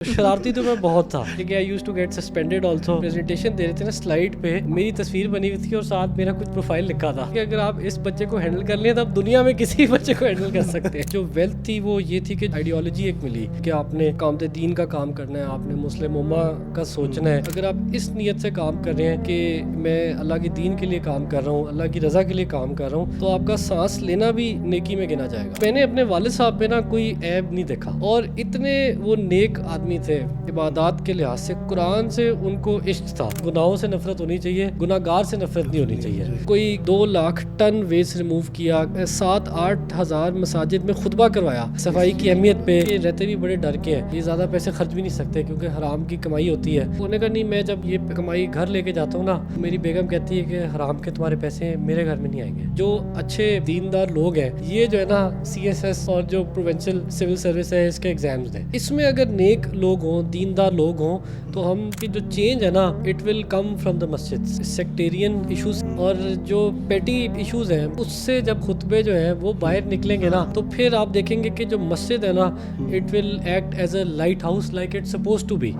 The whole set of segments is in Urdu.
شرارتی تو میں بہت تھا کیونکہ I use to get suspended also. Presentation دے رہے تھے نا, سلائڈ پہ میری تصویر بنی ہوئی تھی اور ساتھ میرا کچھ پروفائل لکھا تھا کہ اگر آپ اس بچے کو ہینڈل کر لیں تو آپ دنیا میں کسی بچے کو ہینڈل کر سکتے ہیں. جو ویلتھ تھی وہ یہ تھی کہ آئیڈیالوجی ایک ملی کہ آپ نے اقامت دین کا کام کرنا ہے, آپ نے مسلم امہ کا سوچنا ہے. اگر آپ اس نیت سے کام کر رہے ہیں کہ میں اللہ کے دین کے لیے کام کر رہا ہوں, اللہ کی رضا کے لیے کام کر رہا ہوں, تو آپ کا سانس لینا بھی نیکی میں گنا جائے گا. میں نے اپنے والد صاحب پہ نا کوئی عیب نہیں دیکھا, اور اتنے وہ نیک آدمی تھے عبادات کے لحاظ سے. قرآن سے ان کو عشق تھا. گناہوں سے نفرت ہونی چاہیے, گناہ گار سے نفرت نہیں ہونی چاہیے. کوئی 2 لاکھ ٹن ویسٹ ریموو کیا, 7-8 ہزار مساجد میں خطبہ کروایا صفائی کی اہمیت پہ. یہ رہتے بھی بڑے ڈر کے ہیں, یہ زیادہ پیسے خرچ بھی نہیں سکتے کیونکہ حرام کی کمائی ہوتی ہے. انہوں نے کہا نہیں, میں جب یہ کمائی گھر لے کے جاتا ہوں نا, میری بیگم کہتی ہے کہ حرام کے تمہارے پیسے میرے گھر میں نہیں آئیں گے. جو اچھے دیندار لوگ ہیں, یہ جو ہے نا CSS اور جو پروونشل سول سروس ہے اس کے ایگزامز دیں. اس میں اگر نیک لوگ ہوں, دیندار لوگ ہوں, تو ہم کی جو چینج ہے نا, it will come from the Masjid. Sectarian issues اور جو پیٹی ایشوز ہیں اس سے جب خطبے جو ہیں وہ باہر نکلیں گے نا, تو پھر آپ دیکھیں گے کہ جو مسجد ہے نا, it will act as a lighthouse like it suppose to be.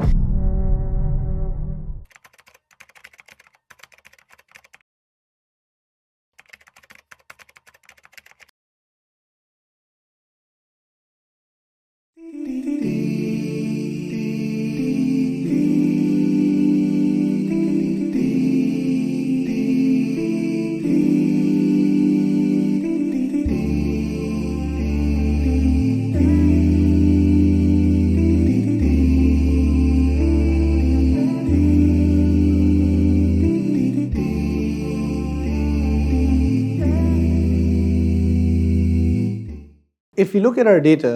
If we look at our data,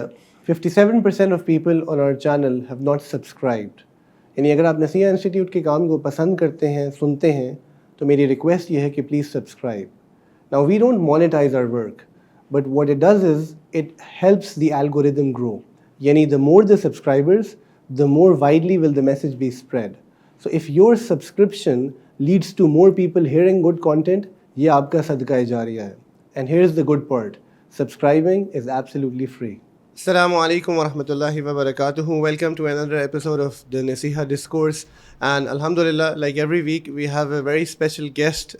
57% of people on our channel have not subscribed. یعنی اگر آپ نصیحہ انسٹیٹیوٹ کے کام کو پسند کرتے ہیں, سنتے ہیں, تو میری ریکویسٹ یہ ہے کہ please subscribe. Now we don't monetize our work, but what it does is it helps the algorithm grow. یعنی the more the subscribers, the more widely will the message be spread. So if your subscription leads to more people hearing good content, یہ آپ کا صدقہ جاریہ ہے. And here's the good part. Subscribing is absolutely free. Assalamu alaikum wa rahmatullahi wa barakatuhu. Welcome to another episode of the Nasiha Discourse. And alhamdulillah, like every week, we have a very special guest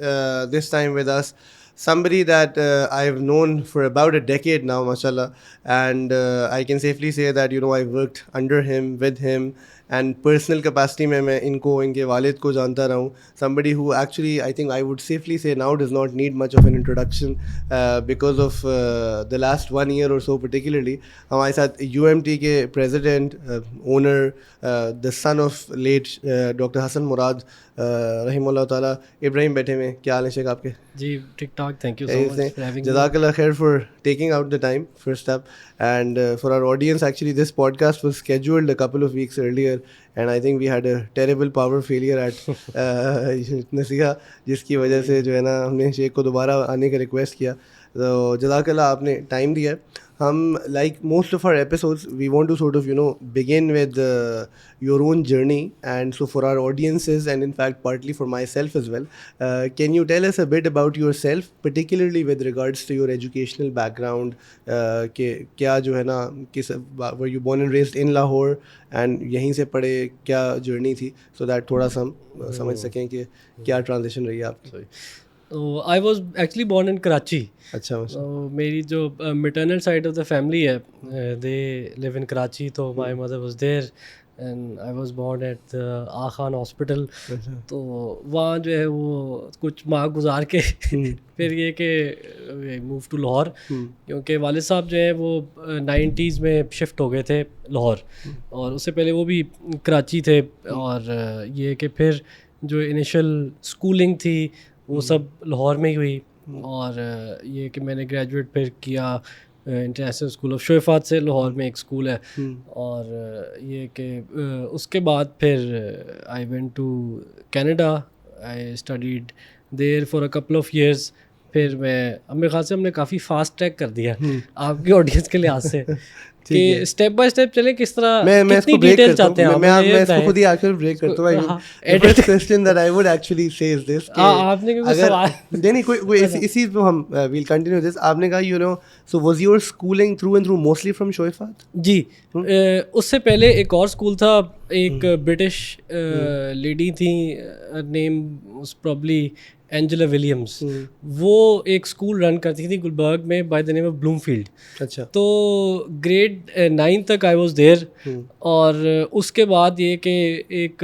this time with us. Somebody that I've known for about a decade now, mashallah. And I can safely say that, I've worked under him, with him. And personal capacity میں ان کو, ان کے والد کو جانتا رہا ہوں. Somebody who actually I think I would safely say now does not need much of an introduction because of the last 1 year or so particularly. ہمارے ساتھ UMT کے president, owner, the son of late Dr. حسن مراد رحمہ اللہ تعالیٰ, ابراہیم بیٹھے میں. کیا حال ہے شیخ آپ کے؟ جی ٹھیک ٹھاک, تھینک یو سو مچ. جزاک اللہ خیر for taking out the time first up. And for our audience, actually this podcast was scheduled a couple of weeks earlier, and I think we had a terrible power failure at نصیحہ, جس کی وجہ سے جو ہے نا ہم نے شیخ کو دوبارہ آنے کا ریکویسٹ کیا. تو جزاک اللہ, آپ نے ٹائم دیا. ہم like most of our episodes we want to sort of begin with your own journey, and so for our audiences and in fact partly for myself as well, can you tell us a bit about yourself, particularly with regards to your educational background, کہ کیا جو ہے نا کس were you born and raised in Lahore and یہیں سے پڑھے, کیا جرنی تھی, so that تھوڑا سا ہم سمجھ سکیں کہ کیا ٹرانزیشن رہی ہے آپ کی. I was actually born in Karachi. اچھا, میری جو maternal side of the family ہے, دے لیو ان کراچی, تو my mother was there and I was born at Aga Khan hospital. تو وہاں جو ہے وہ کچھ ماہ گزار کے پھر یہ کہ موو ٹو لاہور, کیونکہ والد صاحب جو ہے وہ 90s میں شفٹ ہو گئے تھے لاہور, اور اس سے پہلے وہ بھی کراچی تھے. اور یہ کہ پھر جو انیشل اسکولنگ تھی وہ سب لاہور میں ہی ہوئی, اور یہ کہ میں نے گریجویٹ پھر کیا انٹرنیشنل اسکول آف شویفات سے, لاہور میں ایک اسکول ہے. اور یہ کہ اس کے بعد پھر I went to Canada, I studied there for a couple of years. پھر میرے خیال سے ہم نے کافی فاسٹ ٹریک کر دیا آپ کی آڈینس کے لحاظ سے کہ اسٹیپ بائی اسٹیپ چلے کس طرح میں اس کو بریک کرتا ہوں, میں اس کو خود ہی آخر بریک کرتا ہوں. First question that I would actually سے از دس, آپ نے نہیں کوئی اسی پہ ہم ویل کنٹینیو دس. آپ نے کہا you know so was your schooling through and through mostly from Choueifat? جی, اس سے پہلے ایک اور اسکول تھا, ایک برٹش لیڈی تھیں, نیم پرابلی اینجلا ولیمز, وہ ایک اسکول رن کرتی تھی گلبرگ میں by the name of Bloomfield. اچھا. تو گریڈ 9 تک آئی واز دیر, اور اس کے بعد یہ کہ ایک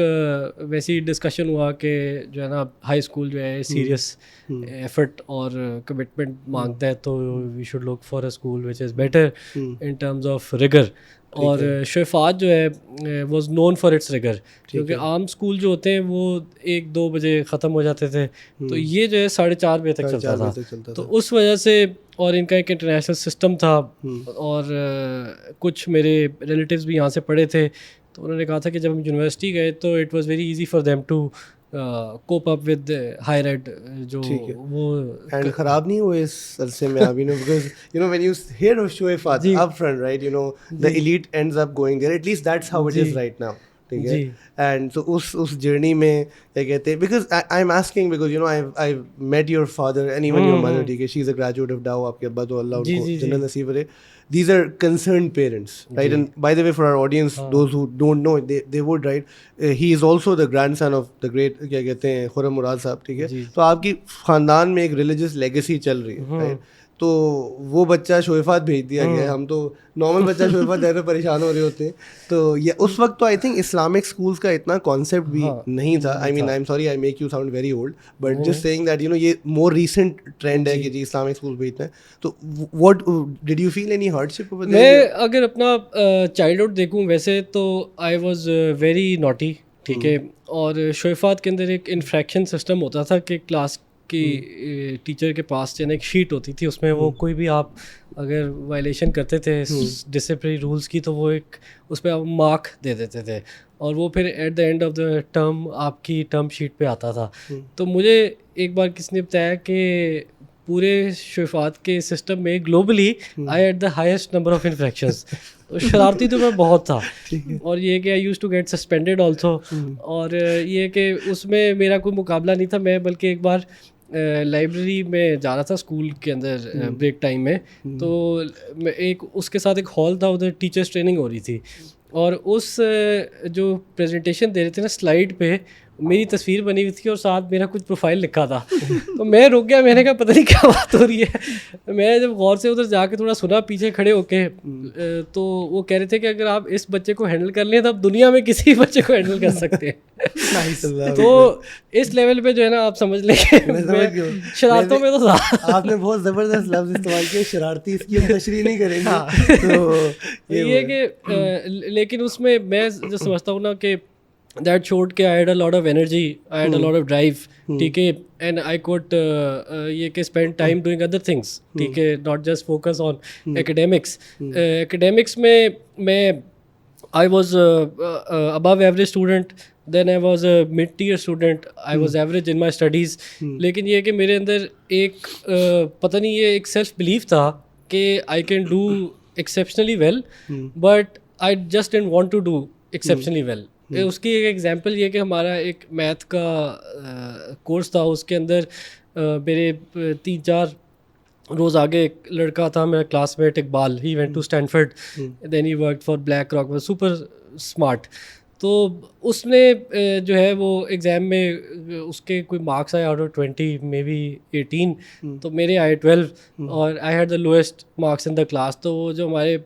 ویسی ڈسکشن ہوا کہ جو ہے نا ہائی اسکول جو ہے سیریس ایفرٹ اور کمٹمنٹ مانگتا ہے, تو we should look for a school which is better in terms of rigour. اور شویفات جو ہے was known for its rigour, کیونکہ عام اسکول جو ہوتے ہیں وہ 1-2 بجے ختم ہو جاتے تھے, تو یہ جو ہے 4:30 بجے تک چلتا تھا. تو اس وجہ سے, اور ان کا ایک انٹرنیشنل سسٹم تھا, اور کچھ میرے ریلیٹیوز بھی یہاں سے پڑھے تھے, تو انہوں نے کہا تھا کہ جب ہم یونیورسٹی گئے تو it was very easy for them to cope up with higher ed. جو وہ اینڈ خراب نہیں ہوئے اس عرصے میں اب, because when you hear of Shuaifat up front, right, the elite ends up going there, at least that's how it is right now. ٹھیک ہے. اینڈ سو اس جرنی میں کیا کہتے ہیں, because I am asking because I met your father and even your mother, ٹھیک ہے, شی از اے گریجویٹ آف ڈاؤ, آپ کے ابا تو اللہ ان کو جنت نصیب کرے. These are concerned parents, right? And by the way, for our audience, those who don't know, they would, right? He is also the grandson of the great, کیا کہتے ہیں, خرم مراد صاحب, ٹھیک ہے. تو آپ کی خاندان میں ایک ریلیجیس لیگیسی چل رہی ہے, right? تو وہ بچہ شویفات بھیج دیا گیا. ہم تو نارمل بچہ شویفات دے پریشان ہو رہے ہوتے ہیں. تو یہ اس وقت تو آئی تھنک اسلامک اسکولس کا اتنا کانسیپٹ بھی نہیں تھا. I mean I am sorry, I make you sound very old, but just seeing that یہ مور ریسنٹ ٹرینڈ ہے کہ جی اسلامک اسکول بھیجنا ہے. تو what did you feel any hardship? میں اگر اپنا چائلڈہڈ دیکھوں ویسے تو آئی واز ویری ناٹی, ٹھیک ہے. اور شویفات کے اندر ایک انفریکشن سسٹم ہوتا تھا کہ کلاس کی ٹیچر کے پاس جو ہے نا ایک شیٹ ہوتی تھی, اس میں وہ کوئی بھی آپ اگر وائلیشن کرتے تھے ڈسپلنری رولس کی تو وہ ایک اس پہ آپ مارک دے دیتے تھے, اور وہ پھر at the end of the term آپ کی ٹرم شیٹ پہ آتا تھا. تو مجھے ایک بار کس نے بتایا کہ پورے شویفات کے سسٹم میں globally I at the highest number of infractions. تو شرارتی تو میں بہت تھا, اور یہ کہ I use to get suspended also. اور یہ کہ اس میں میرا کوئی مقابلہ نہیں تھا, میں بلکہ ایک بار لائبریری میں جا رہا تھا اسکول کے اندر بریک ٹائم میں, تو ایک اس کے ساتھ ایک ہال تھا, ادھر ٹیچرس ٹریننگ ہو رہی تھی, اور اس جو پریزنٹیشن دے رہے تھے نا سلائڈ پہ میری تصویر بنی ہوئی تھی اور ساتھ میرا کچھ پروفائل لکھا تھا. تو میں رک گیا, میں نے کہا پتہ نہیں کیا بات ہو رہی ہے. میں جب غور سے ادھر جا کے تھوڑا سنا پیچھے کھڑے ہو کے, تو وہ کہہ رہے تھے کہ اگر آپ اس بچے کو ہینڈل کر لیں تو آپ دنیا میں کسی بچے کو ہینڈل کر سکتے ہیں. تو اس لیول پہ جو ہے نا آپ سمجھ لیں شرارتوں میں تو آپ نے بہت زبردست لفظ استعمال کیا شرارتی, اس کی ہم تشریح نہیں کریں گے. تو یہ کہ لیکن اس میں جو سمجھتا ہوں نا کہ that showed کہ I had a lot of energy, I had a lot of drive, ٹھیک ہے, and I could یہ کہ spend time doing other things, ٹھیک ہے, not just focus on academics. Academics میں I was above average student, then I was a mid tier student, I was average in my studies. لیکن یہ کہ میرے اندر ایک پتہ نہیں یہ ایک سیلف بلیف تھا کہ I can do exceptionally well, but I just didn't want to do exceptionally well. اس کی ایک ایگزامپل یہ کہ ہمارا ایک میتھ کا کورس تھا, اس کے اندر میرے 3-4 روز آگے ایک لڑکا تھا میرا classmate Iqbal, he went to Stanford, then he work for BlackRock, super smart. تو اس نے جو ہے وہ ایگزام میں اس کے کوئی مارکس آئے آؤٹ آف 20 مے بی 18, تو میرے آئے 12, اور I had the lowest marks in the class. تو وہ جو ہمارے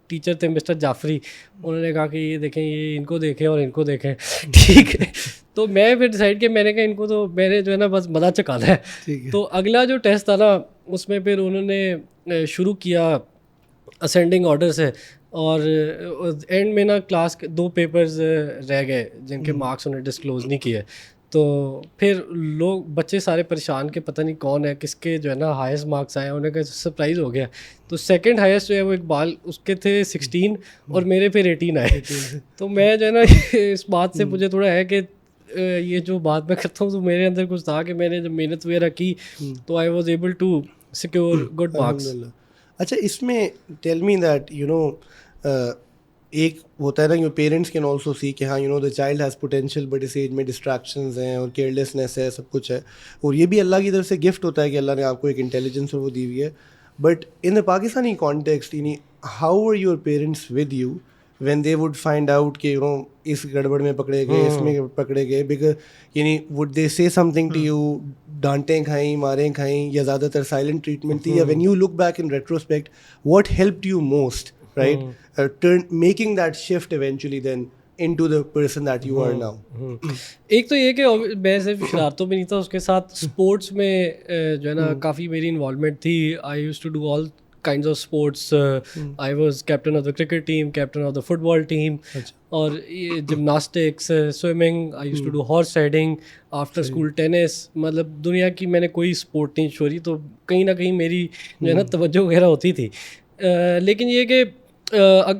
ٹیچر تھے مسٹر جعفری, انہوں نے کہا کہ یہ دیکھیں, یہ ان کو دیکھیں اور ان کو دیکھیں, ٹھیک ہے. تو میں پھر ڈیسائڈ کیا, میں نے کہا ان کو تو میں نے جو ہے نا بس مزہ چکانا ہے. تو اگلا جو ٹیسٹ تھا نا اس میں پھر انہوں نے شروع کیا اسینڈنگ آرڈر سے, اور اینڈ میں نا کلاس کے 2 پیپرز رہ گئے جن کے مارکس انہوں نے ڈسکلوز نہیں کیے. تو پھر لوگ بچے سارے پریشان کہ پتہ نہیں کون ہے کس کے جو ہے نا ہائیسٹ مارکس آئے ہیں. انہوں نے کہا سرپرائز ہو گیا. تو سیکنڈ ہائیسٹ جو ہے وہ اقبال, اس کے تھے 16 اور میرے پھر 18 آئے. تو میں جو ہے نا اس بات سے مجھے تھوڑا ہے کہ یہ جو بات میں کرتا ہوں تو میرے اندر کچھ تھا کہ میں نے جب محنت وغیرہ کی تو I was able to secure good marks. اچھا اس میں tell me that you know ایک ہوتا ہے نا you parents can also see کہ ہاں you know the child has potential but اس ایج میں ڈسٹریکشنز ہیں اور کیئرلیسنیس ہے, سب کچھ ہے, اور یہ بھی اللہ کی طرف سے گفٹ ہوتا ہے کہ اللہ نے آپ کو ایک انٹیلیجنس اور وہ دی ہوئی ہے. But in the Pakistani context یعنی how are your parents with you when they would find out کہ یو نو اس گڑبڑ میں پکڑے گئے, اس میں پکڑے گئے, بیکاز یعنی وڈ دے سے سم تھنگ ٹو یو, ڈانٹیں کھائیں, ماریں کھائیں, یا زیادہ تر سائلنٹ ٹریٹمنٹ تھی, یا when you look back in retrospect what helped you most right making that shift eventually then into the person that you are now. ایک تو یہ کہ میں صرف شرارتوں میں نہیں تھا, اس کے ساتھ اسپورٹس میں جو ہے نا کافی میری انوالومنٹ تھی. I use to do all kinds of sports. I was captain of the cricket team, captain of the football team, اور gymnastics, swimming. I used to do horse riding, after school tennis. مطلب دنیا کی میں نے کوئی اسپورٹ نہیں چھوڑی, تو کہیں نہ کہیں میری جو ہے نا توجہ وغیرہ ہوتی تھی. لیکن یہ کہ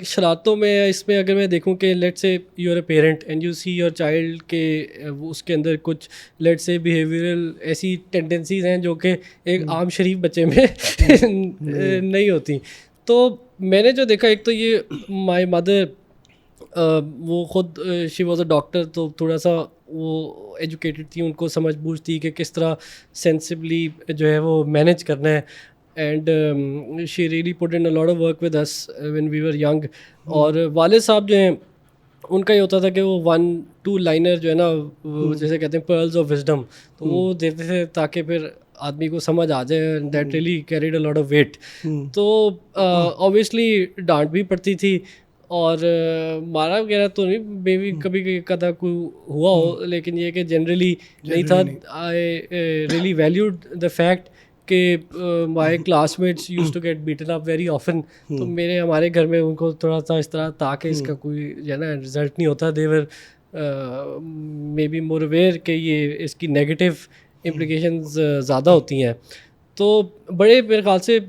شرارتوں میں اس میں اگر میں دیکھوں کہ let's say you are a parent and you see your child کے اس کے اندر کچھ لیٹ سے بیہیویئرل ایسی ٹینڈنسیز ہیں جو کہ ایک عام شریف بچے میں نہیں ہوتی. تو میں نے جو دیکھا, ایک تو یہ مائی مدر وہ خود شی واز اے ڈاکٹر, تو تھوڑا سا وہ ایجوکیٹڈ تھی, ان کو سمجھ بوجھ تھی کہ کس طرح سینسبلی جو ہے وہ مینیج کرنا ہے. And she really put in a lot of work with us when we were young. اور والد صاحب جو ہیں ان کا یہ ہوتا تھا کہ وہ 1-2 لائنر جو ہے نا جیسے کہتے ہیں پیرلز آف وزڈم, تو وہ دیتے تھے تاکہ پھر آدمی کو سمجھ آ جائے. That really carried a lot of weight. تو اوبیسلی ڈانٹ بھی پڑتی تھی اور مارا وغیرہ تو نہیں, مے بی کبھی کدا کوئی ہوا ہو, لیکن یہ کہ جنرلی نہیں تھا. I really valued the fact کہ my classmates use to get beaten up very often. تو ہمارے گھر میں ان کو تھوڑا سا اس طرح تاکہ اس کا کوئی جو ہے نا رزلٹ نہیں ہوتا. دیور مے بی مور اویئر کہ یہ اس کی نگیٹیو امپلیکیشنز زیادہ ہوتی ہیں. تو بڑے میرے خیال سے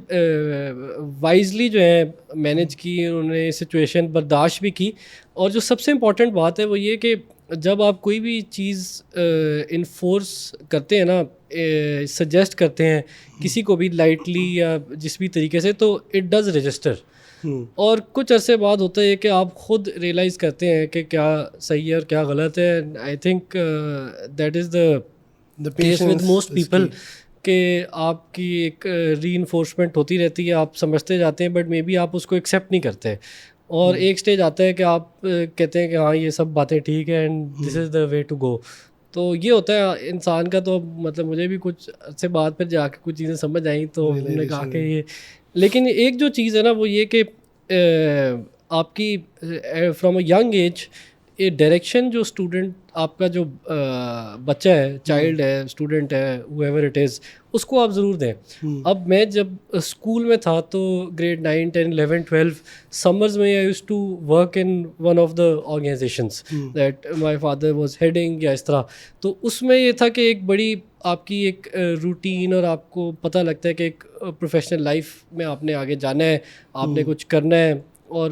وائزلی جو ہے مینیج کی انہوں نے سچویشن, برداشت بھی کی. اور جو سب سے امپورٹنٹ بات ہے وہ یہ کہ جب آپ کوئی بھی چیز انفورس کرتے ہیں نا, سجیسٹ کرتے ہیں کسی کو بھی لائٹلی یا جس بھی طریقے سے, تو اٹ ڈز رجسٹر. اور کچھ عرصے بعد ہوتا ہے کہ آپ خود ریئلائز کرتے ہیں کہ کیا صحیح ہے اور کیا غلط ہے. I think that is the case with most people کہ آپ کی ایک ری انفورسمنٹ ہوتی رہتی ہے, آپ سمجھتے جاتے ہیں بٹ مے بی آپ اس کو ایکسیپٹ نہیں کرتے. اور ایک اسٹیج آتا ہے کہ آپ کہتے ہیں کہ ہاں یہ سب باتیں ٹھیک ہیں and this is the way to go. تو یہ ہوتا ہے انسان کا. تو مطلب مجھے بھی کچھ عرصے بعد پھر جا کے کچھ چیزیں سمجھ آئیں, تو ہم نے کہا کہ یہ, لیکن ایک جو چیز ہے نا وہ یہ کہ آپ کی فرام اے ینگ ایج یہ ڈائریکشن جو اسٹوڈنٹ آپ کا جو بچہ ہے, چائلڈ ہے, اسٹوڈنٹ ہے, ہو ایور اٹ از, اس کو آپ ضرور دیں. اب میں جب اسکول میں تھا تو گریڈ 9, 10, 11, 12 سمرز میں I use to work in one of the organisations that my father was heading یا اس طرح. تو اس میں یہ تھا کہ ایک بڑی آپ کی ایک روٹین, اور آپ کو پتہ لگتا ہے کہ ایک پروفیشنل لائف میں آپ نے آگے جانا ہے, آپ نے kچھ کرنا ہے. اور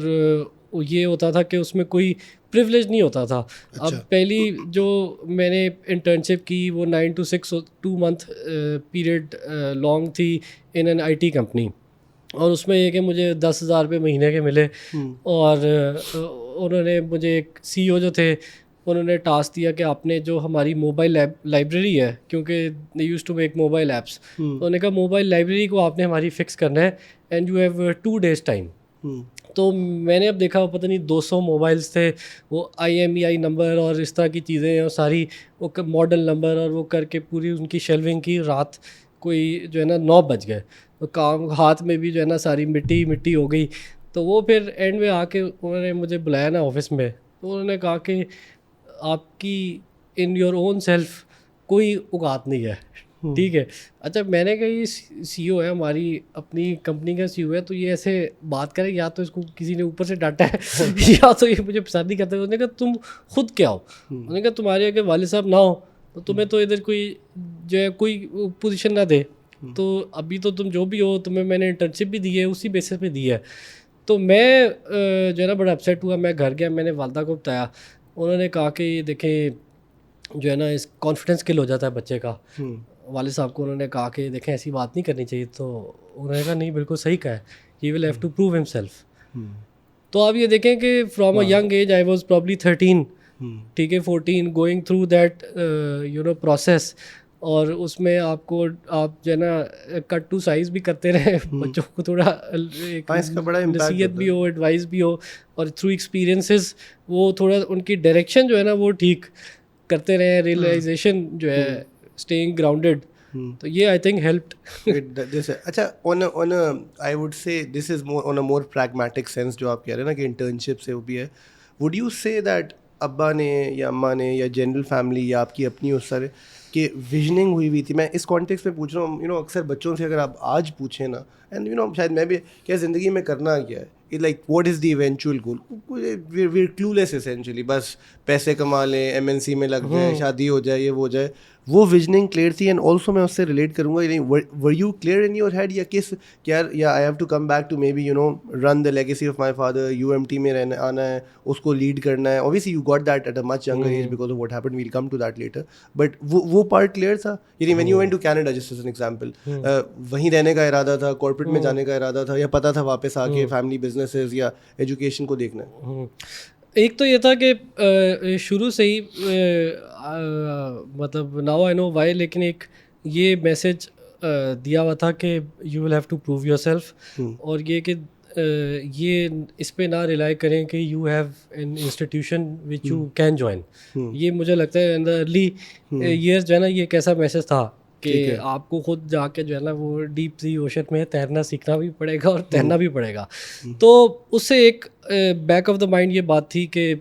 یہ ہوتا تھا کہ اس میں کوئی پریولیج نہیں ہوتا تھا. اب پہلی جو میں نے انٹرنشپ کی وہ 9 to 6 2 month پیریڈ لانگ تھی ان این IT کمپنی, اور اس میں یہ کہ مجھے 10,000 روپے مہینے کے ملے. اور انہوں نے مجھے ایک CEO جو تھے انہوں نے ٹاسک دیا کہ آپ نے جو ہماری موبائل لائبریری ہے, کیونکہ they use to make mobile apps, تو انہوں نے کہا موبائل لائبریری کو آپ نے ہماری فکس کرنا ہے and you have 2 days time. تو میں نے اب دیکھا پتہ نہیں 200 موبائلس تھے, وہ IMEI نمبر اور اس طرح کی چیزیں, اور ساری وہ ماڈل نمبر, اور وہ کر کے پوری ان کی شیلونگ کی. رات کوئی جو ہے نا 9 بج گئے, تو کام ہاتھ میں بھی جو ہے نا ساری مٹی ہو گئی. تو وہ پھر اینڈ میں آ کے انہوں نے مجھے بلایا نا آفس میں, تو انہوں نے کہا کہ آپ کی ان یور اون سیلف کوئی اوقات نہیں ہے, ٹھیک ہے. اچھا میں نے کہا یہ CEO ہے, ہماری اپنی کمپنی کا CEO ہے, تو یہ ایسے بات کرے, یا تو اس کو کسی نے اوپر سے ڈانٹا ہے یا تو یہ مجھے پسند نہیں کرتا. انہوں نے کہا تم خود کیا ہو, انہوں نے کہا تمہارے اگر والد صاحب نہ ہو تو تمہیں تو ادھر کوئی جو ہے کوئی پوزیشن نہ دے. تو ابھی تو تم جو بھی ہو, تمہیں میں نے انٹرنشپ بھی دی ہے, اسی بیسس پہ دی ہے. تو میں جو ہے نا بڑا اپسیٹ ہوا, میں گھر گیا, میں نے والدہ کو بتایا. انہوں نے کہا کہ دیکھیں جو ہے نا اس کانفیڈنس کل ہو جاتا ہے بچے کا. والد صاحب کو انہوں نے کہا کہ دیکھیں ایسی بات نہیں کرنی چاہیے, تو انہوں نے کہا نہیں بالکل صحیح کہا ہے, he will have to prove himself. تو آپ یہ دیکھیں کہ from a young age I was probably 13, ٹھیک ہے 14, گوئنگ تھرو دیٹ پروسیس. اور اس میں آپ کو آپ جو ہے نا کٹ ٹو سائز بھی کرتے رہے, بچوں کو تھوڑا نصیحت بھی ہو, ایڈوائس بھی ہو, اور تھرو ایکسپیرینسز وہ تھوڑا ان کی ڈائریکشن جو ہے نا وہ ٹھیک کرتے رہے, ریئلائزیشن جو ہے اسٹیئنگ گراؤنڈیڈ. تو یہ آئی تھنک ہیلپڈ. اچھا I would say this is more on a more pragmatic sense جو آپ کہہ رہے ہیں نا کہ انٹرنشپ سے وہ بھی ہے. وڈ یو سے دیٹ ابا نے یا اماں نے یا جنرل فیملی یا آپ کی اپنی اس سر کہ ویژننگ ہوئی تھی؟ میں اس کانٹیکس میں پوچھ رہا ہوں, اکثر بچوں سے اگر آپ آج پوچھیں نا, اینڈ شاید میں بھی کیا زندگی میں کرنا کیا ہے, like what is the eventual goal, we are clueless essentially, بس پیسے کما لیں, MNC میں لگ جائیں, شادی ہو جائے, یہ وہ ہو جائے. وہ ویژننگ کلیئر تھی. اینڈ آلسو میں اس سے ریلیٹ کروں گا, were you clear in your head یا کس کیا یا I have to come back to maybe run the legacy of my father, UMT میں رہنا آنا ہے, اس کو لیڈ کرنا ہے. Obviously you got that at a much younger age because of what happen, well come to that later. But وہ پارٹ کلیئر تھا, یعنی when you went to Canada just as an example, وہیں رہنے کا ارادہ تھا, کارپوریٹ میں جانے کا ارادہ تھا, یا پتہ تھا واپس آ کے فیملی بزنسز یا ایجوکیشن کو دیکھنا ہے؟ ایک تو یہ تھا کہ شروع سے ہی مطلب ناؤ آئی نو وائی, لیکن ایک یہ میسج دیا ہوا تھا کہ you will have to prove yourself, اور یہ کہ یہ اس پہ نہ ریلائی کریں کہ you have an institution which you can join. یہ مجھے لگتا ہے ان دا ارلی ایئرس جو ہے نا یہ ایک ایسا میسج تھا کہ آپ کو خود جا کے جو ہے نا وہ ڈیپ سی اوشن میں تیرنا سیکھنا بھی پڑے گا اور تیرنا بھی پڑے گا. تو اس سے ایک بیک آف دا مائنڈ یہ بات تھی کہ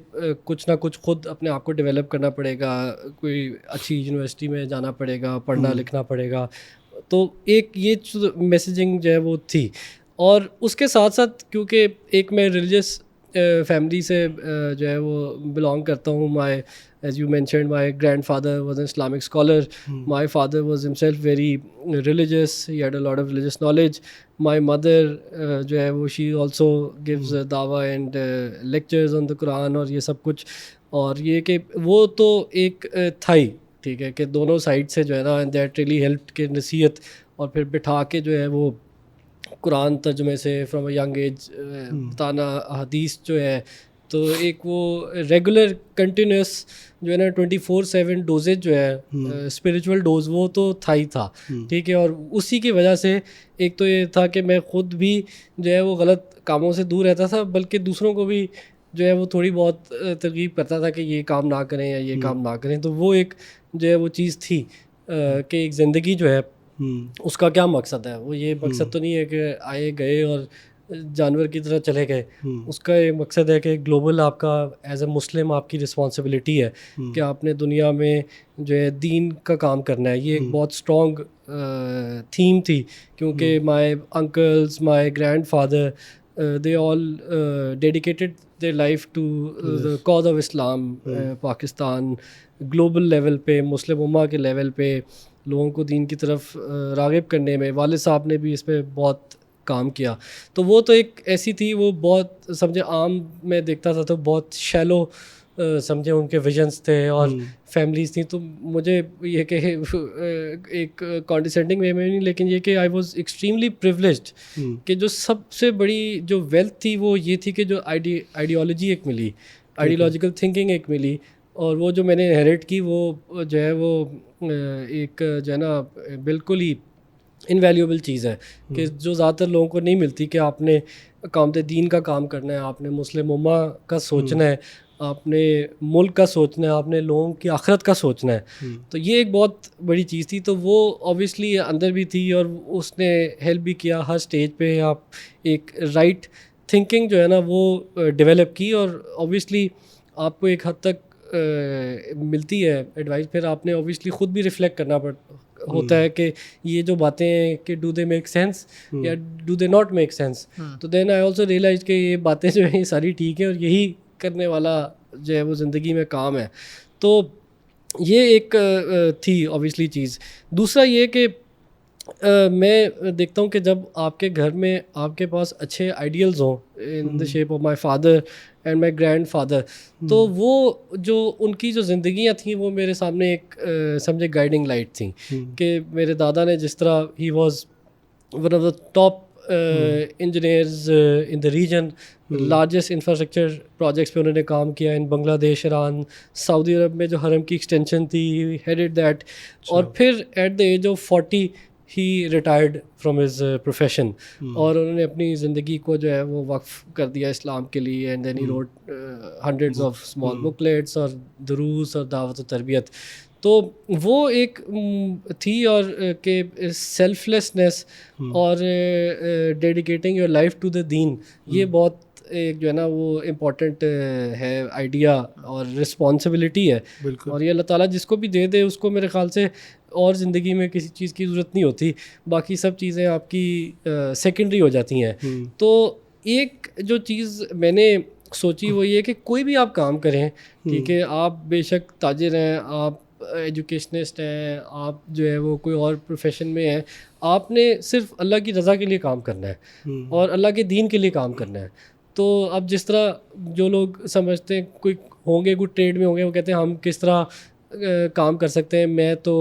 کچھ نہ کچھ خود اپنے آپ کو ڈیولپ کرنا پڑے گا, کوئی اچھی یونیورسٹی میں جانا پڑے گا, پڑھنا لکھنا پڑے گا. تو ایک یہ میسیجنگ جو ہے وہ تھی. اور اس کے ساتھ ساتھ کیونکہ ایک میں ریلیجس فیملی سے جو ہے وہ بلانگ کرتا ہوں, مائی as you mentioned, my grandfather was an Islamic scholar. My father was himself very religious. He had a lot of religious knowledge. My mother جو ہے وہ she also gives dawah and lectures on the Quran اور یہ سب کچھ. اور یہ کہ وہ تو ایک تھا ہی, ٹھیک ہے, کہ دونوں سائڈ سے جو ہے نا that really helped کہ نصیحت, اور پھر بٹھا کے جو ہے وہ قرآن ترجمے سے فرام اے ینگ ایج بتانا, حدیث جو ہے, تو ایک وہ ریگولر کنٹینیوس جو ہے نا 24/7 ڈوزیج جو ہے اسپریچول ڈوز, وہ تو تھا ہی تھا, ٹھیک ہے. اور اسی کی وجہ سے ایک تو یہ تھا کہ میں خود بھی جو ہے وہ غلط کاموں سے دور رہتا تھا, بلکہ دوسروں کو بھی جو ہے وہ تھوڑی بہت ترغیب کرتا تھا کہ یہ کام نہ کریں یا یہ کام نہ کریں. تو وہ ایک جو ہے وہ چیز تھی کہ ایک زندگی جو ہے اس کا کیا مقصد ہے. وہ یہ مقصد تو نہیں ہے کہ آئے گئے اور جانور کی طرح چلے گئے. اس کا ایک مقصد ہے کہ گلوبل آپ کا ایز اے مسلم آپ کی رسپانسبلٹی ہے کہ آپ نے دنیا میں جو ہے دین کا کام کرنا ہے. یہ ایک بہت اسٹرانگ تھیم تھی, کیونکہ my uncles, my grandfather, they all dedicated their life to the cause of Islam. Pakistan global level پہ, مسلم امہ کے لیول پہ لوگوں کو دین کی طرف راغب کرنے میں والد صاحب نے بھی اس پہ بہت کام کیا. تو وہ تو ایک ایسی تھی, وہ بہت سمجھے عام میں دیکھتا تھا تو بہت شیلو سمجھے ان کے ویژنس تھے اور فیملیز تھیں. تو مجھے یہ کہ ایک کانڈیسینڈنگ وے میں نہیں, لیکن یہ کہ آئی واز ایکسٹریملی پریولیجڈ کہ جو سب سے بڑی جو ویلتھ تھی وہ یہ تھی کہ جو آئیڈیالوجی ایک ملی, آئیڈیالوجیکل تھنکنگ ایک ملی, اور وہ جو میں نے انہیریٹ کی وہ جو ہے وہ ایک جو ہے نا بالکل ہی انویلیوبل چیز ہے کہ جو زیادہ تر لوگوں کو نہیں ملتی, کہ آپ نے اقامت دین کا کام کرنا ہے, آپ نے مسلم امہ کا سوچنا ہے, آپ نے ملک کا سوچنا ہے, آپ نے لوگوں کی آخرت کا سوچنا ہے. تو یہ ایک بہت بڑی چیز تھی. تو وہ اوبیسلی اندر بھی تھی اور اس نے ہیلپ بھی کیا ہر اسٹیج پہ. آپ ایک رائٹ تھنکنگ جو ہے نا وہ ڈیولپ کی, اور اوبیسلی آپ کو ایک حد تک ملتی ہے ایڈوائس. پھر آپ نے اوبیسلی خود بھی ریفلیکٹ کرنا ہوتا ہے کہ یہ جو باتیں ہیں کہ ڈو دے میک سینس یا do they not make sense. تو دین آئی آلسو ریئلائز کہ یہ باتیں جو ہیں یہ ساری ٹھیک ہیں اور یہی کرنے والا جو ہے وہ زندگی میں کام ہے. تو یہ ایک تھی اوبیسلی چیز. دوسرا یہ کہ میں دیکھتا ہوں کہ جب آپ کے گھر میں آپ کے پاس اچھے آئیڈیلز ہوں in the shape of my father and my grandfather. تو وہ جو ان کی جو زندگیاں تھیں وہ میرے سامنے ایک سمجھے گائیڈنگ لائٹ تھیں کہ میرے دادا نے جس طرح he was one of the top engineers in the region, largest infrastructure projects پہ انہوں نے کام کیا ان بنگلہ دیش, ایران, سعودی عرب میں جو حرم کی ایکسٹینشن تھی, ہیڈڈ دیٹ. اور پھر at the age of 40 he retired from his profession, اور انہوں نے اپنی زندگی کو جو ہے وہ وقف کر دیا اسلام کے لیے. And then he wrote hundreds of small booklets اور دروس اور دعوت و تربیت. تو وہ ایک تھی, اور کہ سیلف لیسنس اور dedicating your life to the deen, یہ بہت ایک جو ہے نا وہ امپورٹنٹ ہے آئیڈیا اور رسپانسبلٹی ہے. اور یہ اللہ تعالیٰ جس کو بھی دے دے اس کو میرے خیال سے اور زندگی میں کسی چیز کی ضرورت نہیں ہوتی, باقی سب چیزیں آپ کی سیکنڈری ہو جاتی ہیں. تو ایک جو چیز میں نے سوچی وہ یہ کہ کوئی بھی آپ کام کریں, ٹھیک ہے, آپ بے شک تاجر ہیں, آپ ایجوکیشنسٹ ہیں, آپ جو ہے وہ کوئی اور پروفیشن میں ہیں, آپ نے صرف اللہ کی رضا کے لیے کام کرنا ہے اور اللہ کے دین کے لیے کام کرنا ہے. تو اب جس طرح جو لوگ سمجھتے ہیں کوئی ہوں گے, کوئی ٹریڈ میں ہوں گے, وہ کہتے ہیں ہم کس طرح کام کر سکتے ہیں, میں تو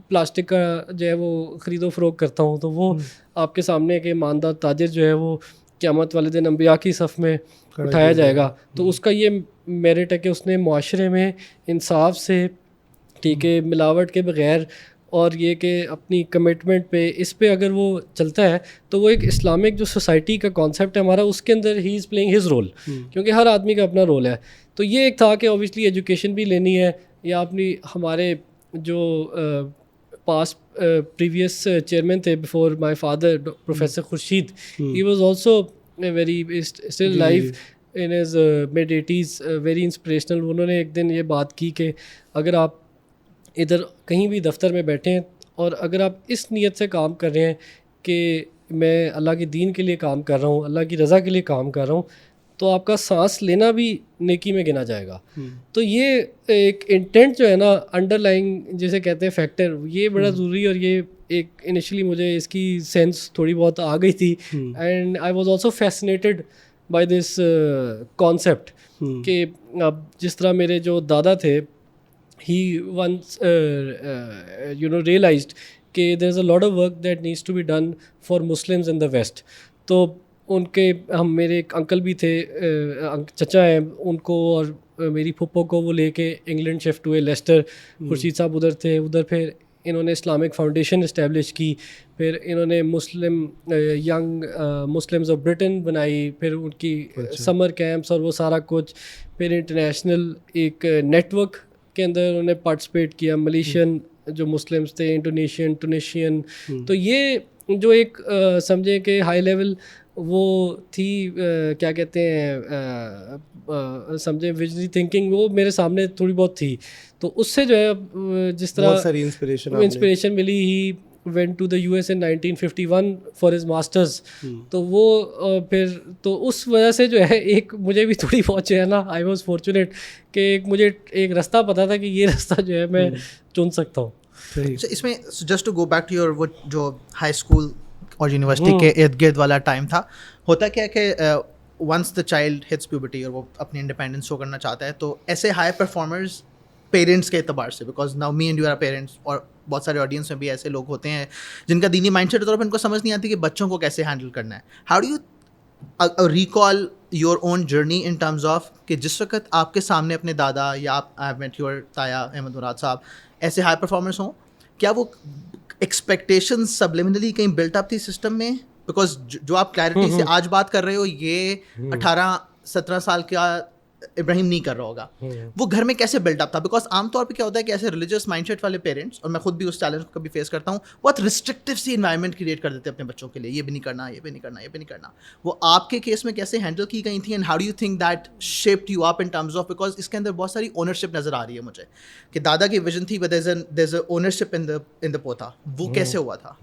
پلاسٹک کا جو ہے وہ خرید و فروخت کرتا ہوں. تو وہ آپ کے سامنے کہ ایماندار تاجر جو ہے وہ قیامت والے دن انبیاء کی صف میں اٹھایا جائے گا. تو اس کا یہ میرٹ ہے کہ اس نے معاشرے میں انصاف سے, ٹھیک ہے, ملاوٹ کے بغیر, اور یہ کہ اپنی کمٹمنٹ پہ, اس پہ اگر وہ چلتا ہے تو وہ ایک اسلامک جو سوسائٹی کا کانسیپٹ ہے ہمارا, اس کے اندر ہی از پلینگ ہز رول, کیونکہ ہر آدمی کا اپنا رول ہے. تو یہ ایک تھا کہ اوبیسلی ایجوکیشن بھی لینی ہے, یا اپنی ہمارے جو پاس پریویس چیئرمین تھے before my father, professor Khurshid, he was also very still life in his mid 80s, very inspirational. انہوں نے ایک دن یہ بات کی کہ اگر آپ ادھر کہیں بھی دفتر میں بیٹھے ہیں اور اگر آپ اس نیت سے کام کر رہے ہیں کہ میں اللہ کے دین کے لیے کام کر رہا ہوں, اللہ کی رضا کے لیے کام کر رہا ہوں, تو آپ کا سانس لینا بھی نیکی میں گنا جائے گا. تو یہ ایک انٹینٹ جو ہے نا, انڈر لائنگ جسے کہتے ہیں فیکٹر, یہ بڑا ضروری. اور یہ ایک انیشلی مجھے اس کی سینس تھوڑی بہت آ گئی تھی, and I was also fascinated by this concept کہ اب جس طرح میرے جو دادا تھے, he once realized کہ there's a lot of work that needs to be done for Muslims in the West. تو ان کے میرے ایک انکل بھی تھے, چچا ہیں, ان کو اور میری پھپھو کو وہ لے کے انگلینڈ شفٹ ہوئے, لیسٹر. خورشید صاحب ادھر تھے, ادھر پھر انہوں نے اسلامک فاؤنڈیشن اسٹیبلش کی, پھر انہوں نے مسلم ینگ مسلمز آف برٹن بنائی, پھر ان کی سمر کیمپس اور وہ سارا کچھ, پھر انٹرنیشنل ایک نیٹ ورک کے اندر انہوں نے پارٹیسپیٹ کیا, ملیشین جو مسلمس تھے, انڈونیشین, ٹونیشین. تو یہ جو ایک سمجھیں کہ ہائی لیول وہ تھی, کیا کہتے ہیں, سمجھیں ویژنری تھنکنگ, وہ میرے سامنے تھوڑی بہت تھی. تو اس سے جو ہے جس طرح انسپریشن ملی, ہی went to the US in 1951 for his masters. تو وہ پھر تو اس وجہ سے جو ہے ایک مجھے بھی تھوڑی بہت جو ہے نا, I was fortunate کہ ایک مجھے ایک راستہ پتا تھا کہ یہ راستہ جو ہے میں چن سکتا ہوں. اس میں just to go back to your وہ جو ہائی اسکول اور یونیورسٹی کے ارد گرد والا ٹائم تھا, ہوتا کیا کہ once the child hits puberty اور وہ اپنی انڈیپینڈنس شو کرنا چاہتا ہے, تو ایسے ہائی پرفارمرز پیرنٹس کے اعتبار سے, because now me and you are parents, اور بہت سارے آڈینس میں بھی ایسے لوگ ہوتے ہیں جن کا دینی مائنڈ سیٹ ہوتا ہے, اور ان کو سمجھ نہیں آتی کہ بچوں کو کیسے ہینڈل کرنا ہے. How do you recall your own journey in terms of کہ جس وقت آپ کے سامنے اپنے دادا یا آپ آئی میٹ یور تایا احمد مراد صاحب ایسے ہائی پرفارمرس ہوں, کیا وہ ایکسپیکٹیشن سبلیمنلی کہیں بلٹ اپ تھی سسٹم میں؟ بیکاز جو آپ کلیئرٹی سے آج بات کر رہے ہو یہ 18-17 سال کا ابراہیم نہیں کر رہا ہوگا, وہ گھر میں کیسے بلڈ اپ تھا؟ بیکاز عام طور پہ کیا ہوتا ہے کہ ایسے ریلیجیس مائنڈ سیٹ والے پیرنٹس, اور میں خود بھی اس چیلنج کو کبھی فیس کرتا ہوں, بہت ریسٹرکٹیو سی انوائرمنٹ کریٹ کر دیتے ہیں اپنے بچوں کے لیے, یہ بھی نہیں کرنا, یہ بھی نہیں کرنا, یہ بھی نہیں کرنا. وہ آپ کے کیس میں کیسے ہینڈل کی گئی تھیں, and how do you think that shaped you up in terms of, because اس کے اندر بہت ساری اونرشپ نظر آ رہی ہے مجھے کہ دادا کی ویژن تھی, but there is a ownership in دا پوتا, وہ کیسے ہوا تھا؟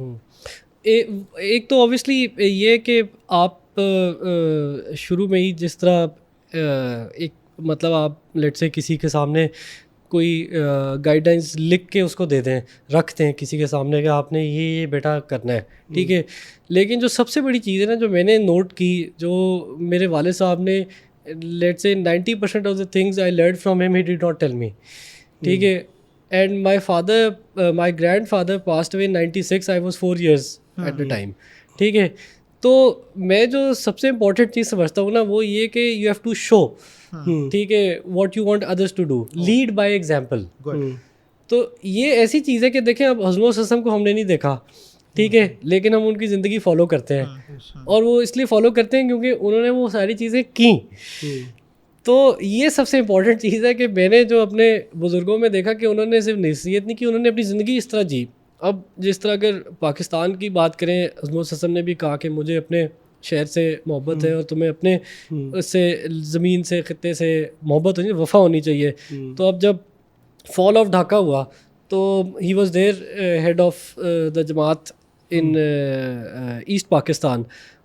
ایک تو اوبیسلی یہ کہ آپ شروع میں ہی جس طرح ایک مطلب آپ لیٹ سے کسی کے سامنے کوئی گائیڈلائنس لکھ کے اس کو دے دیں, رکھ دیں کسی کے سامنے کہ آپ نے یہ بیٹا کرنا ہے, ٹھیک ہے. لیکن جو سب سے بڑی چیز ہے نا جو میں نے نوٹ کی, جو میرے والد صاحب نے let's say 90% of the things I learned from him, he did not tell me. ٹھیک ہے. And my grandfather passed away in 96. I was 4 years at the time. ٹھیک ہے. تو میں جو سب سے امپورٹنٹ چیز سمجھتا ہوں نا وہ یہ کہ یو ہیو ٹو شو, ٹھیک ہے, what you want others to do, lead by example. تو یہ ایسی چیز ہے کہ دیکھیں اب حضرت صلی اللہ علیہ وسلم کو ہم نے نہیں دیکھا, ٹھیک ہے, لیکن ہم ان کی زندگی فالو کرتے ہیں, اور وہ اس لیے فالو کرتے ہیں کیونکہ انہوں نے وہ ساری چیزیں کیں. تو یہ سب سے امپورٹنٹ چیز ہے کہ میں نے جو اپنے بزرگوں میں دیکھا کہ انہوں نے صرف نصیحت نہیں کی, انہوں نے اپنی زندگی اس طرح جی. اب جس طرح اگر پاکستان کی بات کریں, حضرت صلی اللہ علیہ وسلم نے بھی کہا کہ مجھے اپنے شہر سے محبت ہے اور تمہیں اپنے اس سے زمین سے خطے سے محبت ہونی, وفا ہونی چاہیے. تو اب جب فال آف ڈھاکہ ہوا تو he was there head of the Jamaat in asset Pakistan,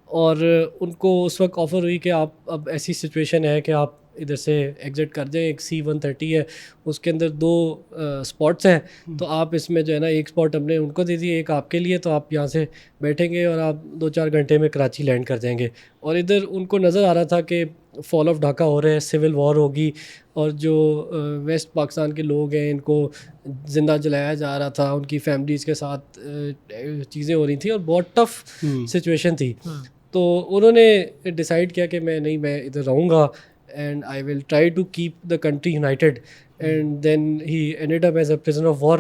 اور ان کو اس وقت آفر ہوئی کہ آپ اب ایسی سچویشن ہے کہ آپ ادھر سے ایگزٹ کر جائیں. ایک C-130 ہے, اس کے اندر 2 اسپاٹس ہیں, تو آپ اس میں جو ہے نا ایک اسپاٹ ہم نے ان کو دے دی, ایک آپ کے لیے, تو آپ یہاں سے بیٹھیں گے اور آپ 2-4 گھنٹے میں کراچی لینڈ کر جائیں گے. اور ادھر ان کو نظر آ رہا تھا کہ فال آف ڈھاکہ ہو رہا ہے, سول وار ہوگی, اور جو ویسٹ پاکستان کے لوگ ہیں ان کو زندہ جلایا جا رہا تھا, ان کی فیملیز کے ساتھ چیزیں ہو رہی تھیں اور بہت ٹف سچویشن تھی. تو انہوں نے ڈیسائیڈ کیا کہ میں ادھر رہوں گا, and I will try to keep the country united. And then he ended up as a prisoner of war.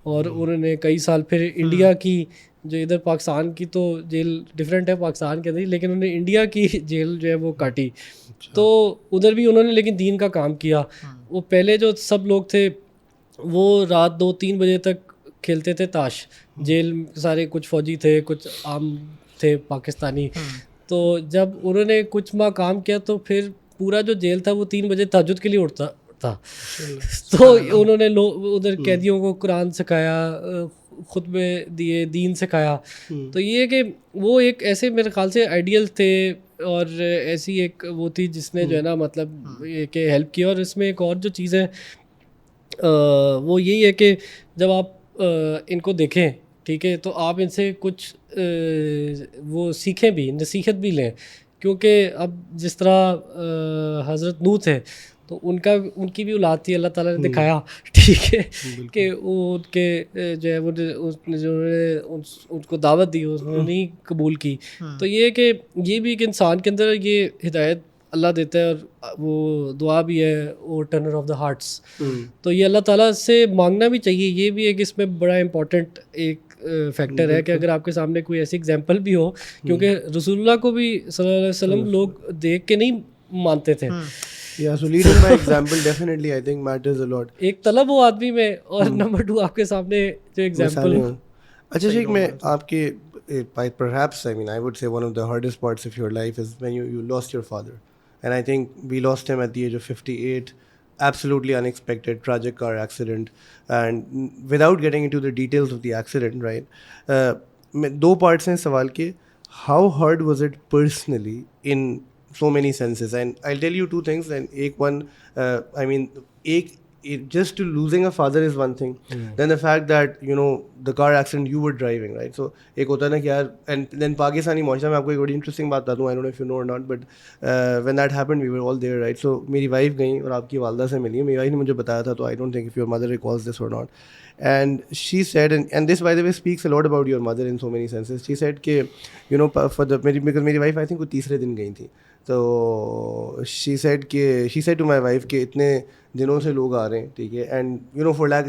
اور انہوں نے کئی سال پھر انڈیا کی, جو ادھر پاکستان کی تو جیل ڈفرینٹ ہے پاکستان کے اندر, لیکن انہوں نے انڈیا کی جیل جو ہے وہ کاٹی. تو ادھر بھی انہوں نے لیکن دین کا کام کیا. وہ پہلے جو سب لوگ تھے وہ رات 2-3 بجے تک کھیلتے تھے تاش. جیل سارے کچھ فوجی تھے, کچھ عام تھے پاکستانی. تو جب انہوں نے کچھ ماہ کام کیا تو پھر پورا جو جیل تھا وہ 3 بجے تہجد کے لیے اٹھتا تھا. تو انہوں نے ادھر قیدیوں کو قرآن سکھایا, خطبے دیے, دین سکھایا. تو یہ کہ وہ ایک ایسے میرے خیال سے آئیڈیل تھے, اور ایسی ایک وہ تھی جس نے جو ہے نا مطلب یہ کہ ہیلپ کی. اور اس میں ایک اور جو چیز ہے وہ یہی ہے کہ جب آپ ان کو دیکھیں, ٹھیک ہے, تو آپ ان سے کچھ وہ سیکھیں بھی, نصیحت بھی لیں. کیونکہ اب جس طرح حضرت نوح تھے تو ان کی بھی اولاد تھی, اللہ تعالیٰ نے دکھایا, ٹھیک ہے, کہ وہ ان کے جو ہے وہ جو ان کو دعوت دی انہوں نے نہیں قبول کی. تو یہ کہ یہ بھی ایک انسان کے اندر یہ ہدایت اللہ دیتا ہے, اور وہ دعا بھی ہے, وہ ٹرنر آف دا ہارٹس. تو یہ اللہ تعالیٰ سے مانگنا بھی چاہیے. یہ بھی ایک اس میں بڑا امپورٹنٹ ایک فیکٹر ہے کہ اگر آپ کے سامنے کوئی ایسی اگزامپل بھی ہو, کیونکہ رسول اللہ کو بھی صلی اللہ علیہ وسلم لوگ دیکھ کے نہیں مانتے تھے. Yeah, so leading by example definitely I think matters a lot. ایک طلب ہو آدمی میں, اور نمبر 2 آپ کے سامنے جو ایگزامپل ہو. اچھا شیخ, میں آپ کے perhaps I mean I would say one of the hardest parts of your life is when you lost your father, and I think we lost him at the age of 58. Absolutely unexpected, tragic car accident. And without getting into the details of the accident, right, 2 parts ہیں سوال کے. How hard was it personally in so many senses? And I'll tell you 2 things. And I mean, just losing a father is one thing. Then the fact that, you know, the car accident you were driving, right? So ایک ہوتا ہے نا کہ یار, and then پاکستانی معاشرہ میں آپ کو ایک بڑی انٹرسٹنگ بات بتاتا ہوں, I don't know if you know or not, but when that happened we were all there, right? So میری وائف گئیں اور آپ کی والدہ سے ملی. میری وائف نے مجھے بتایا تھا, تو I don't think if your mother recalls this or not. And she said, and this by the way speaks a lot about your mother in so many senses. She said کہ you know because میری وائف I think وہ تیسرے دن گئی تھی, تو she said to my wife کہ اتنے دنوں سے لوگ آ رہے ہیں, ٹھیک ہے, and you know for like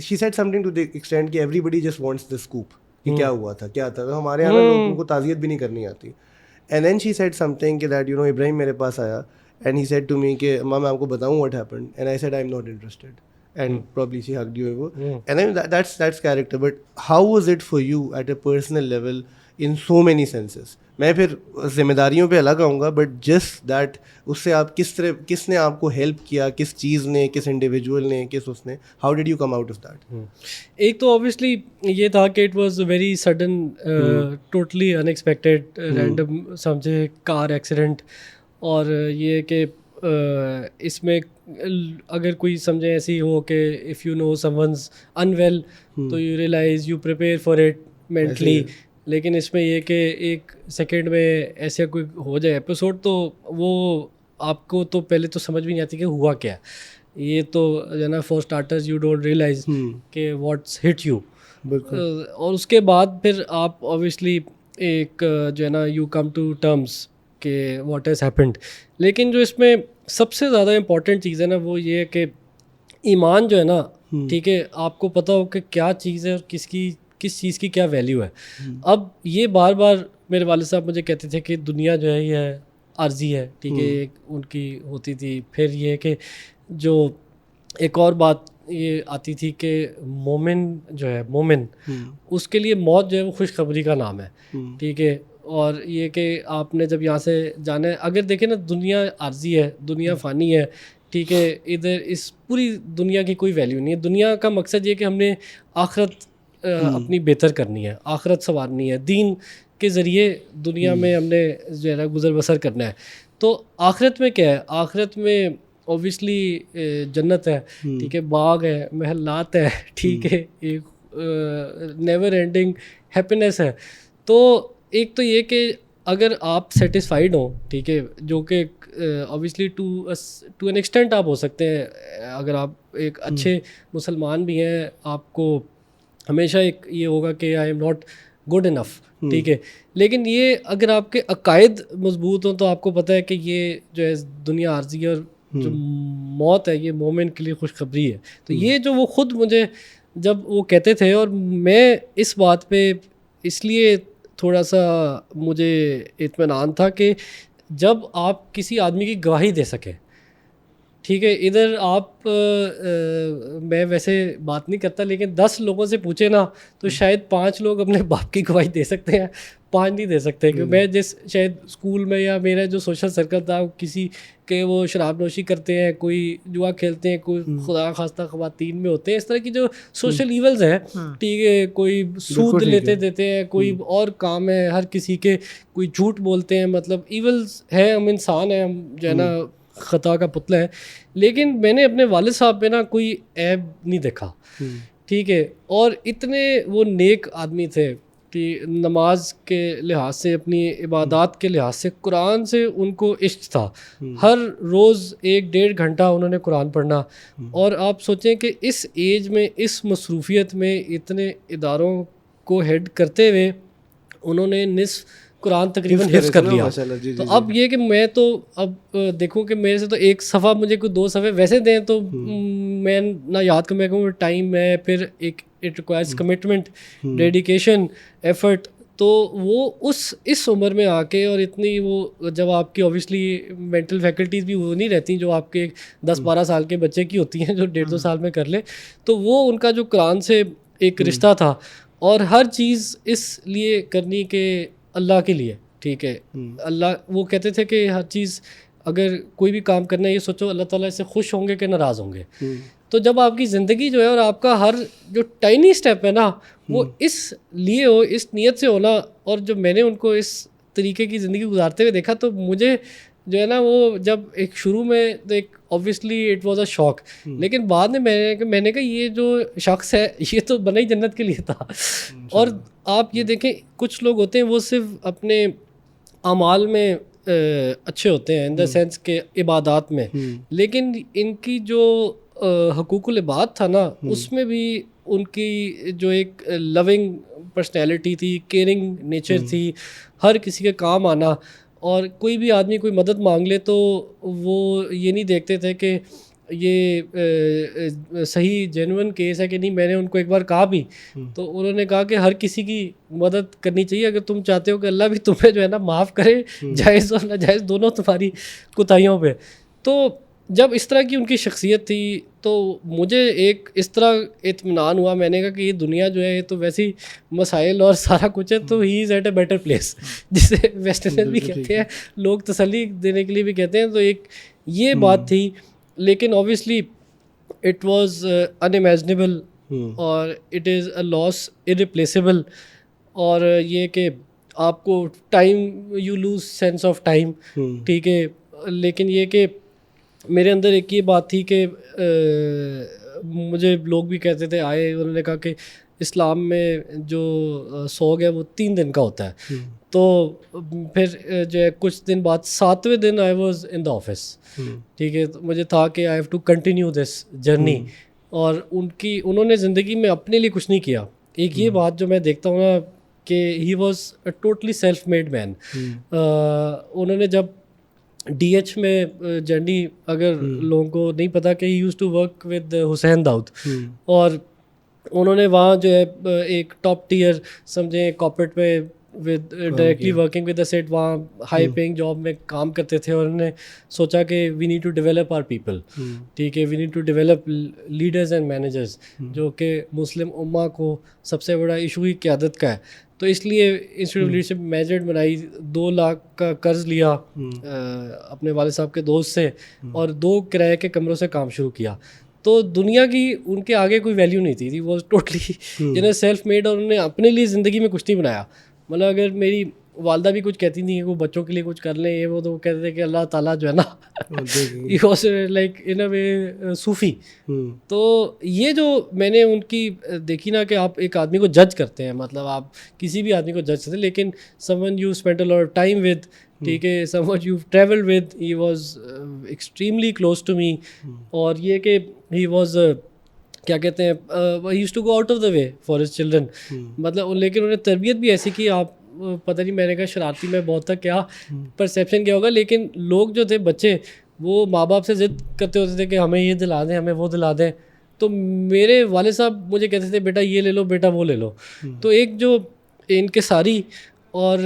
she said something to the extent کہ everybody just wants the scoop کہ کیا ہوا تھا, کیا تھا. ہمارے یہاں لوگوں کو تعزیت بھی نہیں کرنی آتی. And then she said something کہ that you know ابراہیم میرے پاس آیا and he said to me کہ ماں میں آپ کو بتاؤں what happened, and I said I'm not interested, and probably she hugged you. And then that's character. But how was it for you at a personal level in so many senses? میں پھر ذمہ داریوں پہ الگ آؤں گا, بٹ جسٹ دیٹ اس سے آپ کس نے آپ کو ہیلپ کیا, کس چیز نے, کس انڈیویجول نے, کس اس نے, how did you come out of that? ایک تو اوبیسلی یہ تھا کہ it was very sudden, totally in expected, random سمجھے کار ایکسیڈنٹ. اور یہ کہ اس میں اگر کوئی سمجھے ایسی ہو کہ if you know someone's unwell تو you realise you prepare for it mentally. لیکن اس میں یہ کہ ایک سیکنڈ میں ایسا کوئی ہو جائے ایپیسوڈ, تو وہ آپ کو تو پہلے تو سمجھ بھی نہیں آتی کہ ہوا کیا ہے. یہ تو جو ہے نا فار اسٹارٹرز یو ڈونٹ ریئلائز کہ واٹس ہٹ یو. بالکل. اور اس کے بعد پھر آپ اوبیسلی ایک جو ہے نا یو کم ٹو ٹرمز کہ واٹ ہیز ہیپنڈ. لیکن جو اس میں سب سے زیادہ امپورٹنٹ چیز ہے نا وہ یہ ہے کہ ایمان جو ہے نا, ٹھیک ہے, آپ کو پتہ ہو کہ کیا چیز ہے اور کس چیز کی کیا ویلیو ہے. اب یہ بار بار میرے والد صاحب مجھے کہتے تھے کہ دنیا جو ہے یہ عارضی ہے, ٹھیک ہے, ایک ان کی ہوتی تھی. پھر یہ کہ جو ایک اور بات یہ آتی تھی کہ مومن جو ہے, مومن, اس کے لیے موت جو ہے وہ خوشخبری کا نام ہے, ٹھیک ہے. اور یہ کہ آپ نے جب یہاں سے جانا ہے, اگر دیکھیں نا دنیا عارضی ہے, دنیا فانی ہے, ٹھیک ہے, ادھر اس پوری دنیا کی کوئی ویلیو نہیں ہے. دنیا کا مقصد یہ کہ ہم نے آخرت اپنی بہتر کرنی ہے, آخرت سنوارنی ہے, دین کے ذریعے دنیا میں ہم نے جو ہے نا گزر بسر کرنا ہے. تو آخرت میں کیا ہے, آخرت میں اوبیسلی جنت ہے, ٹھیک ہے, باغ ہے, محلات ہے, ٹھیک ہے, ایک نیور اینڈنگ ہیپینیس ہے. تو ایک تو یہ کہ اگر آپ سیٹسفائیڈ ہوں, ٹھیک ہے, جو کہ اوبیسلی ٹو این ایکسٹینٹ آپ ہو سکتے ہیں اگر آپ ایک اچھے مسلمان بھی ہیں, آپ کو ہمیشہ ایک یہ ہوگا کہ I am not good enough, ٹھیک ہے. لیکن یہ اگر آپ کے عقائد مضبوط ہوں تو آپ کو پتہ ہے کہ یہ جو ہے دنیا عارضی ہے اور جو موت ہے یہ مومن کے لیے خوشخبری ہے. تو یہ جو وہ خود مجھے جب وہ کہتے تھے, اور میں اس بات پہ اس لیے تھوڑا سا مجھے اطمینان تھا کہ جب آپ کسی آدمی کی گواہی دے سکیں, ٹھیک ہے, ادھر آپ میں ویسے بات نہیں کرتا لیکن 10 لوگوں سے پوچھے نا تو شاید 5 لوگ اپنے باپ کی گواہی دے سکتے ہیں, 5 نہیں دے سکتے. کہ میں جس شاید اسکول میں یا میرا جو سوشل سرکل تھا کسی کہ وہ شراب نوشی کرتے ہیں, کوئی جوا کھیلتے ہیں, کوئی خدا خواستہ خواتین میں ہوتے ہیں, اس طرح کی جو سوشل ایولز ہیں, ٹھیک ہے, کوئی سود دیتے ہیں, کوئی اور کام ہے ہر کسی کے, کوئی جھوٹ بولتے ہیں, مطلب ایولز ہے, ہم انسان ہیں, ہم جو ہے نا خطا کا پتلا ہے. لیکن میں نے اپنے والد صاحب پہ نا کوئی عیب نہیں دیکھا, ٹھیک ہے, اور اتنے وہ نیک آدمی تھے کہ نماز کے لحاظ سے, اپنی عبادات کے لحاظ سے, قرآن سے ان کو عشق تھا. ہر روز 1-1.5 گھنٹہ انہوں نے قرآن پڑھنا. اور آپ سوچیں کہ اس ایج میں, اس مصروفیت میں, اتنے اداروں کو ہیڈ کرتے ہوئے انہوں نے نصف قرآن تقریباً حفظ کر لیا. تو اب یہ کہ میں تو اب دیکھوں کہ میرے سے تو ایک صفحہ مجھے کوئی 2 صفحے ویسے دیں تو میں نہ یاد کر, میں کہوں ٹائم ہے, پھر ایک it requires commitment, dedication, effort. تو وہ اس عمر میں آ کے, اور اتنی وہ جب آپ کی اوبیسلی مینٹل فیکلٹیز بھی وہ نہیں رہتی جو آپ کے 10-12 سال کے بچے کی ہوتی ہیں جو 1.5-2 سال میں کر لے. تو وہ ان کا جو قرآن سے ایک رشتہ تھا, اور ہر چیز اس لیے کرنی کہ اللہ کے لیے, ٹھیک ہے, اللہ, وہ کہتے تھے کہ ہر چیز اگر کوئی بھی کام کرنا ہے یہ سوچو اللہ تعالیٰ اس سے خوش ہوں گے کہ ناراض ہوں گے. تو جب آپ کی زندگی جو ہے اور آپ کا ہر جو ٹائنی اسٹیپ ہے نا وہ اس لیے ہو, اس نیت سے ہونا, اور جو میں نے ان کو اس طریقے کی زندگی گزارتے ہوئے دیکھا تو مجھے جو ہے نا وہ جب ایک شروع میں تو ایک اوبیسلی اٹ واز اے شوق, لیکن بعد میں میں نے کہا یہ جو شخص ہے یہ تو بنا ہی جنت کے لیے تھا. اور آپ یہ دیکھیں کچھ لوگ ہوتے ہیں وہ صرف اپنے اعمال میں اچھے ہوتے ہیں, ان دا سینس کہ عبادات میں, لیکن ان کی جو حقوق العباد تھا نا اس میں بھی ان کی جو ایک لونگ پرسنالٹی تھی, کیئرنگ نیچر تھی, ہر کسی کے کام آنا. اور کوئی بھی آدمی کوئی مدد مانگ لے تو وہ یہ نہیں دیکھتے تھے کہ یہ صحیح جینون کیس ہے کہ نہیں. میں نے ان کو ایک بار کہا بھی, تو انہوں نے کہا کہ ہر کسی کی مدد کرنی چاہیے اگر تم چاہتے ہو کہ اللہ بھی تمہیں جو ہے نا معاف کرے, جائز اور ناجائز دونوں تمہاری کوتاہیوں پہ. تو جب اس طرح کی ان کی شخصیت تھی تو مجھے ایک اس طرح اطمینان ہوا. میں نے کہا کہ یہ دنیا جو ہے یہ تو ویسی مسائل اور سارا کچھ ہے, تو ہی از ایٹ اے بیٹر پلیس, جسے ویسٹرنر بھی کہتے ہیں, لوگ تسلی دینے کے لیے بھی کہتے ہیں. تو ایک یہ بات تھی, لیکن اوبیسلی اٹ واز انامیجنیبل اور اٹ از اے لاس ارریپلیسیبل. اور یہ کہ آپ کو time, you lose sense of time, ٹھیک ہے. لیکن یہ کہ میرے اندر ایک یہ بات تھی کہ مجھے لوگ بھی کہتے تھے, آئے, انہوں نے کہا کہ اسلام میں جو سوگ ہے وہ 3 دن کا ہوتا ہے. تو پھر جو ہے کچھ دن بعد 7ویں دن I was in the office. ٹھیک ہے, تو مجھے تھا کہ I have to continue this journey. اور انہوں نے زندگی میں اپنے لیے کچھ نہیں کیا. ایک یہ بات جو میں دیکھتا ہوں نا کہ he was a totally self made man. انہوں نے جب ڈی ایچ میں جرنی, اگر لوگوں کو نہیں پتا کہ he use to work with Hussain Dawood, اور انہوں نے وہاں جو ہے ایک ٹاپ ٹیئر سمجھیں کارپوریٹ میں with directly working with the seth, وہاں ہائی پیئنگ جاب میں کام کرتے تھے, اور انہوں نے سوچا کہ we need to develop our people. ٹھیک ہے, we need to develop leaders and managers, جو کہ مسلم امہ کو سب سے بڑا ایشو ہی قیادت کا ہے. تو اس لیے انسٹیٹیوٹ آف لیڈرشپ مینجمنٹ بنائی, 2 لاکھ کا قرض لیا اپنے والد صاحب کے دوست سے, اور 2 کرائے کے کمروں سے کام شروع کیا. تو دنیا کی ان کے آگے کوئی ویلیو نہیں تھی. وہ ٹوٹلی جنہیں سیلف میڈ, اور انہوں نے اپنے لیے زندگی میں کچھ نہیں بنایا. مطلب اگر میری والدہ بھی کچھ کہتی تھیں کہ وہ بچوں کے لیے کچھ کر لیں یہ وہ, تو وہ کہتے تھے کہ اللہ تعالیٰ جو ہے نا ہی واز لائک ان اے وے صوفی. تو یہ جو میں نے ان کی دیکھی نا کہ آپ ایک آدمی کو جج کرتے ہیں, مطلب آپ کسی بھی آدمی کو جج کرتے ہیں, لیکن someone you spend a lot of time with, ٹھیک ہے, someone you travelled with, he was extremely close to me. اور یہ کہ ہی واز کیا کہتے ہیں, he use to go out of the way for his children. مطلب لیکن انہیں تربیت بھی ایسی کی, آپ پتہ نہیں میں نے کہا شرارتی میں بہت تھا, کیا پرسیپشن کیا ہوگا, لیکن لوگ جو تھے بچے وہ ماں باپ سے ضد کرتے ہوتے تھے کہ ہمیں یہ دلا دیں, ہمیں وہ دلا دیں. تو میرے والد صاحب مجھے کہتے تھے بیٹا یہ لے لو, بیٹا وہ لے لو. تو ایک جو انکساری اور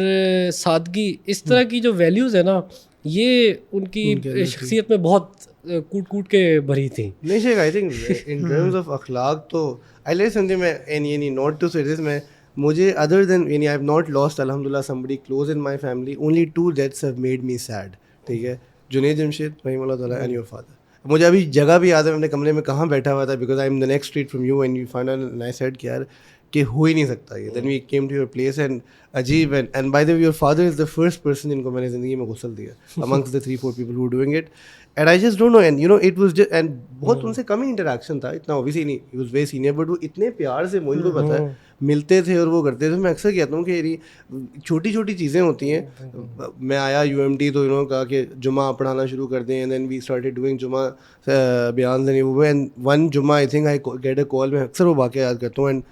سادگی, اس طرح کی جو ویلیوز ہے نا, یہ ان کی شخصیت میں بہت کوٹ کوٹ کے بھری تھیں. نہیں شیخ, I think in terms of اخلاق تو آئی لیٹ سمجھے میں اینی ناٹ ٹو سے دس, میں مجھے ادر دین یعنی آئی ہیو ناٹ لاسٹ الحمد للہ somebody close in my family, only 2 deaths have made me sad. ٹھیک ہے, جنید جمشید رحمہ اللہ تعالیٰ اینڈ یور فادر. مجھے ابھی جگہ بھی یاد ہے, میں اپنے کمرے میں کہاں بیٹھا ہوا تھا, because I am the next street from you, and you find out and I said کہ یار کہ ہو ہی نہیں سکتا یہ. Then we came to your place and عجیب, and by the way your father is the first person جن کو میں نے زندگی میں غسل دیا amongst the 3-4 people who were doing it. And I just don't know, and you know it was just, and بہت ان سے کم ہی انٹریکشن تھا, اتنا obviously نہیں, he was very senior, but وہ اتنے پیار سے مجھے کو پتہ ہے ملتے تھے اور وہ کرتے تھے. میں اکثر کہتا ہوں کہ یہ چھوٹی چھوٹی چیزیں ہوتی ہیں. میں آیا UMT تو انہوں نے کہا کہ جمعہ پڑھانا شروع کر دیں, and then we started doing جمعہ بیان دینے ہوئے, and one جمعہ I think I get a call, میں اکثر وہ واقعہ یاد کرتا ہوں, اینڈ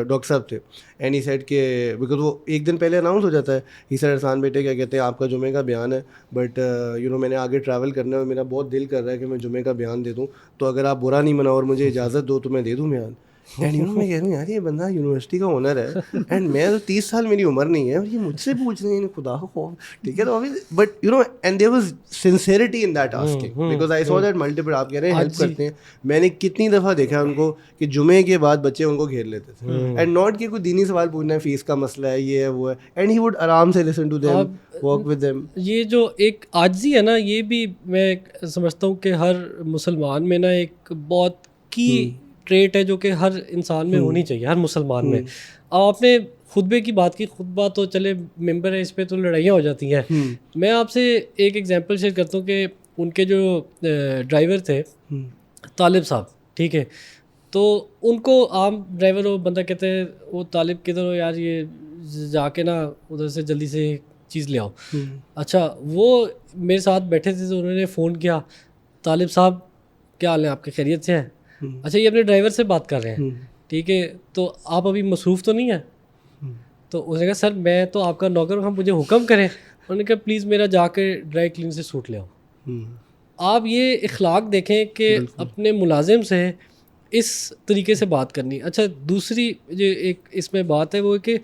ڈاکٹر صاحب تھے, اینڈ ہی سیڈ کہ بیکاز وہ ایک دن پہلے اناؤنس ہو جاتا ہے, ہی سیڈ ارسلان بیٹے کیا کہتے ہیں آپ کا جمعے کا بیان ہے, بٹ یو نو میں نے آگے ٹریول کرنا ہے اور میرا بہت دل کر رہا ہے کہ میں جمعے کا بیان دے دوں, تو اگر آپ برا نہیں مناؤ اور مجھے اجازت دو تو میں دے دوں بیان. اینڈ یو نو میں کہہ رہا ہوں یار یہ بندہ یونیورسٹی کا آنر ہے, اینڈ میں تو 30 سال میری عمر نہیں ہے, اور یہ مجھ سے پوچھ رہے ہیں خدا کا خوف. ٹھیک ہے, تو but you know and there was sincerity in that asking, because I saw that multiple, آپ کہہ رہے ہیں ہیلپ کرتے ہیں, میں نے کتنی دفعہ دیکھا ان کو کہ جمعے کے بعد بچے ان کو گھیر لیتے تھے, اینڈ ناٹ کہ کوئی دینی سوال پوچھنا ہے, فیس کا مسئلہ ہے, یہ ہے وہ ہے, اینڈ ہی وڈ آرام سے listen to them, walk with them. یہ جو ایک عاجزی ہے نا, یہ بھی میں سمجھتا ہوں کہ ہر مسلمان میں نا ایک بہت کی ٹریٹ ہے جو کہ ہر انسان میں ہونی چاہیے, ہر مسلمان میں. آپ نے خطبے کی بات کی, خطبہ تو چلے ممبر ہے, اس پہ تو لڑائیاں ہو جاتی ہیں. میں آپ سے ایک ایگزامپل شیئر کرتا ہوں کہ ان کے جو ڈرائیور تھے طالب صاحب, ٹھیک ہے, تو ان کو عام ڈرائیور وہ بندہ کہتے ہیں وہ طالب کدھر ہو یار, یہ جا کے نا ادھر سے جلدی سے چیز لے آؤ. اچھا, وہ میرے ساتھ بیٹھے تھے تو انہوں نے فون کیا, طالب صاحب کیا حال ہے آپ کے, خیریت سے ہیں؟ اچھا, یہ اپنے ڈرائیور سے بات کر رہے ہیں, ٹھیک ہے, تو آپ ابھی مصروف تو نہیں ہیں؟ تو اس نے کہا سر میں تو آپ کا نوکر ہوں, مجھے حکم کریں. انہوں نے کہا پلیز میرا جا کے ڈرائی کلین سے سوٹ لے آؤ. آپ یہ اخلاق دیکھیں کہ اپنے ملازم سے اس طریقے سے بات کرنی. اچھا, دوسری جو ایک اس میں بات ہے وہ کہ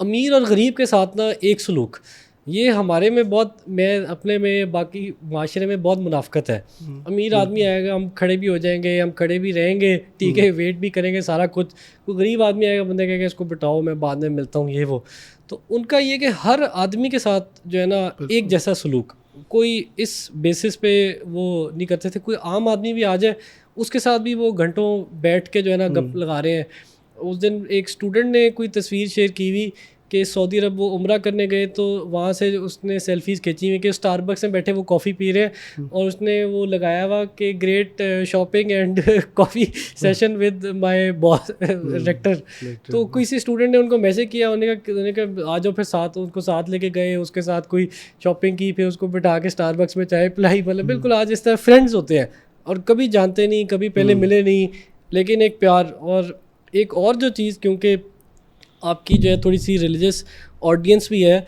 امیر اور غریب کے ساتھ نا ایک سلوک, یہ ہمارے میں بہت, میں اپنے میں باقی معاشرے میں بہت منافقت ہے. امیر آدمی آئے گا, ہم کھڑے بھی ہو جائیں گے, ہم کھڑے بھی رہیں گے, ٹھیک ہے, ویٹ بھی کریں گے سارا کچھ. کوئی غریب آدمی آئے گا, بندے کہے گا اس کو بٹھاؤ میں بعد میں ملتا ہوں, یہ وہ. تو ان کا یہ کہ ہر آدمی کے ساتھ جو ہے نا ایک جیسا سلوک, کوئی اس بیسس پہ وہ نہیں کرتے تھے. کوئی عام آدمی بھی آ جائے اس کے ساتھ بھی وہ گھنٹوں بیٹھ کے جو ہے نا گپ لگا رہے ہیں. اس دن ایک اسٹوڈنٹ نے کوئی تصویر شیئر کی ہوئی کہ سعودی عرب وہ عمرہ کرنے گئے تو وہاں سے اس نے سیلفیز کھینچی ہوئی کہ اسٹار بکس میں بیٹھے وہ کافی پی رہے ہیں اور اس نے وہ لگایا ہوا کہ great shopping and coffee session with my boss rector. تو کسی اسٹوڈنٹ نے ان کو میسج کیا, انہوں نے کہا آ جاؤ, پھر ساتھ ان کو ساتھ لے کے گئے, اس کے ساتھ کوئی شاپنگ کی, پھر اس کو بٹھا کے اسٹار بکس میں چائے پلائی. مطلب بالکل آج اس طرح فرینڈز ہوتے ہیں اور کبھی جانتے نہیں, کبھی پہلے ملے نہیں, لیکن ایک پیار. اور ایک اور جو چیز, کیونکہ آپ کی جو ہے تھوڑی سی ریلیجس آڈینس بھی ہے,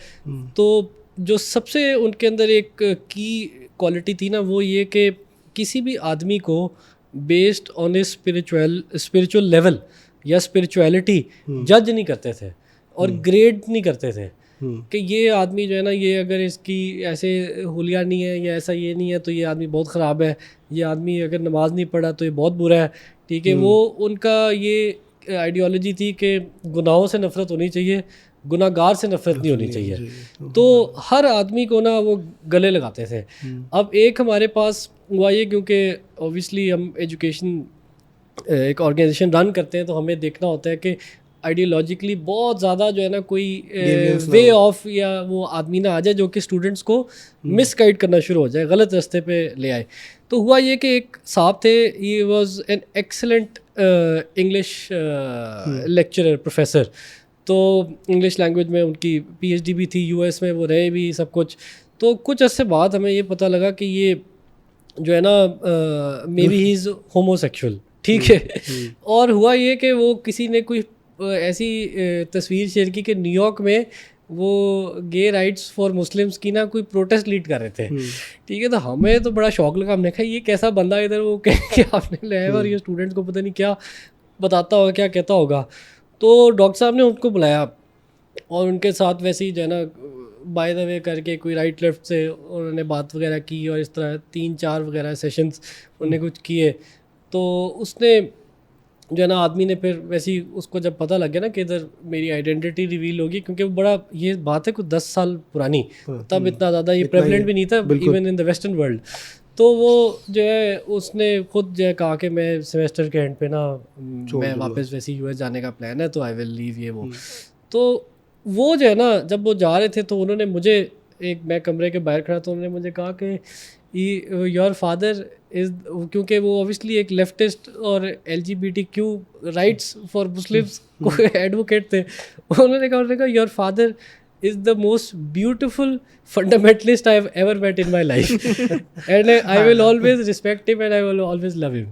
تو جو سب سے ان کے اندر ایک کی کوالٹی تھی نا, وہ یہ کہ کسی بھی آدمی کو based on a spiritual level یا اسپریچویلٹی جج نہیں کرتے تھے اور گریڈ نہیں کرتے تھے کہ یہ آدمی جو ہے نا, یہ اگر اس کی ایسے حلیہ نہیں ہے یا ایسا یہ نہیں ہے تو یہ آدمی بہت خراب ہے, یہ آدمی اگر نماز نہیں پڑھا تو یہ بہت برا ہے. ٹھیک ہے, وہ ان کا یہ آئیڈیالوجی تھی کہ گناہوں سے نفرت ہونی چاہیے, گناہ گار سے نفرت نہیں ہونی چاہیے. تو ہر آدمی کو نا وہ گلے لگاتے تھے. اب ایک ہمارے پاس ہوا یہ, کیونکہ اوبیسلی ہم ایجوکیشن ایک آرگنائزیشن رن کرتے ہیں تو ہمیں دیکھنا ہوتا ہے کہ آئیڈیالوجیکلی بہت زیادہ جو ہے نا کوئی وے آف یا وہ آدمی نہ آ جائے جو کہ اسٹوڈنٹس کو مس گائڈ کرنا شروع ہو جائے, غلط راستے پہ لے آئے. تو ہوا یہ کہ ایک صاحب تھے, he was an excellent English lecturer, professor. تو انگلش لینگویج میں ان کی پی ایچ ڈی بھی تھی, یو ایس میں وہ رہے بھی سب کچھ. تو کچھ عرصے بعد ہمیں یہ پتہ لگا کہ یہ جو ہے نا maybe he is homosexual. ٹھیک ہے, اور ہوا یہ کہ وہ کسی نے کوئی ایسی تصویر شیئر کی کہ نیو یارک میں وہ گے رائٹس فار مسلمس کی نا کوئی پروٹیسٹ لیڈ کر رہے تھے. ٹھیک ہے, تو ہمیں تو بڑا شوق لگا. ہم نے کہا یہ کیسا بندہ ادھر وہ کہ آپ نے لے اور یہ اسٹوڈنٹس کو پتہ نہیں کیا بتاتا ہوگا, کیا کہتا ہوگا. تو ڈاکٹر صاحب نے ان کو بلایا اور ان کے ساتھ ویسے ہی جو ہے نا بائی دا وے کر کے کوئی رائٹ لیفٹ سے انہوں نے بات وغیرہ کی, اور اس طرح 3-4 وغیرہ سیشنز انہوں نے کچھ کیے. تو اس نے جو ہے نا آدمی نے پھر ویسے ہی اس کو جب پتہ لگ گیا نا کہ ادھر میری آئیڈینٹی ریویل ہوگی, کیونکہ وہ بڑا یہ بات ہے کوئی 10 سال پرانی, تب اتنا زیادہ یہ پریولنٹ بھی نہیں تھا even in the western world. تو وہ جو ہے اس نے خود جو ہے کہا کہ میں سیمسٹر کے اینڈ پہ نا میں واپس ویسے یو ایس جانے کا پلان ہے, تو آئی ول لیو یہ وہ. تو وہ جو ہے نا جب وہ جا رہے تھے تو انہوں نے مجھے میں کمرے کے باہر کھڑا, تو انہوں نے مجھے کہا کہ یور فادر از, کیونکہ وہ اوبیسلی ایک لیفٹسٹ اور LGBTQ رائٹس فار مسلمس کو ایڈوکیٹ تھے. انہوں نے کہا your father is the most beautiful fundamentalist I have ever met in my life and I will always respect him and I will always love him.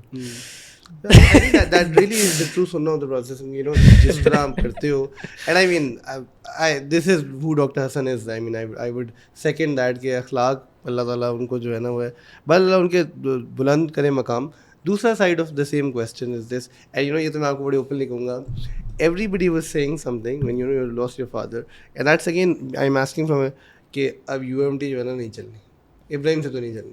I think that really is the true sunnah of the Prophet, you know, jis tarah hum karte ho. And I mean this is who Dr. Hassan is. I mean I would second that کہ اخلاق اللہ تعالیٰ ان کو جو ہے نا وہ ہے, بل اللہ ان کے بلند کرے مقام. دوسرا side of the same question is this, and you know یہ تو میں آپ کو بڑی اوپنلی کہوں گا, everybody was saying something when you know you lost your father, and that's again I'm asking from کہ اب UMT جو ہے نا نہیں چلنی, ابراہیم سے تو نہیں چلنی,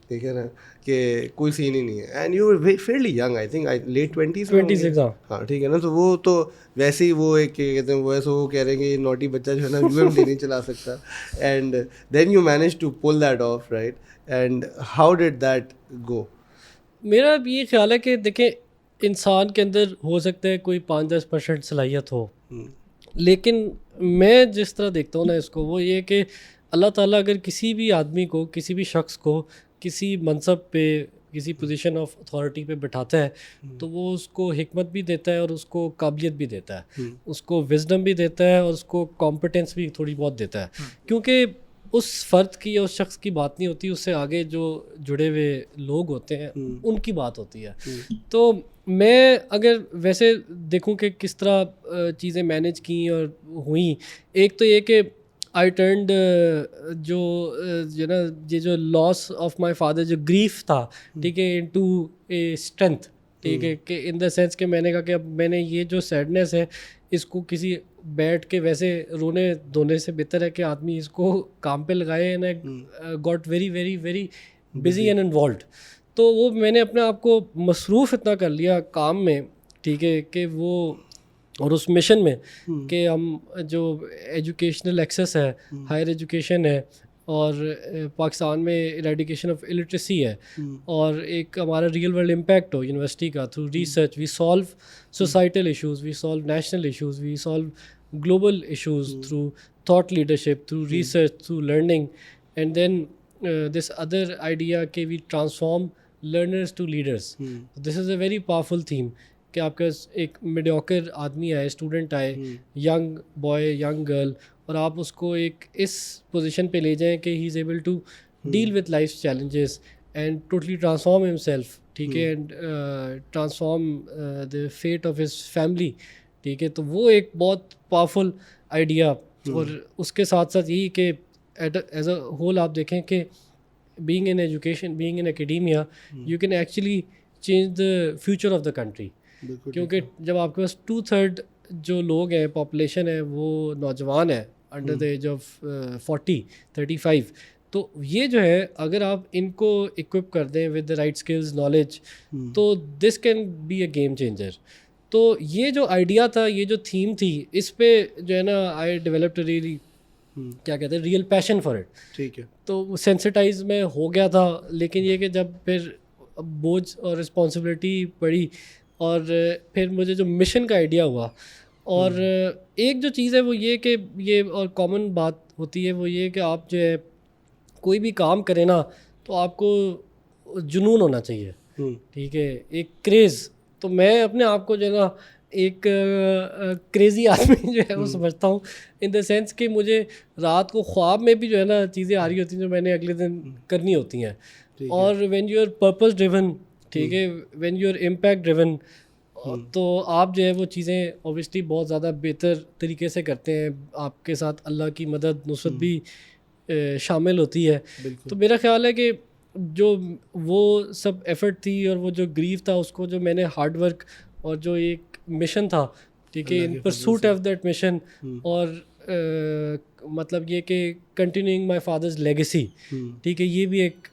ٹھیک ہے نا, کہ کوئی سین ہی نہیں ہے. And you were fairly young, I think late 26. ہاں ٹھیک ہے نا, تو وہ تو ویسے ہی وہ ایک کہتے ہیں وہ ایسے وہ کہہ رہے ہیں کہ نوٹی بچہ جو ہے نا UMT نہیں چلا سکتا, and then you manage to pull that off, right, and how did that go? میرا یہ خیال ہے کہ دیکھیں انسان کے اندر ہو سکتا ہے کوئی 5-10% صلاحیت ہو, لیکن میں جس طرح دیکھتا ہوں نا اس کو, وہ یہ کہ اللہ تعالیٰ اگر کسی بھی آدمی کو, کسی بھی شخص کو کسی منصب پہ, کسی پوزیشن آف اتھارٹی پہ بٹھاتا ہے تو وہ اس کو حکمت بھی دیتا ہے اور اس کو قابلیت بھی دیتا ہے, اس کو وزڈم بھی دیتا ہے اور اس کو کمپٹنس بھی تھوڑی بہت دیتا ہے, کیونکہ اس فرد کی یا اس شخص کی بات نہیں ہوتی, اس سے آگے جو جڑے ہوئے لوگ ہوتے ہیں ان کی بات ہوتی ہے. تو میں اگر ویسے دیکھوں کہ کس طرح چیزیں مینیج کیں اور ہوئیں, ایک تو یہ کہ آئی ٹرنڈ جو نا یہ جو لاس آف مائی فادر جو گریف تھا, ٹھیک ہے, انٹو اے اسٹرینتھ, ٹھیک ہے, کہ ان دا سینس کہ میں نے کہا کہ اب میں نے یہ جو سیڈنیس ہے اس کو کسی بیٹھ کے ویسے رونے دھونے سے بہتر ہے کہ آدمی اس کو کام پہ لگائے, and got very very very busy and involved. تو وہ میں نے اپنے آپ کو مصروف اتنا کر لیا کام میں, ٹھیک ہے, کہ وہ اور اس مشن میں کہ ہم جو ایجوکیشنل ایکسیس ہے, ہائر ایجوکیشن ہے, اور پاکستان میں ایریڈیکیشن آف الٹریسی ہے, اور ایک ہمارا ریئل ورلڈ امپیکٹ ہو یونیورسٹی کا through research. We solve societal issues, we solve national issues, we solve global issues through thought leadership, through research, through learning. And then this other idea کہ we transform learners to leaders. This is a very powerful theme کہ آپ کا ایک میڈیوکر آدمی آئے, اسٹوڈنٹ آئے, ینگ بوائے, ینگ گرل, اور آپ اس کو ایک اس پوزیشن پہ لے جائیں کہ he is able to deal with life challenges and totally transform himself, ٹھیک ہے, and transform the fate of his family, ٹھیک ہے. تو وہ ایک بہت پاورفل آئیڈیا. اور اس کے ساتھ ساتھ یہی کہ ایز اے ہول آپ دیکھیں کہ being in education, being in academia, you can actually change the future of the country. کیونکہ جب آپ کے پاس 2/3 جو لوگ ہیں, پاپولیشن ہے, وہ نوجوان ہے انڈر دا ایج آف 35, تو یہ جو ہے اگر آپ ان کو اکوپ کر دیں with the right skills, knowledge, تو this can be a game changer. تو یہ جو آئیڈیا تھا, یہ جو تھیم تھی, اس پہ جو ہے نا آئی ڈیولپڈ ریئلی کیا کہتے ہیں ریئل پیشن فار اٹ. ٹھیک ہے. تو سینسٹائز میں ہو گیا تھا, لیکن یہ کہ جب پھر بوجھ اور رسپانسبلٹی پڑی, اور پھر مجھے جو مشن کا آئیڈیا ہوا, اور ایک جو چیز ہے وہ یہ کہ یہ اور کامن بات ہوتی ہے وہ یہ کہ آپ جو ہے کوئی بھی کام کریں نا تو آپ کو جنون ہونا چاہیے, ٹھیک ہے, ایک کریز. تو میں اپنے آپ کو جو ہے نا ایک کریزی آدمی جو ہے وہ سمجھتا ہوں, ان دا سینس کہ مجھے رات کو خواب میں بھی جو ہے نا چیزیں آ رہی ہوتی ہیں جو میں نے اگلے دن کرنی ہوتی ہیں. اور when you are purpose driven, ٹھیک ہے, when you are impact driven, تو آپ جو ہے وہ چیزیں اوبیسلی بہت زیادہ بہتر طریقے سے کرتے ہیں. آپ کے ساتھ اللہ کی مدد نصرت بھی شامل ہوتی ہے. تو میرا خیال ہے کہ جو وہ سب ایفرٹ تھی اور وہ جو گریف تھا, اس کو جو میں نے ہارڈ ورک اور جو ایک مشن تھا, ٹھیک ہے, ان پرسوٹ آف دیٹ مشن, اور مطلب یہ کہ کنٹینیوئنگ مائی فادرز لیگیسی, ٹھیک ہے, یہ بھی ایک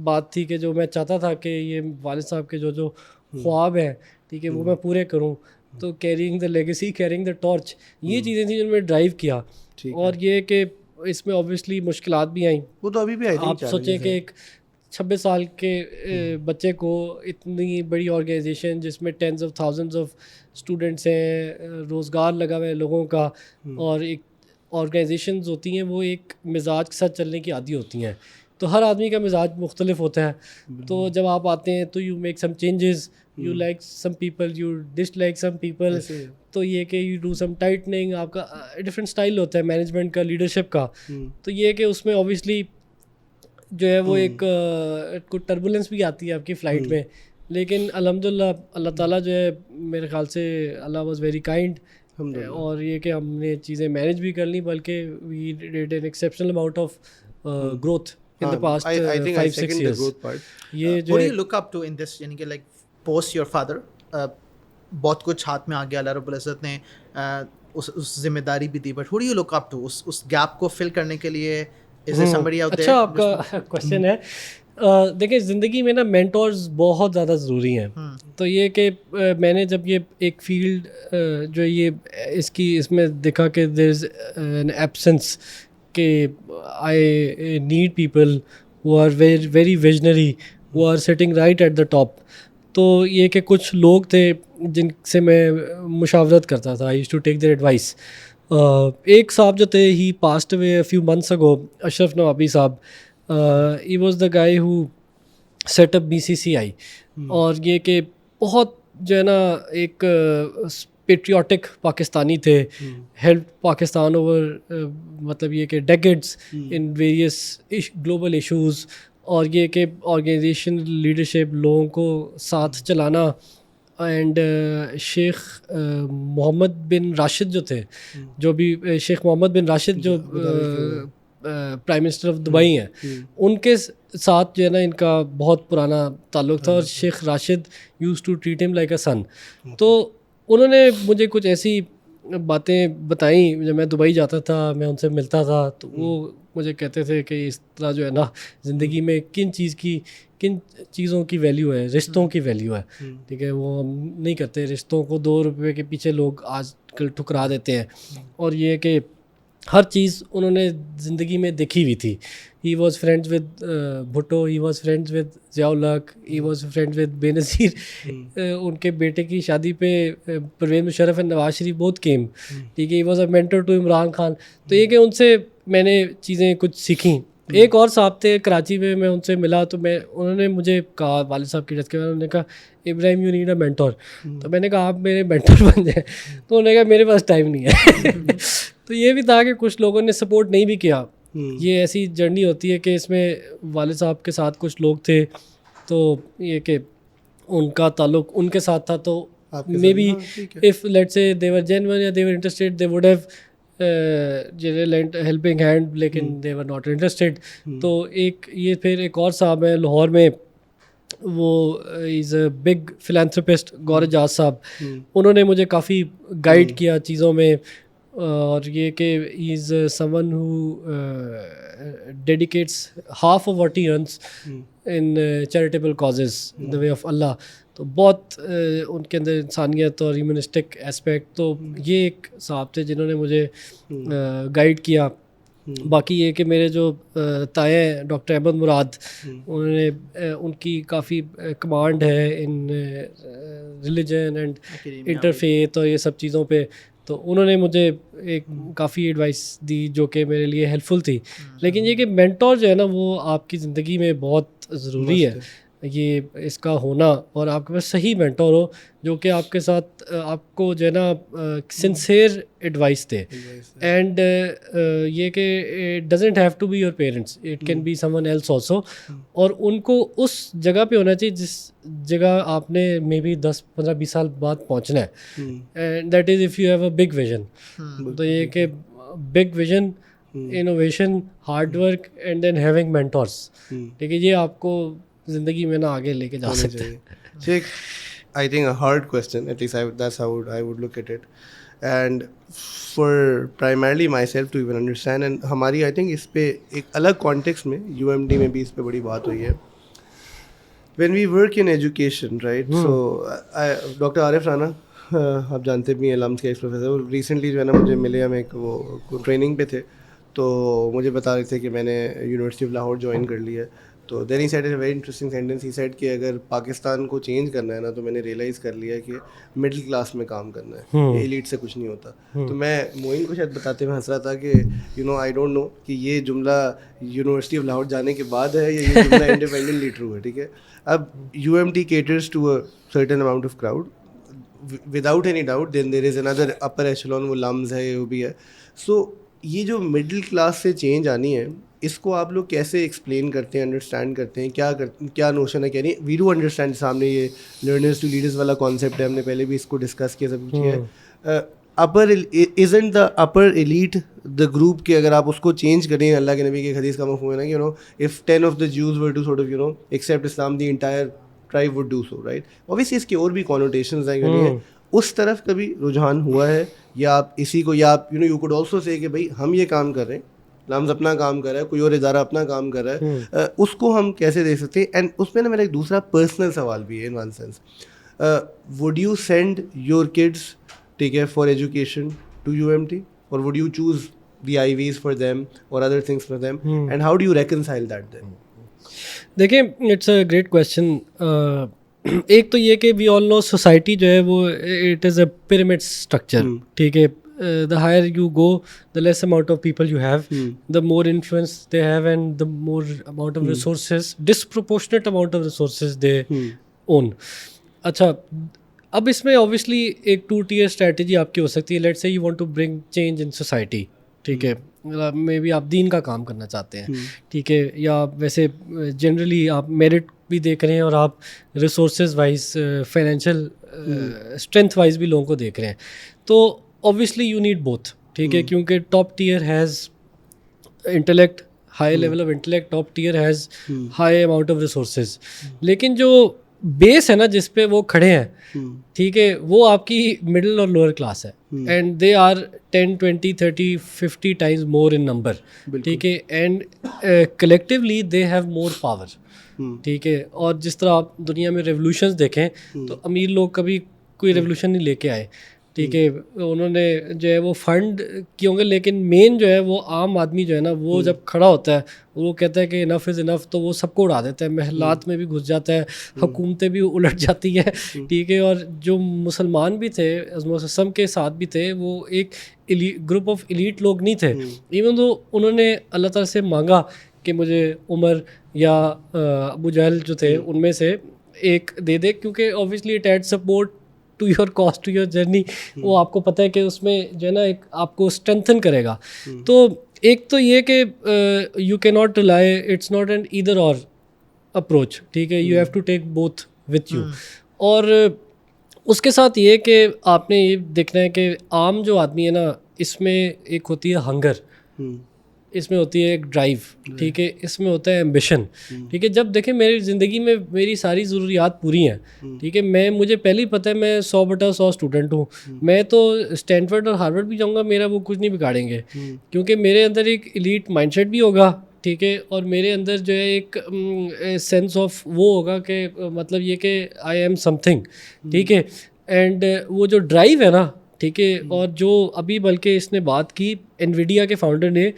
بات تھی کہ جو میں چاہتا تھا کہ یہ والد صاحب کے جو خواب ہیں, ٹھیک ہے, وہ میں پورے کروں. تو کیرینگ دا لیگیسی, کیرینگ دا ٹارچ, یہ چیزیں تھیں جن میں ڈرائیو کیا. اور یہ کہ اس میں اوبیسلی مشکلات بھی آئیں. وہ تو ابھی بھی آپ سوچیں کہ ایک 26 سال کے بچے کو اتنی بڑی آرگنائزیشن جس میں tens of thousands of students ہیں, روزگار لگا ہوا ہے لوگوں کا, اور ایک آرگنائزیشنز ہوتی ہیں وہ ایک مزاج کے ساتھ چلنے کی عادی ہوتی ہیں. تو ہر آدمی کا مزاج مختلف ہوتا ہے. تو جب آپ آتے ہیں تو you make some changes, you like some people, you dislike some people. تو یہ کہ یو ڈو سم ٹائٹننگ, آپ کا ڈفرینٹ اسٹائل ہوتا ہے مینجمنٹ کا, لیڈرشپ کا. تو یہ کہ اس میں اوبیسلی جو ہے وہ ایک کوئی ٹربولنس بھی آتی ہے آپ کی فلائٹ میں, لیکن الحمدللہ اللہ تعالیٰ جو ہے میرے خیال سے اللہ واز ویری کائنڈ, اور یہ کہ ہم نے چیزیں مینیج بھی کر لیں, بلکہ we did an exceptional amount of growth in the past 5-6 years. یہ جو ہے look up to in this, یعنی کہ like post your father, بہت کچھ ہاتھ میں آ گیا, اللہ رب العزت نے اس ذمہ داری بھی دی, but who do you look up to اس گیپ کو فل کرنے کے لیے؟ is there somebody out there? اچھا آپ کا کوشچن ہے. دیکھیں زندگی میں نا مینٹورز بہت زیادہ ضروری ہیں. تو یہ کہ میں نے جب یہ ایک فیلڈ جو یہ اس میں دیکھا کہ دیر از این ایبسنس, کہ I need people who are very visionary, who are sitting right at the top. تو یہ کہ کچھ لوگ تھے جن سے میں مشاورت کرتا تھا, I used to take their advice. ایک صاحب جو تھے, he passed away a few months ago, Ashraf Nawabi صاحب. He was the guy who set up BCCI, اور یہ کہ بہت جو ہے نا ایک پیٹریوٹک پاکستانی تھے, ہیلپ پاکستان اوور مطلب یہ کہ decades in various global issues, اور یہ کہ آرگنائزیشن لیڈرشپ, لوگوں کو ساتھ چلانا. اینڈ شیخ محمد بن راشد جو تھے, جو بھی شیخ محمد بن راشد جو پرائم منسٹر آف دبئی ہیں, ان کے ساتھ جو ہے نا ان کا بہت پرانا تعلق تھا, اور شیخ راشد یوز ٹو ٹریٹ ہم لائک اے سن. تو انہوں نے مجھے کچھ ایسی باتیں بتائیں, جب میں دبئی جاتا تھا میں ان سے ملتا تھا, تو وہ مجھے کہتے تھے کہ اس طرح جو ہے نا زندگی میں کن چیزوں کی ویلیو ہے, رشتوں کی ویلیو ہے, ٹھیک ہے. وہ ہم نہیں کرتے رشتوں کو, 2 روپے کے پیچھے لوگ آج کل ٹھکرا دیتے ہیں. اور یہ کہ ہر چیز انہوں نے زندگی میں دیکھی ہوئی تھی. He was friends with Bhutto, he was friends with Zia ul Haq, he was friends with بے نظیر. ان کے بیٹے کی شادی پہ پرویز مشرف اینڈ نواز شریف بہت کیم, ٹھیک ہے. He was a mentor to Imran Khan. تو یہ کہ ان سے میں نے چیزیں کچھ سیکھیں. ایک اور صاحب تھے کراچی میں, میں ان سے ملا تو انہوں نے مجھے کہا, والد صاحب کی ڈیتھ کے بعد انہوں نے کہا ابراہیم یو نیڈ اے مینٹور. تو میں نے کہا آپ میرے مینٹور بن جائیں. تو انہوں نے کہا میرے پاس ٹائم نہیں ہے. تو یہ بھی تھا کہ کچھ لوگوں نے سپورٹ نہیں بھی کیا. یہ ایسی جرنی ہوتی ہے کہ اس میں والد صاحب کے ساتھ کچھ لوگ تھے, تو یہ کہ ان کا تعلق ان کے ساتھ تھا, تو may be if let's say they were genuine یا they were interested they would have lent helping hand, لیکن دے ور ناٹ انٹرسٹیڈ. تو یہ پھر ایک اور صاحب ہیں لاہور میں, وہ از اے بگ فلینتھرپسٹ, گور اجاز صاحب. انہوں نے مجھے کافی گائیڈ کیا چیزوں میں, اور یہ کہ he is someone who dedicates half of what he earns in charitable causes in the way of Allah. تو بہت ان کے اندر انسانیت اور ہیومنسٹک اسپیکٹ. تو یہ ایک صاحب تھے جنہوں نے مجھے گائیڈ کیا. باقی یہ کہ میرے جو تائیں ہیں ڈاکٹر احمد مراد, انہوں نے ان کی کافی کمانڈ ہے ان ریلیجن اینڈ انٹرفیتھ اور یہ سب چیزوں پہ. تو انہوں نے مجھے ایک کافی ایڈوائس دی جو کہ میرے لیے ہیلپ فل تھی. لیکن یہ کہ مینٹور جو ہے نا وہ آپ کی زندگی میں بہت ضروری ہے, یہ اس کا ہونا, اور آپ کے پاس صحیح مینٹور ہو جو کہ آپ کے ساتھ آپ کو جو ہے نا سنسیئر ایڈوائس دے. اینڈ یہ کہ it doesn't have to be your parents, it can be someone else also. اور ان کو اس جگہ پہ ہونا چاہیے جس جگہ آپ نے مے بی 10-15-20 سال بعد پہنچنا ہے. And that is if you have a big vision. تو یہ کہ big vision, innovation, hard work and then having mentors, ٹھیک ہے, یہ آپ کو زندگی میں نا آگے لے کے جا سکتے ہیں. I think a hard question, at least that's how I would look at it, and for primarily myself to even understand. And ہماری I think اس پہ ایک الگ context میں UMD میں بھی اس پہ بڑی بات ہوئی ہے. When we work in education, right? So Dr. عارف رانا, آپ جانتے بھی ہیں, لمس کے ایکس پروفیسر, ریسنٹلی جو ہے نا مجھے ملے, ہم ایک وہ ٹریننگ پہ تھے, تو مجھے بتا رہے تھے کہ میں نے یونیورسٹی آف لاہور جوائن کر لی ہے. تو then he said a very interesting sentence. He said کہ اگر پاکستان کو چینج کرنا ہے نا, تو میں نے ریئلائز کر لیا کہ مڈل کلاس میں کام کرنا ہے, ایلیٹ سے کچھ نہیں ہوتا. تو میں معین کو شاید بتاتے ہوئے ہنس رہا تھا کہ آئی ڈونٹ نو کہ یہ جملہ یونیورسٹی آف لاہور جانے کے بعد ہے یا یہ جملہ انڈیپینڈنٹلی ٹرو ہے, ٹھیک ہے. اب UMT caters to a certain amount of crowd without any doubt. Then there is another upper echelon, وہ لمز ہے, وہ بھی ہے. سو یہ جو مڈل کلاس سے چینج آنی ہے, اس کو آپ لوگ کیسے ایکسپلین کرتے ہیں, انڈرسٹینڈ کرتے ہیں, کیا نوشن ہے, کیا نہیں. وی ڈو انڈرسٹینڈ, سامنے یہ لرنرز ٹو لیڈرز والا کانسیپٹ ہے, ہم نے پہلے بھی اس کو ڈسکس کیا, سب کچھ کیا. Upper isn't the upper elite the group کہ اگر آپ اس کو چینج کریں, اللہ کے نبی کے حدیث کا مفہوم ہے نا کہ if 10 of the Jews were to sort of accept Islam, the entire tribe would do so, right? Obviously اس کے اور بھی connotations ہیں, اس طرف کبھی رجحان ہوا ہے, یا آپ اسی کو, یا آپ you could also say کہ بھائی ہم یہ کام کر رہے ہیں, لمز اپنا کام کر رہا ہے, کوئی اور ادارہ اپنا کام کر رہا ہے, اس کو ہم کیسے دیکھ سکتے ہیں. اینڈ اس میں نا میرا ایک دوسرا پرسنل سوال بھی ہے in one sense. Would you send your kids, ٹھیک ہے, فار ایجوکیشن ٹو UMT, اور would you choose the IVs for them اور other things for them, and how do you reconcile that then? دیکھیں, اٹس اے گریٹ کویشچن. ایک تو یہ کہ وی آل نو سوسائٹی جو ہے وہ it is a pyramid structure, ٹھیک ہے. The higher you go, the less amount of people you have, the more influence they have, and the more amount of resources, disproportionate amount of resources they own. اچھا, اب اس میں obviously ایک 2-tier strategy آپ کی ہو سکتی ہے. Let's say you want to bring change in society, ٹھیک ہے, مے بی آپ دین کا کام کرنا چاہتے ہیں, ٹھیک ہے, یا ویسے جنرلی آپ میرٹ بھی دیکھ رہے ہیں, اور آپ resources wise, financial strength wise بھی لوگوں کو دیکھ رہے ہیں. تو obviously you need both, ٹھیک ہے, کیونکہ top tier has intellect, high level of intellect, top tier has high amount of resources. لیکن جو بیس ہے نا جس پہ وہ کھڑے ہیں, ٹھیک ہے, وہ آپ کی مڈل اور لوور کلاس ہے, and they are 10, 20, 30, 50 times more in number, ٹھیک ہے, and collectively they have more power, ٹھیک ہے. اور جس طرح آپ دنیا میں ریولیوشنز دیکھیں تو امیر لوگ کبھی کوئی ریولیوشن نہیں لے کے آئے, ٹھیک ہے, انہوں نے جو ہے وہ فنڈ کیے ہوں گے, لیکن مین جو ہے وہ عام آدمی جو ہے نا وہ جب کھڑا ہوتا ہے وہ کہتا ہے کہ انف از انف, تو وہ سب کو اڑا دیتا ہے, محلات میں بھی گھس جاتا ہے, حکومتیں بھی الٹ جاتی ہے, ٹھیک ہے. اور جو مسلمان بھی تھے مسلم کے ساتھ بھی تھے, وہ ایک گروپ آف ایلیٹ لوگ نہیں تھے, ایون تو انہوں نے اللہ تعالیٰ سے مانگا کہ مجھے عمر یا ابو جہل جو تھے ان میں سے ایک دے دے, کیونکہ obviously it add support to your cause, to your journey, وہ آپ کو پتہ ہے کہ اس میں جو ہے نا ایک آپ کو اسٹرینتھن کرے گا. تو ایک تو یہ کہ you key not rely, it's not an either or approach, ٹھیک ہے, you have to take both with you. اور اس کے ساتھ یہ کہ آپ نے یہ دیکھنا ہے کہ عام جو آدمی ہے نا, اس میں ایک ہوتی ہے ہنگر, اس میں ہوتی ہے ایک ڈرائیو, ٹھیک ہے, اس میں ہوتا ہے ایمبیشن, ٹھیک ہے. جب دیکھیں میری زندگی میں میری ساری ضروریات پوری ہیں, ٹھیک ہے, مجھے پہلے ہی پتہ ہے میں 100/100 اسٹوڈنٹ ہوں, میں تو اسٹینفرڈ اور ہارورڈ بھی جاؤں گا, میرا وہ کچھ نہیں بگاڑیں گے, کیونکہ میرے اندر ایک ایلیٹ مائنڈ سیٹ بھی ہوگا, ٹھیک ہے, اور میرے اندر جو ہے ایک سینس آف وہ ہوگا کہ مطلب یہ کہ آئی ایم سم تھنگ, ٹھیک ہے. اینڈ وہ جو ڈرائیو ہے نا, ٹھیک ہے, اور جو ابھی بلکہ اس نے بات کی انویڈیا کے فاؤنڈر نے,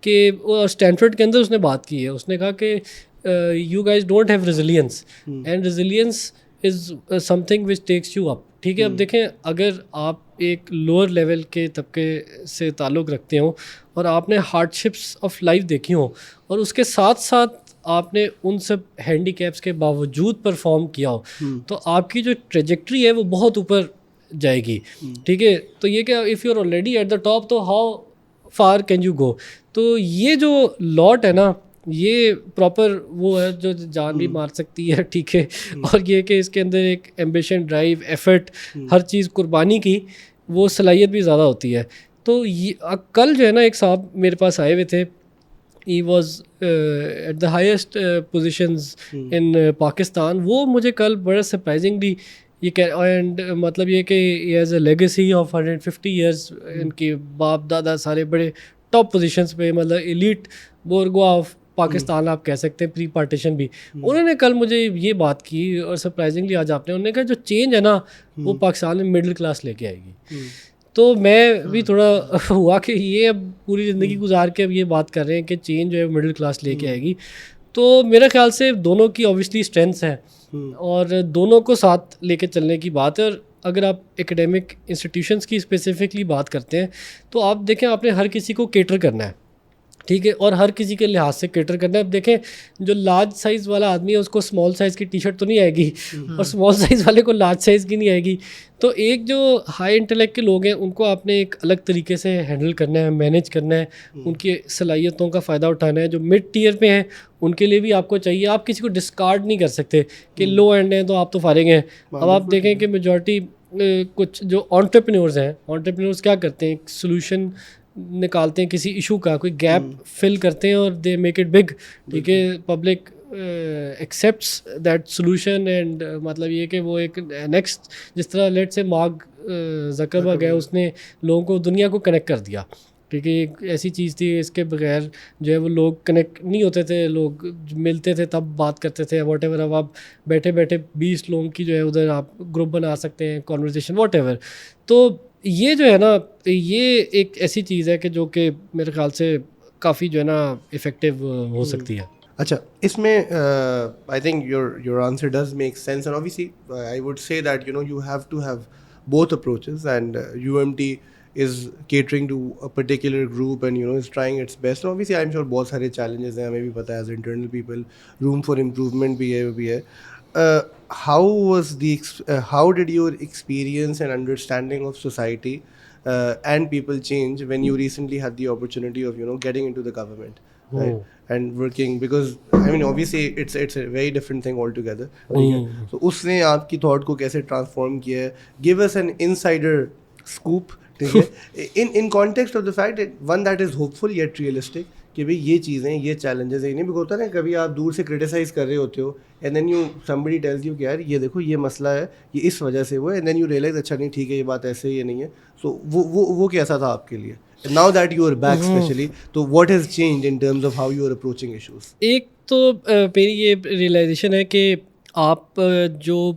کہ اسٹینفرڈ کے اندر اس نے بات کی ہے, اس نے کہا کہ you guys don't have resilience, and resilience is some thing which takes you up, ٹھیک ہے. اب دیکھیں اگر آپ ایک لوور لیول کے طبقے سے تعلق رکھتے ہوں اور آپ نے ہارڈ شپس آف لائف دیکھی ہوں, اور اس کے ساتھ ساتھ آپ نے ان سب ہینڈی کیپس کے باوجود پرفارم کیا ہو, تو آپ کی جو ٹریجیکٹری ہے وہ بہت اوپر جائے گی, ٹھیک ہے. تو یہ کہ if you are already at the top, تو how far can you go. تو یہ جو لاٹ ہے نا, یہ پراپر وہ ہے جو جان بھی مار سکتی ہے, ٹھیک ہے, اور یہ کہ اس کے اندر ایک ایمبیشن, ڈرائیو, ایفرٹ, ہر چیز قربانی کی وہ صلاحیت بھی زیادہ ہوتی ہے. تو کل جو ہے نا ایک صاحب میرے پاس آئے ہوئے تھے, he was at the highest positions in Pakistan. وہ مجھے کل بڑا سرپرائزنگلی یہ اینڈ مطلب یہ کہ as a legacy of 150 years, ان کے باپ دادا سارے بڑے ٹاپ پوزیشنس پہ, مطلب ایلیٹ بورگوا آف پاکستان آپ کہہ سکتے ہیں, پری پارٹیشن بھی. انہوں نے کل مجھے یہ بات کی, اور سرپرائزنگلی آج آپ نے, انہوں نے کہا جو چینج ہے نا وہ پاکستان میں مڈل کلاس لے کے آئے گی. تو میں بھی تھوڑا ہوا کہ یہ اب پوری زندگی گزار کے اب یہ بات کر رہے ہیں کہ چینج جو ہے مڈل کلاس لے کے آئے گی. تو میرے خیال سے دونوں کی اوبیسلی اسٹرینتھس ہیں, اور دونوں کو ساتھ لے کے چلنے کی بات ہے. اور اگر آپ اکیڈیمک انسٹیٹیوشنس کی اسپیسیفکلی بات کرتے ہیں, تو آپ دیکھیں آپ نے ہر کسی کو کیٹر کرنا ہے, ٹھیک ہے, اور ہر کسی کے لحاظ سے کیٹر کرنا ہے. اب دیکھیں جو لارج سائز والا آدمی ہے اس کو اسمال سائز کی ٹی شرٹ تو نہیں آئے گی, اور اسمال سائز والے کو لارج سائز کی نہیں آئے گی. تو ایک جو ہائی انٹلیکٹ کے لوگ ہیں ان کو آپ نے ایک الگ طریقے سے ہینڈل کرنا ہے, مینیج کرنا ہے, ان کی صلاحیتوں کا فائدہ اٹھانا ہے. جو مڈ ٹیئر پہ ہیں ان کے لیے بھی آپ کو چاہیے, آپ کسی کو ڈسکارڈ نہیں کر سکتے کہ لو اینڈ ہیں تو آپ تو فارغ ہیں. اب آپ دیکھیں کہ میجورٹی کچھ جو آنٹرپرینورز ہیں, آنٹرپرینورز کیا کرتے ہیں, ایک سلوشن نکالتے ہیں کسی ایشو کا, کوئی گیپ فل کرتے ہیں اور دے میک اٹ بگ, ٹھیک ہے. Public accepts that solution, and مطلب یہ کہ وہ ایک نیکسٹ, جس طرح لیٹ سے مارک زکربرگ ہے, اس نے لوگوں کو دنیا کو کنیکٹ کر دیا, ٹھیک ہے. ایک ایسی چیز تھی اس کے بغیر جو ہے وہ لوگ کنیکٹ نہیں ہوتے تھے, لوگ ملتے تھے تب بات کرتے تھے واٹ ایور. اب آپ بیٹھے بیٹھے 20 لوگوں کی جو ہے ادھر آپ گروپ بنا سکتے ہیں, کانورسیشن واٹ ایور. تو یہ جو ہے نا یہ ایک ایسی چیز ہے کہ جو کہ میرے خیال سے کافی جو ہے نا افیکٹو ہو سکتی ہے. اچھا, اس میں I think your answer does make sense, and obviously I would say that you have to have both approaches, and UMT is catering to a particular group and is trying its best. And obviously I'm sure بہت سارے challenges ہیں, ہمیں بھی پتہ ہے as internal people, room for improvement بھی ہے. How did your experience and understanding of society and people change when you recently had the opportunity of getting into the government, right? And working, because I mean obviously it's a very different thing altogether. So اس نے آپ کی thought کو کیسے transform کیا ہے, give us an insider scoop, ٹھیک ہے, in context of the fact that one that is hopeful yet realistic, کہ بھائی یہ چیزیں, یہ چیلنجز ہیں. نہیں بھی ہوتا نا کبھی آپ دور سے کرٹیسائز کر رہے ہوتے ہو, and then somebody tells you کہ یار یہ دیکھو یہ مسئلہ ہے, یہ اس وجہ سے وہ ہے, اینڈ دین یو ریئلائز اچھا نہیں ٹھیک ہے یہ بات ایسے یہ نہیں ہے. سو وہ کیسا تھا آپ کے لیے now that you are back especially, تو what has changed in terms of how you are approaching issues? ایک تو میری یہ ریئلائزیشن ہے کہ آپ جو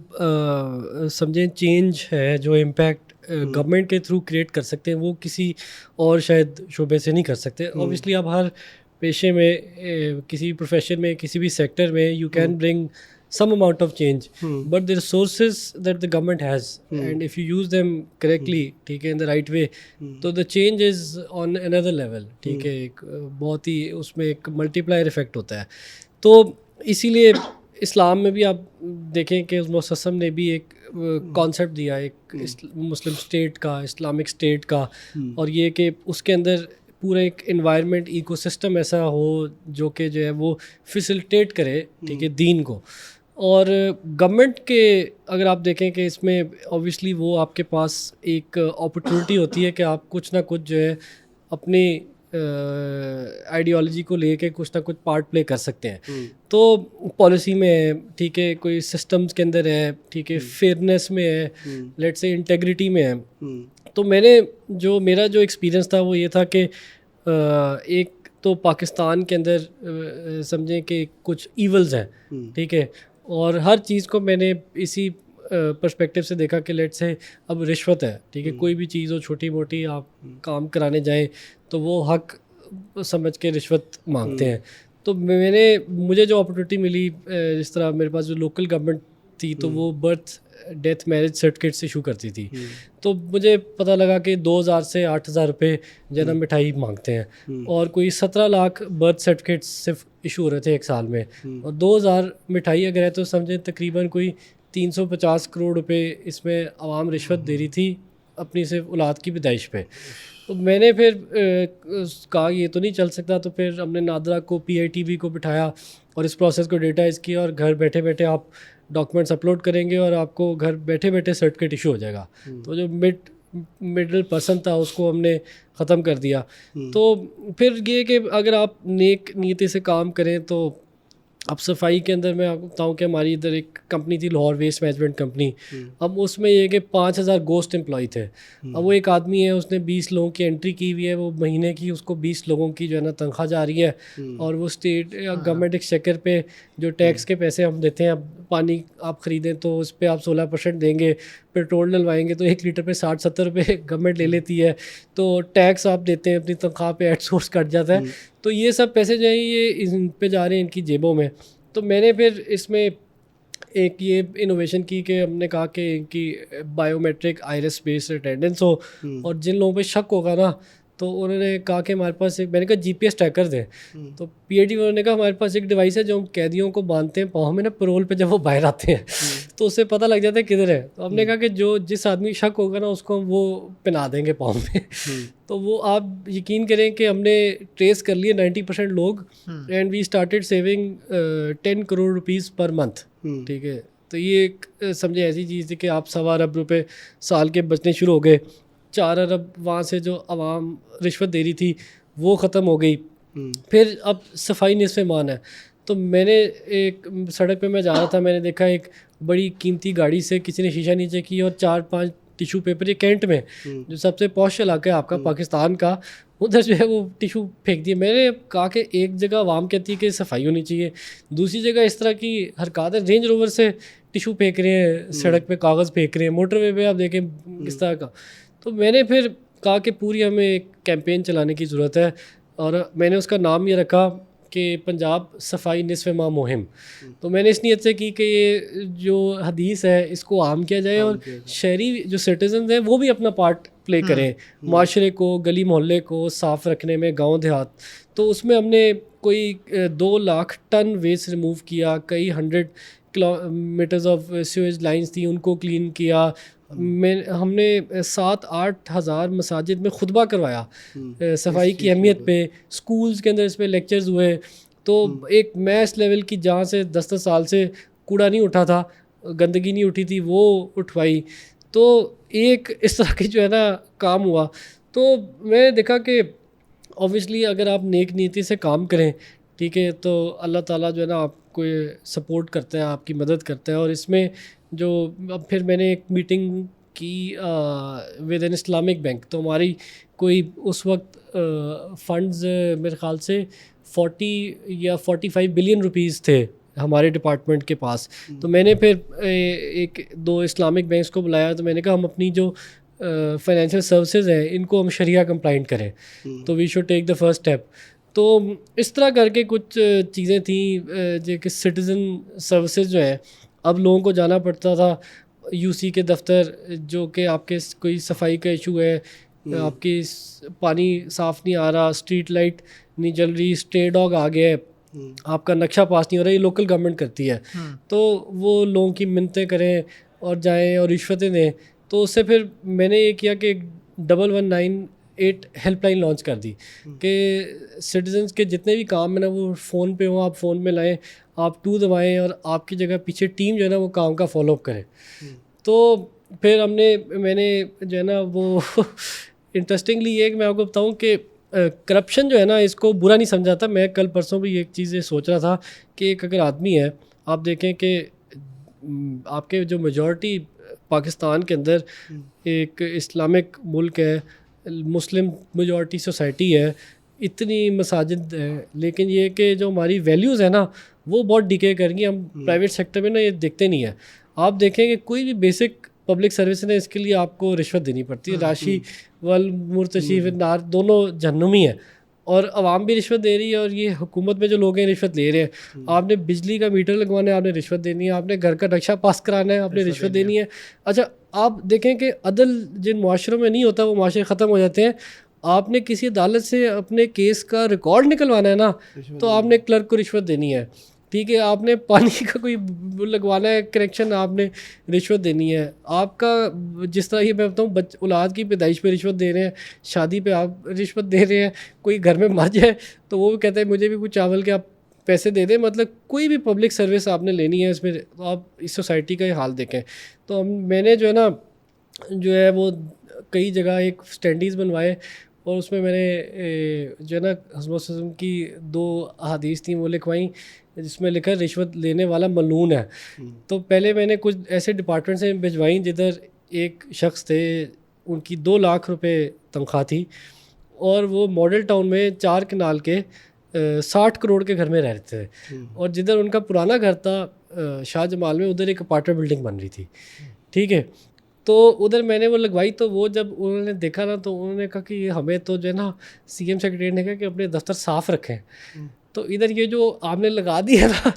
سمجھیں چینج ہے, جو امپیکٹ گورنمنٹ کے تھرو کریٹ کر سکتے ہیں وہ کسی اور شاید شعبے سے نہیں کر سکتے. اوبیسلی آپ ہر پیشے میں کسی پروفیشن میں کسی بھی سیکٹر میں you can bring some amount of change, but the resources that the government has, and if you use them correctly, ٹھیک ہے, in the right way, تو the change is on another level. ٹھیک ہے, ایک بہت ہی اس میں ایک ملٹی پلائر افیکٹ ہوتا ہے. تو اسی لیے اسلام میں بھی آپ دیکھیں کہ اس مسلم نے بھی ایک کانسیپٹ دیا ایک مسلم اسٹیٹ کا, اسلامک اسٹیٹ کا, اور یہ کہ اس کے اندر پورا ایک انوائرمنٹ ایکو سسٹم ایسا ہو جو کہ جو ہے وہ فیسلٹیٹ کرے, ٹھیک ہے, دین کو. اور گورنمنٹ کے اگر آپ دیکھیں کہ اس میں اوبیسلی وہ آپ کے پاس ایک اپرچونیٹی ہوتی ہے کہ آپ کچھ نہ کچھ جو ہے اپنی آئیڈیالوجی کو لے کے کچھ نہ کچھ پارٹ پلے کر سکتے ہیں. تو پالیسی میں ہے, ٹھیک ہے, کوئی سسٹمز کے اندر ہے, ٹھیک ہے, فیئرنیس میں ہے, لیٹ سے انٹیگریٹی میں ہے. تو میرا جو ایکسپیرینس تھا وہ یہ تھا کہ ایک تو پاکستان کے اندر سمجھیں کہ کچھ ایولز ہیں, ٹھیک ہے, اور ہر چیز کو میں نے اسی پرسپیکٹیو سے دیکھا کہ لیٹ سے اب رشوت ہے, ٹھیک ہے, کوئی بھی چیز ہو چھوٹی موٹی آپ کام کرانے جائیں تو وہ حق سمجھ کے رشوت مانگتے ہیں. تو مجھے جو اپرچونیٹی ملی, جس طرح میرے پاس جو لوکل گورنمنٹ تھی تو وہ birth death marriage certificates issue کرتی تھی. تو مجھے پتہ لگا کہ 2,000 سے 8,000 روپے جنم مٹھائی مانگتے ہیں, اور کوئی 17 لاکھ برتھ سرٹیفکیٹس صرف ایشو ہو رہے تھے ایک سال میں, اور 2,000 مٹھائی اگر ہے تو سمجھیں تقریباً کوئی 350 کروڑ روپے اس میں عوام رشوت دے رہی تھی اپنی صرف اولاد کی پیدائش پہ. تو میں نے پھر کہا یہ تو نہیں چل سکتا, تو پھر ہم نے نادرا کو PITB کو بٹھایا اور اس پروسیس کو ڈیٹائز کیا, اور گھر بیٹھے بیٹھے آپ ڈاکومنٹس اپلوڈ کریں گے اور آپ کو گھر بیٹھے بیٹھے سرٹیفکیٹ ایشو ہو جائے گا. تو جو مڈل پرسن تھا اس کو ہم نے ختم کر دیا. تو پھر یہ کہ اگر آپ نیک نیتی سے کام کریں تو اب صفائی کے اندر میں آپ کو بتاؤں کہ ہماری ادھر ایک کمپنی تھی لاہور ویسٹ مینجمنٹ کمپنی. اب اس میں یہ کہ 5,000 گوسٹ امپلائی تھے. اب وہ ایک آدمی ہے, اس نے 20 لوگوں کی انٹری کی ہوئی ہے, وہ مہینے کی اس کو 20 لوگوں کی جو ہے نا تنخواہ جا رہی ہے, اور وہ اسٹیٹ گورنمنٹ ایکسچیکر پہ جو ٹیکس کے پیسے ہم دیتے ہیں, اب پانی آپ خریدیں تو اس پہ آپ 16% دیں گے, پیٹرول ڈلوائیں گے تو 1 لیٹر پہ 60-70 روپے گورنمنٹ لے لیتی ہے, تو ٹیکس آپ دیتے ہیں اپنی تنخواہ پہ, ایٹ سورس کٹ جاتا ہے. تو یہ سب پیسے جو ہیں یہ ان پہ جا رہے ہیں ان کی جیبوں میں. تو میں نے پھر اس میں ایک یہ انوویشن کی کہ ہم نے کہا کہ ان کی بایو میٹرک آئرس بیس اٹینڈنس ہو, اور جن لوگوں پہ شک ہوگا نا تو انہوں نے کہا کہ ہمارے پاس ایک, میں نے کہا GPS ٹریکر دیں. تو PIT انہوں نے کہا ہمارے پاس ایک ڈیوائس ہے جو ہم قیدیوں کو باندھتے ہیں پاؤں میں نا پرول پہ, جب وہ باہر آتے ہیں تو اس سے پتہ لگ جاتا ہے کدھر ہے. تو ہم نے کہا کہ جس آدمی شک ہوگا نا اس کو ہم وہ پہنا دیں گے پاؤں میں. تو وہ آپ یقین کریں کہ ہم نے ٹریس کر لیے 90% لوگ, and we started saving 10 crore rupees per month. ٹھیک ہے, تو یہ ایک سمجھے ایسی چیز تھی کہ آپ 1.25 ارب روپے سال کے بچنے شروع ہو گئے. 4 ارب وہاں سے جو عوام رشوت دے رہی تھی وہ ختم ہو گئی. پھر اب صفائی نصف ایمان ہے. تو میں نے ایک سڑک پہ میں جا رہا تھا, میں نے دیکھا ایک بڑی قیمتی گاڑی سے کسی نے شیشہ نیچے کی اور 4-5 ٹیشو پیپر, یہ کینٹ میں جو سب سے پوش علاقہ ہے آپ کا پاکستان کا, ادھر جو ہے وہ ٹیشو پھینک دیے. میں نے کہا کہ ایک جگہ عوام کہتی ہے کہ صفائی ہونی چاہیے, دوسری جگہ اس طرح کی حرکات ہے, رینج روور سے ٹیشو پھینک رہے ہیں, سڑک پہ کاغذ پھینک رہے ہیں, موٹر وے پہ آپ دیکھیں کس طرح کا. تو میں نے پھر کہا کہ پوری ہمیں ایک کیمپین چلانے کی ضرورت ہے, اور میں نے اس کا نام یہ رکھا کہ پنجاب صفائی نصف ماہ مہم. تو میں نے اس نیت سے کی کہ یہ جو حدیث ہے اس کو عام کیا جائے, اور شہری جو سٹیزنز ہیں وہ بھی اپنا پارٹ پلے کریں, معاشرے کو, گلی محلے کو صاف رکھنے میں, گاؤں دیہات. تو اس میں ہم نے کوئی 2 لاکھ ٹن ویسٹ ریموو کیا, کئی 100 کلومیٹرز آف سیویج لائنس تھیں ان کو کلین کیا. ہم نے 7-8 ہزار مساجد میں خطبہ کروایا صفائی کی اہمیت پہ, اسکولز کے اندر اس پہ لیکچرز ہوئے. تو ایک میس لیول کی جہاں سے 10 سال سے کوڑا نہیں اٹھا تھا, گندگی نہیں اٹھی تھی, وہ اٹھوائی. تو ایک اس طرح کی جو ہے نا کام ہوا. تو میں نے دیکھا کہ اوبیسلی اگر آپ نیک نیتی سے کام کریں, ٹھیک ہے, تو اللہ تعالیٰ جو ہے نا آپ کو سپورٹ کرتا ہے, آپ کی مدد کرتا ہے. اور اس میں جو اب پھر میں نے ایک میٹنگ کی ود این اسلامک بینک, تو ہماری کوئی اس وقت فنڈز میرے خیال سے 40 یا 45 بلین روپیز تھے ہمارے ڈپارٹمنٹ کے پاس. تو میں نے پھر 1-2 اسلامک بینکس کو بلایا, تو میں نے کہا ہم اپنی جو فائنینشیل سروسز ہیں ان کو ہم شریعہ کمپلائنٹ کریں, تو we should take the first step. تو اس طرح کر کے کچھ چیزیں تھیں جو کہ سٹیزن سروسز جو ہیں, اب لوگوں کو جانا پڑتا تھا یو سی کے دفتر, جو کہ آپ کے کوئی صفائی کا ایشو ہے, آپ کی پانی صاف نہیں آ رہا, اسٹریٹ لائٹ نہیں جل رہی, اسٹے ڈاگ آ گیا ہے, آپ کا نقشہ پاس نہیں ہو رہا, یہ لوکل گورنمنٹ کرتی ہے, تو وہ لوگوں کی منتیں کریں اور جائیں اور رشوتیں دیں. تو اس سے پھر میں نے یہ کیا کہ 1198 ہیلپ لائن لانچ کر دی کہ سٹیزنس کے جتنے بھی کام ہیں نا وہ فون پہ ہوں, آپ فون میں لائیں, آپ 2 دبائیں اور آپ کی جگہ پیچھے ٹیم جو ہے نا وہ کام کا فالو اپ کرے. تو پھر میں نے جو ہے نا وہ انٹرسٹنگلی یہ کہ میں آپ کو بتاؤں کہ کرپشن جو ہے نا اس کو برا نہیں سمجھا تھا. میں کل پرسوں بھی ایک چیز یہ سوچ رہا تھا کہ ایک اگر آدمی ہے, آپ دیکھیں کہ آپ کے جو میجورٹی پاکستان کے اندر ایک اسلامک ملک ہے, مسلم میجورٹی سوسائٹی ہے, اتنی مساجد ہے, لیکن یہ کہ جو ہماری ویلیوز ہیں نا وہ بہت ڈیکے کر گئی. ہم پرائیویٹ سیکٹر میں نا یہ دیکھتے نہیں ہیں. آپ دیکھیں کہ کوئی بھی بیسک پبلک سروس ہے اس کے لیے آپ کو رشوت دینی پڑتی ہے. راشی والمرتشی نار دونوں جہنمی ہیں, اور عوام بھی رشوت دے رہی ہے, اور یہ حکومت میں جو لوگ ہیں رشوت لے رہے ہیں. آپ نے بجلی کا میٹر لگوانا ہے, آپ نے رشوت دینی ہے. آپ نے گھر کا نقشہ پاس کرانا ہے, آپ نے رشوت دینی ہے. اچھا آپ دیکھیں کہ عدل جن معاشروں میں نہیں ہوتا وہ معاشرے ختم ہو جاتے ہیں. آپ نے کسی عدالت سے اپنے کیس کا ریکارڈ نکلوانا ہے نا, تو آپ نے کلرک کو رشوت دینی ہے. ٹھیک ہے, آپ نے پانی کا کوئی لگوانا ہے کنیکشن, آپ نے رشوت دینی ہے. آپ کا جس طرح یہ میں بتاؤں اولاد کی پیدائش پہ رشوت دے رہے ہیں, شادی پہ آپ رشوت دے رہے ہیں, کوئی گھر میں مر جائے تو وہ بھی کہتے ہیں مجھے بھی کچھ چاول کے آپ پیسے دے دیں. مطلب کوئی بھی پبلک سروس آپ نے لینی ہے اس میں, تو آپ اس سوسائٹی کا یہ حال دیکھیں. تو میں نے جو ہے نا جو ہے وہ کئی جگہ ایک اسٹینڈیز بنوائے, اور اس میں نے جو ہے نا حضرت وسلم کی 2 احادیث تھیں وہ لکھوائیں جس میں لکھا رشوت لینے والا ملعون ہے. تو پہلے میں نے کچھ ایسے ڈپارٹمنٹ سے بھجوائیں جدھر ایک شخص تھے, ان کی 2 لاکھ روپے تنخواہ تھی, اور وہ ماڈل ٹاؤن میں 4 کنال کے 60 کروڑ کے گھر میں رہتے تھے. اور جدھر ان کا پرانا گھر تھا شاہ جمال میں, ادھر ایک اپارٹمنٹ بلڈنگ بن رہی تھی. ٹھیک ہے, تو ادھر میں نے وہ لگوائی. تو وہ جب انہوں نے دیکھا نا تو انہوں نے کہا کہ یہ ہمیں تو جو ہے نا سی ایم سیکریٹری نے کہا کہ اپنے دفتر صاف رکھیں. تو ادھر یہ جو آپ نے لگا دی ہے نا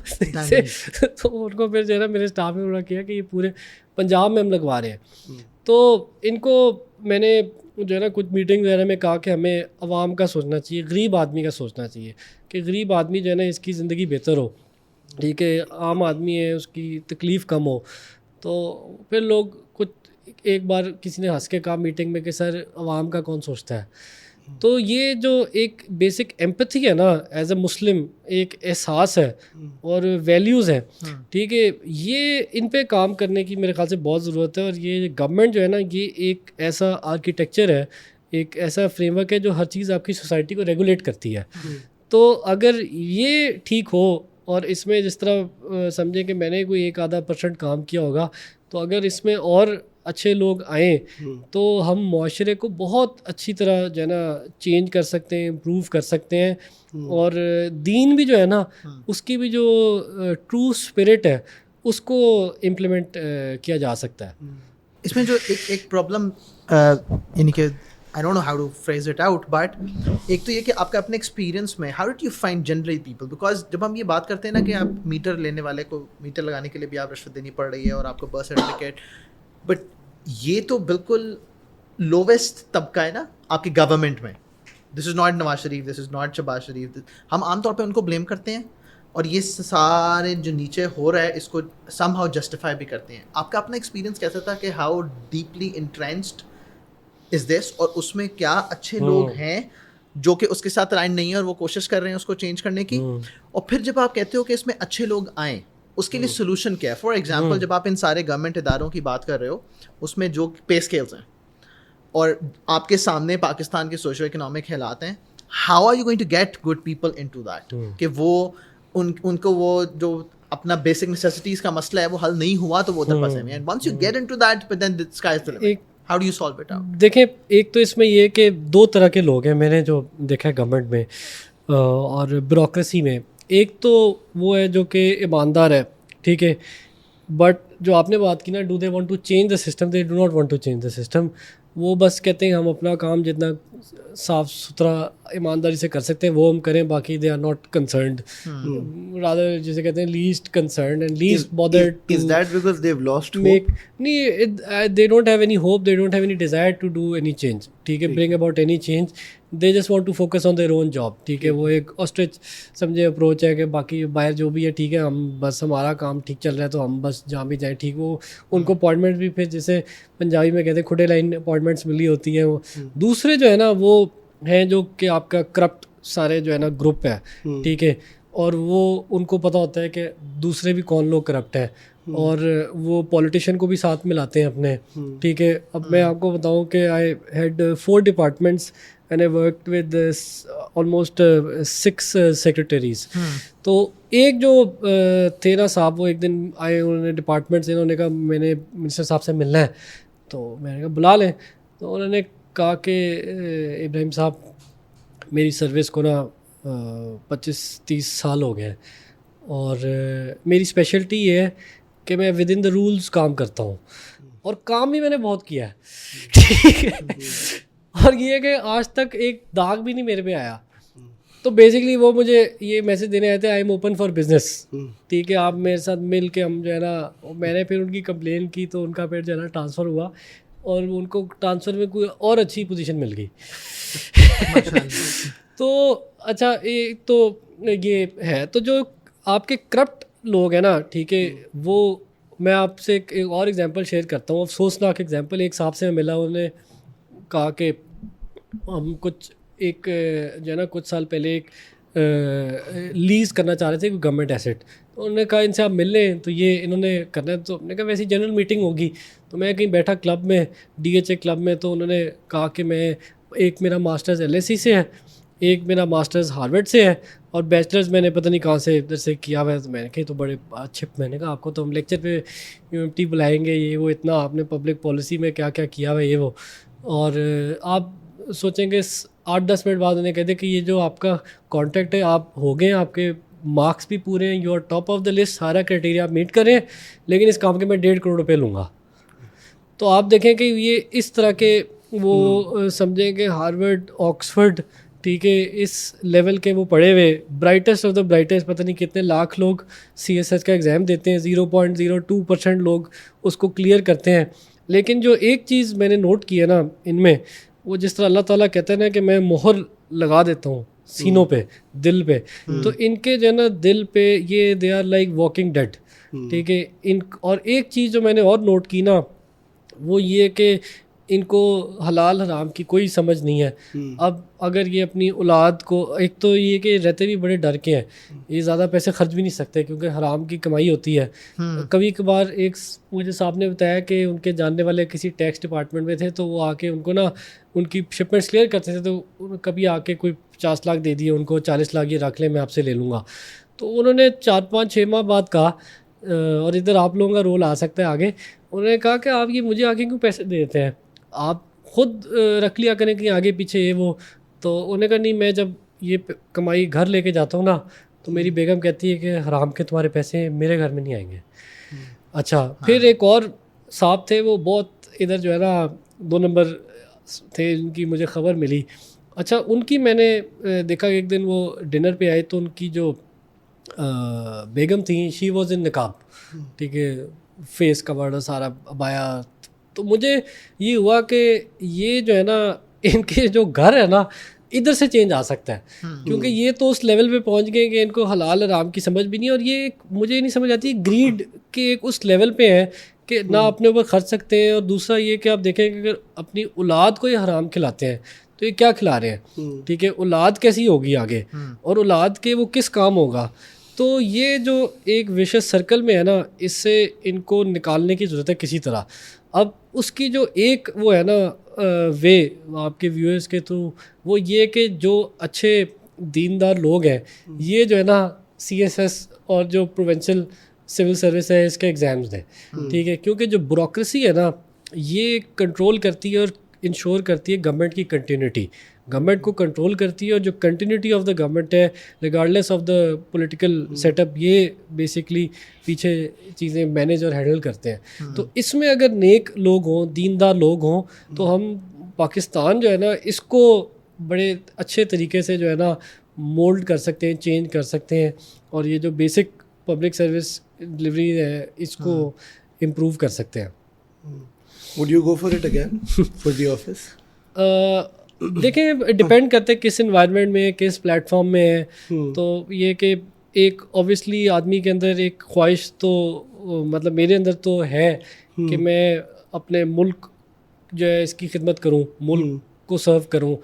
تو ان کو پھر جو ہے نا میرے اسٹاف نے کیا کہ یہ پورے پنجاب میں ہم لگوا رہے ہیں. تو ان کو میں نے جو ہے نا کچھ میٹنگ وغیرہ میں کہا کہ ہمیں عوام کا سوچنا چاہیے, غریب آدمی کا سوچنا چاہیے کہ غریب آدمی جو ہے نا اس کی زندگی بہتر ہو. ٹھیک ہے, عام آدمی ہے اس کی تکلیف کم ہو. تو پھر لوگ کچھ ایک بار کسی نے ہنس کے کہا میٹنگ میں کہ سر عوام کا کون سوچتا ہے. تو یہ جو ایک بیسک ایمپتھی ہے نا ایز اے مسلم, ایک احساس ہے اور ویلیوز ہیں, ٹھیک ہے, یہ ان پہ کام کرنے کی میرے خیال سے بہت ضرورت ہے. اور یہ گورنمنٹ جو ہے نا یہ ایک ایسا آرکیٹیکچر ہے, ایک ایسا فریم ورک ہے جو ہر چیز آپ کی سوسائٹی کو ریگولیٹ کرتی ہے. تو اگر یہ ٹھیک ہو, اور اس میں جس طرح سمجھیں کہ میں نے کوئی 1-2% کام کیا ہوگا, تو اگر اس میں اور اچھے لوگ آئیں تو ہم معاشرے کو بہت اچھی طرح جو ہے نا چینج کر سکتے ہیں, امپروو کر سکتے ہیں. اور دین بھی جو ہے نا اس کی بھی جو ٹرو اسپرٹ ہے اس کو امپلیمنٹ کیا جا سکتا ہے. اس میں جو ایک پرابلم یعنی کہ I don't know how to phrase it out, but ایک تو یہ کہ آپ کا اپنے ایکسپیرینس میں how did you find generally people, because جب ہم یہ بات کرتے ہیں نا کہ آپ میٹر لینے والے کو میٹر لگانے کے لیے بھی آپ رشوت دینی پڑ رہی ہے اور آپ کو برتھ سرٹیفکیٹ, بٹ یہ تو بالکل لوویسٹ طبقہ ہے نا آپ کی گورنمنٹ میں. This is not Nawaz Sharif, this is not Shahbaz Sharif. ہم عام طور پہ ان کو بلیم کرتے ہیں, اور یہ سارے جو نیچے ہو رہا ہے اس کو سم ہاؤ جسٹیفائی بھی کرتے ہیں. آپ کا اپنا ایکسپیرینس کیسا تھا کہ ہاؤ ڈیپلی انٹرینسڈ از دس, اور اس میں کیا اچھے لوگ ہیں جو کہ اس کے ساتھ الائن نہیں ہیں اور وہ کوشش کر رہے ہیں اس کو چینج کرنے کی, اور پھر جب آپ کہتے ہو کہ اس میں اچھے لوگ آئیں اس کے لیے سولوشن کیا ہے؟ فار ایگزامپل جب آپ ان سارے گورنمنٹ اداروں کی بات کر رہے ہو اس میں جو پے اسکیلز ہیں اور آپ کے سامنے پاکستان کے سوشو اکنامک حالات ہیں, how are you going to get good people into that کہ وہ ان کو وہ جو اپنا بیسک نیسیسٹیز کا مسئلہ ہے وہ حل نہیں ہوا تو وہ ادھر پھنسے ہوئے ہیں. Once you get into that but then the sky is the limit. How do you solve it out? دیکھیں ایک تو اس میں یہ کہ 2 طرح کے لوگ ہیں میں نے جو دیکھا ہے گورنمنٹ میں اور بیوروکریسی میں. ایک تو وہ ہے جو کہ ایماندار ہے, ٹھیک ہے, بٹ جو آپ نے بات کی نا do they want to change the system, they do not want to change the system. وہ بس کہتے ہیں ہم اپنا کام جتنا صاف ستھرا ایمانداری سے کر سکتے ہیں وہ ہم کریں, باقی they are not concerned, rather جسے کہتے ہیں least concerned and least bothered. Is that because they've lost hope? Make نہیں, they don't have any hope, they don't have any desire to do any change, ٹھیک ہے, bring about any change. They just want to focus on their own job, ٹھیک ہے. وہ ایک آسٹرچ سمجھے اپروچ ہے کہ باقی باہر جو بھی ہے ٹھیک ہے, ہم بس ہمارا کام ٹھیک چل رہا ہے تو ہم بس جہاں بھی جائیں ٹھیک. وہ ان کو اپوائنٹمنٹ بھی پھر جیسے پنجابی میں کہتے ہیں کھٹے لائن اپوائنٹمنٹس ملی ہوتی ہیں. وہ دوسرے جو ہے نا وہ ہیں جو کہ آپ کا کرپٹ سارے جو ہے نا گروپ ہے, ٹھیک ہے, اور وہ ان کو پتہ ہوتا ہے کہ دوسرے بھی کون لوگ کرپٹ ہیں, اور وہ پولیٹیشین کو بھی ساتھ ملاتے ہیں اپنے, ٹھیک ہے. اب میں آپ کو بتاؤں کہ I had 4 departments and I worked with almost 6 secretaries. تو ایک جو تھے نا صاحب, وہ ایک دن آئے, انہوں نے ڈپارٹمنٹ سے, انہوں نے کہا میں نے منسٹر صاحب سے ملنا ہے. تو میں نے کہا بلا لیں. تو انہوں نے کہا کہ ابراہیم صاحب میری سروس کو نا 25-30 سال ہو گئے ہیں, اور میری اسپیشلٹی یہ ہے کہ میں ود ان دا رولز کام کرتا ہوں, اور کام بھی میں نے بہت کیا ہے, ٹھیک ہے, اور یہ کہ آج تک ایک داغ بھی نہیں میرے پہ آیا. تو بیسکلی وہ مجھے یہ میسج دینے آئے تھے I am open for business, ٹھیک ہے, آپ میرے ساتھ مل کے ہم جو ہے نا, میں نے پھر ان کی کمپلین کی تو ان کا پھر جو ہے نا ٹرانسفر ہوا, اور ان کو ٹرانسفر میں کوئی اور اچھی پوزیشن مل گئی. تو اچھا ایک تو یہ ہے. تو جو آپ کے کرپٹ لوگ ہیں نا, ٹھیک ہے, وہ میں آپ سے ایک اور ایگزامپل شیئر کرتا ہوں, افسوسناک ایگزامپل. ایک صاحب سے میں ملا, انہوں نے کہا کہ ہم کچھ ایک جو ہے نا کچھ سال پہلے ایک لیز کرنا چاہ رہے تھے کوئی گورنمنٹ ایسٹ. تو انہوں نے کہا ان سے آپ مل لیں, تو یہ انہوں نے کرنا ہے. تو ہم نے کہا ویسی جنرل میٹنگ ہوگی. تو میں کہیں بیٹھا کلب میں, DHA کلب میں, تو انہوں نے کہا کہ میں ایک میرا ماسٹرز LSE سے ہے, ایک میرا ماسٹرز ہارورڈ سے ہے, اور بیچلرز میں نے پتہ نہیں کہاں سے ادھر سے کیا ہوا ہے. تو میں نے کہا تو بڑے اچھے, میں نے کہا آپ کو تو ہم لیکچر پہ UMT بلائیں گے, یہ وہ, اتنا آپ نے پبلک پالیسی میں کیا کیا کیا ہوا ہے یہ وہ. اور آپ سوچیں کہ 8-10 منٹ بعد انہیں کہتے کہ یہ جو آپ کا کانٹیکٹ ہے آپ ہو گئے ہیں, آپ کے مارکس بھی پورے ہیں, you are top of the list, سارا کرائٹیریا آپ میٹ کریں, لیکن اس کام کے میں 1.5 کروڑ روپے لوں گا. تو آپ دیکھیں کہ یہ اس طرح کے وہ سمجھیں کہ ہارورڈ, آکسفرڈ, ٹھیک ہے, اس لیول کے وہ پڑھے ہوئے, برائٹسٹ آف دا برائٹسٹ, پتہ نہیں کتنے لاکھ لوگ CSS کا ایگزام دیتے ہیں, 0.02% لوگ اس کو کلیئر کرتے ہیں. لیکن جو ایک چیز میں نے نوٹ کی ہے نا ان میں, وہ جس طرح اللہ تعالیٰ کہتے ہیں نا کہ میں مہر لگا دیتا ہوں سینوں پہ, دل پہ, تو ان کے جو ہے نا دل پہ یہ they are like walking dead, ٹھیک ہے. اور ایک چیز جو میں نے اور نوٹ کی نا, وہ یہ کہ ان کو حلال حرام کی کوئی سمجھ نہیں ہے. اب اگر یہ اپنی اولاد کو, ایک تو یہ کہ رہتے بھی بڑے ڈر کے ہیں, یہ زیادہ پیسے خرچ بھی نہیں سکتے کیونکہ حرام کی کمائی ہوتی ہے. کبھی کبھار ایک مجھے صاحب نے بتایا کہ ان کے جاننے والے کسی ٹیکس ڈپارٹمنٹ میں تھے, تو وہ آ کے ان کو نا ان کی شپمنٹس کلیئر کرتے تھے, تو کبھی آ کے کوئی 50 لاکھ دے دیے ان کو, 40 لاکھ یہ رکھ لیں میں آپ سے لے لوں گا. تو انہوں نے 4-5-6 ماہ بعد کہا, اور ادھر آپ لوگوں کا رول آ سکتا ہے آگے, انہوں نے کہا کہ آپ یہ مجھے آگے کیوں پیسے دے دیتے ہیں, آپ خود رکھ لیا کریں کہ آگے پیچھے یہ وہ. تو انہوں نے کہا نہیں, میں جب یہ کمائی گھر لے کے جاتا ہوں نا, تو میری بیگم کہتی ہے کہ حرام کے تمہارے پیسے میرے گھر میں نہیں آئیں گے. اچھا, پھر ایک اور صاحب تھے, وہ بہت ادھر جو ہے نا 2 نمبر تھے, جن کی مجھے خبر ملی. اچھا, ان کی میں نے دیکھا کہ ایک دن وہ ڈنر پہ آئے, تو ان کی جو بیگم تھیں, شی واز ان نقاب, ٹھیک ہے, فیس کورڈ سارا ابایا. تو مجھے یہ ہوا کہ یہ جو ہے نا ان کے جو گھر ہے نا ادھر سے چینج آ سکتا ہے, کیونکہ یہ تو اس لیول پہ پہنچ گئے کہ ان کو حلال حرام کی سمجھ بھی نہیں. اور یہ مجھے نہیں سمجھ آتی, گریڈ کے ایک اس لیول پہ ہیں کہ نہ اپنے اوپر خرچ سکتے ہیں, اور دوسرا یہ کہ آپ دیکھیں کہ اگر اپنی اولاد کو یہ حرام کھلاتے ہیں تو یہ کیا کھلا رہے ہیں, ٹھیک ہے, اولاد کیسی ہوگی آگے, اور اولاد کے وہ کس کام ہوگا. تو یہ جو ایک ویشس سرکل میں ہے نا, اس سے ان کو نکالنے کی ضرورت ہے کسی طرح. اب اس کی جو ایک وہ ہے نا وے آپ کے ویورز کے تھرو, وہ یہ کہ جو اچھے دیندار لوگ ہیں, یہ جو ہے نا CSS اور جو پروونشل سول سروس ہے اس کے ایگزامز دیں, ٹھیک ہے, کیونکہ جو بیوروکریسی ہے نا یہ کنٹرول کرتی ہے, اور انشور کرتی ہے گورنمنٹ کی کنٹینیوٹی, گورنمنٹ کو کنٹرول کرتی ہے, اور جو کنٹینیوٹی آف دا گورنمنٹ ہے regardless of the political set up, یہ بیسکلی پیچھے چیزیں مینیج اور ہینڈل کرتے ہیں. تو اس میں اگر نیک لوگ ہوں, دیندار لوگ ہوں, تو ہم پاکستان جو ہے نا اس کو بڑے اچھے طریقے سے جو ہے نا مولڈ کر سکتے ہیں, چینج کر سکتے ہیں, اور یہ جو بیسک پبلک سروس ڈلیوری ہے اس کو امپروو کر سکتے ہیں. Would you go for it again for the office? دیکھیں ڈپینڈ کرتے کس انوائرمنٹ میں, کس پلیٹ فارم میں ہے. تو یہ کہ ایک اوبیسلی آدمی کے اندر ایک خواہش تو مطلب میرے اندر تو ہے کہ میں اپنے ملک جو ہے اس کی خدمت کروں, ملک کو سرو کروں,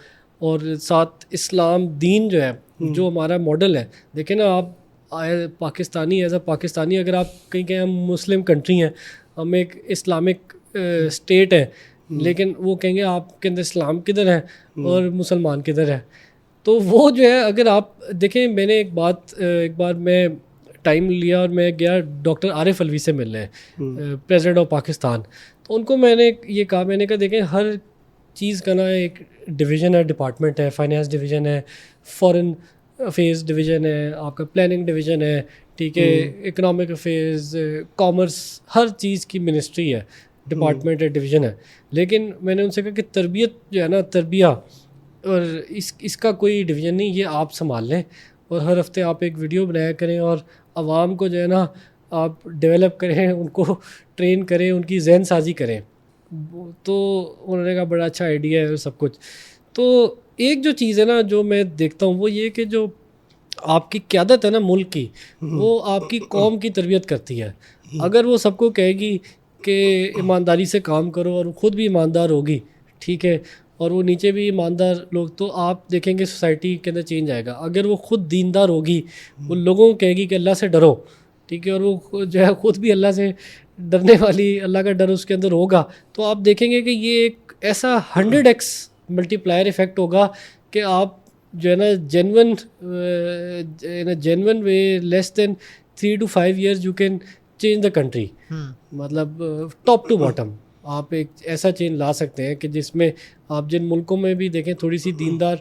اور ساتھ اسلام دین جو ہے جو ہمارا ماڈل ہے. دیکھیں نا آپ پاکستانی ایز اے پاکستانی, اگر آپ کہیں کہ ہم مسلم کنٹری ہیں, ہم ایک اسلامک اسٹیٹ ہے, لیکن وہ کہیں گے آپ کے اندر اسلام کدھر ہے اور مسلمان کدھر ہے. تو وہ جو ہے اگر آپ دیکھیں, میں نے ایک بار میں ٹائم لیا اور میں گیا ڈاکٹر عارف علوی سے ملنے, پریزیڈنٹ آف پاکستان. تو ان کو میں نے یہ کہا, میں نے کہا دیکھیں ہر چیز کا نا ایک ڈویژن ہے, ڈپارٹمنٹ ہے, فائنانس ڈویژن ہے, فارن افیئرس ڈویژن ہے, آپ کا پلاننگ ڈویژن ہے, ٹھیک ہے, اکنامک افیئرز, کامرس, ہر چیز کی منسٹری ہے, ڈپارٹمنٹ ہے, ڈویژن ہے. لیکن میں نے ان سے کہا کہ تربیت جو ہے نا, تربیہ اور اس کا کوئی ڈویژن نہیں, یہ آپ سنبھال لیں, اور ہر ہفتے آپ ایک ویڈیو بنایا کریں اور عوام کو جو ہے نا آپ ڈیولپ کریں, ان کو ٹرین کریں, ان کی ذہن سازی کریں. تو انہوں نے کہا بڑا اچھا آئیڈیا ہے اور سب کچھ. تو ایک جو چیز ہے نا جو میں دیکھتا ہوں وہ یہ کہ جو آپ کی قیادت ہے نا ملک کی, وہ آپ کی قوم کی تربیت کرتی ہے. اگر وہ سب کو کہے گی کہ ایمانداری سے کام کرو اور خود بھی ایماندار ہوگی, ٹھیک ہے, اور وہ نیچے بھی ایماندار لوگ, تو آپ دیکھیں گے سوسائٹی کے اندر چینج آئے گا. اگر وہ خود دیندار ہوگی, وہ لوگوں کو کہے گی کہ اللہ سے ڈرو, ٹھیک ہے, اور وہ جو ہے خود بھی اللہ سے ڈرنے والی, اللہ کا ڈر اس کے اندر ہوگا, تو آپ دیکھیں گے کہ یہ ایک ایسا 100x ملٹی پلائر ایفیکٹ ہوگا کہ آپ جو ہے نا genuinely less than 3 to 5 years you can change the country. مطلب ٹاپ ٹو باٹم آپ ایک ایسا چینج لا سکتے ہیں کہ جس میں آپ جن ملکوں میں بھی دیکھیں تھوڑی سی دیندار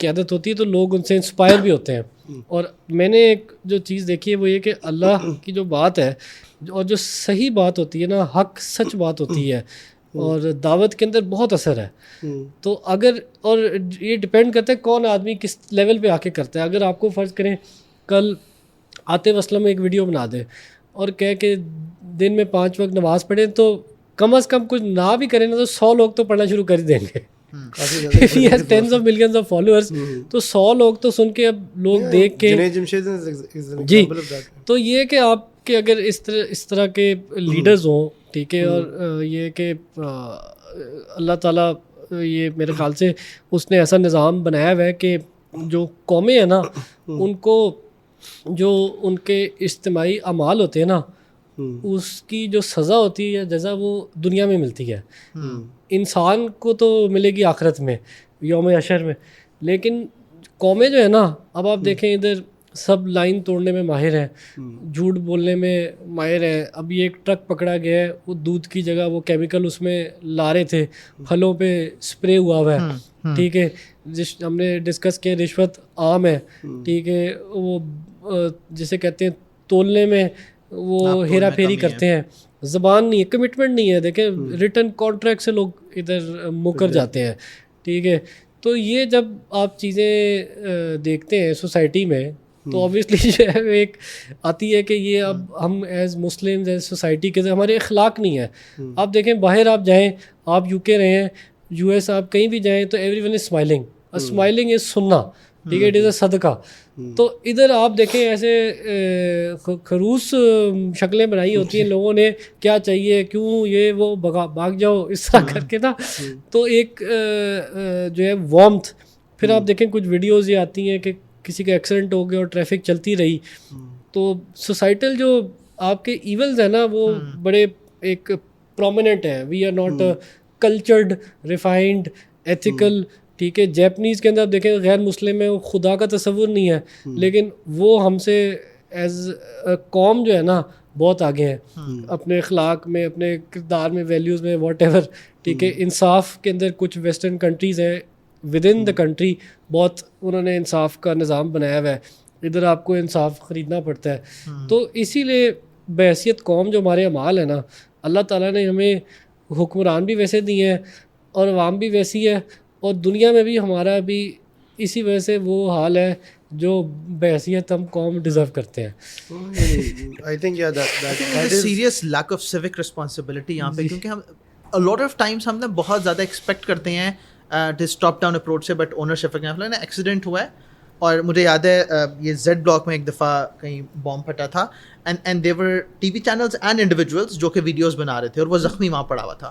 قیادت ہوتی ہے تو لوگ ان سے انسپائر بھی ہوتے ہیں. اور میں نے ایک جو چیز دیکھی ہے وہ یہ کہ اللہ کی جو بات ہے اور جو صحیح بات ہوتی ہے نا, حق سچ بات ہوتی ہے, اور دعوت کے اندر بہت اثر ہے. تو اگر, اور یہ ڈپینڈ کرتا ہے کون آدمی کس لیول پہ آ کے کرتا ہے. اگر آپ کو فرض کریں کل عاطف اسلم ایک ویڈیو بنا دے اور کہہ کہ دن میں 5 وقت نماز پڑھیں, تو کم از کم کچھ نہ بھی کریں نا تو 100 لوگ تو پڑھنا شروع کر دیں گے. If he has tens of millions of followers, تو 100 لوگ تو سن کے اب لوگ دیکھ کے جی. تو یہ کہ آپ کے اگر اس طرح کے لیڈرز ہوں, ٹھیک ہے, اور یہ کہ اللہ تعالیٰ یہ میرے خیال سے اس نے ایسا نظام بنایا ہوا ہے کہ جو قومیں ہیں نا ان کو جو ان کے اجتماعی اعمال ہوتے ہیں نا اس کی جو سزا ہوتی ہے, جزا, وہ دنیا میں ملتی ہے. انسان کو تو ملے گی آخرت میں, یوم حشر میں, لیکن قومیں جو ہے نا, اب آپ دیکھیں ادھر سب لائن توڑنے میں ماہر ہیں, جھوٹ بولنے میں ماہر ہیں. اب یہ ایک ٹرک پکڑا گیا ہے, وہ دودھ کی جگہ وہ کیمیکل اس میں لا رہے تھے, پھلوں پہ اسپرے ہوا ہوا ہے, ٹھیک ہے. ہم نے ڈسکس کیا رشوت عام ہے, ٹھیک ہے, وہ جسے کہتے ہیں تولنے میں وہ ہیرا پھیری کرتے ہیں, زبان نہیں ہے, کمٹمنٹ نہیں ہے. دیکھیں ریٹن کانٹریکٹ سے لوگ ادھر مکر جاتے ہیں, ٹھیک ہے. تو یہ جب آپ چیزیں دیکھتے ہیں سوسائٹی میں تو اوبیسلی جو ہے ایک آتی ہے کہ یہ اب ہم ایز مسلم ایز سوسائٹی کے ہمارے اخلاق نہیں ہے. آپ دیکھیں باہر آپ جائیں, آپ یو کے رہیں, یو ایس, آپ کہیں بھی جائیں تو everyone is smiling. Smiling is sunnah, ٹھیک ہے, اٹ از اے صدقہ. تو ادھر آپ دیکھیں ایسے خروس شکلیں بنائی ہوتی ہیں لوگوں نے, کیا چاہیے, کیوں, یہ وہ, بھاگ جاؤ, اس طرح کر کے نا. تو ایک جو ہے وارمتھ. پھر آپ دیکھیں کچھ ویڈیوز یہ آتی ہیں کہ کسی کا ایکسیڈنٹ ہو گیا اور ٹریفک چلتی رہی, تو سوسائٹل جو آپ کے ایولز ہیں نا وہ بڑے ایک پرومیننٹ ہیں. We are not cultured, refined, ethical, ٹھیک ہے. جیپنیز کے اندر آپ دیکھیں غیر مسلم میں خدا کا تصور نہیں ہے, لیکن وہ ہم سے ایز قوم جو ہے نا بہت آگے ہیں اپنے اخلاق میں, اپنے کردار میں, ویلیوز میں, واٹ ایور, ٹھیک ہے. انصاف کے اندر کچھ ویسٹرن کنٹریز ہیں ود ان دا کنٹری, بہت انہوں نے انصاف کا نظام بنایا ہوا ہے, ادھر آپ کو انصاف خریدنا پڑتا ہے. تو اسی لیے بحیثیت قوم جو ہمارے اعمال ہیں نا, اللہ تعالیٰ نے ہمیں حکمران بھی ویسے دیے ہیں اور عوام بھی ویسی ہے, اور دنیا میں بھی ہمارا بھی اسی وجہ سے وہ حال ہے جو بحیثیت ہم قوم ڈیزرو کرتے ہیں. I think yeah that is serious lack of civic responsibility یہاں پہ, کیونکہ ہم لاٹ آف ٹائمس ہم نے بہت زیادہ ایکسپیکٹ کرتے ہیں دس ٹاپ ڈاؤن اپروچ سے, بٹ اونرشپ کا ایکسیڈنٹ ہوا ہے. اور مجھے یاد ہے یہ زیڈ بلاک میں ایک دفعہ کہیں بام پھٹا تھا, and there were T V channels and individuals جو کہ ویڈیوز بنا رہے تھے, اور وہ زخمی وہاں پڑا ہوا تھا.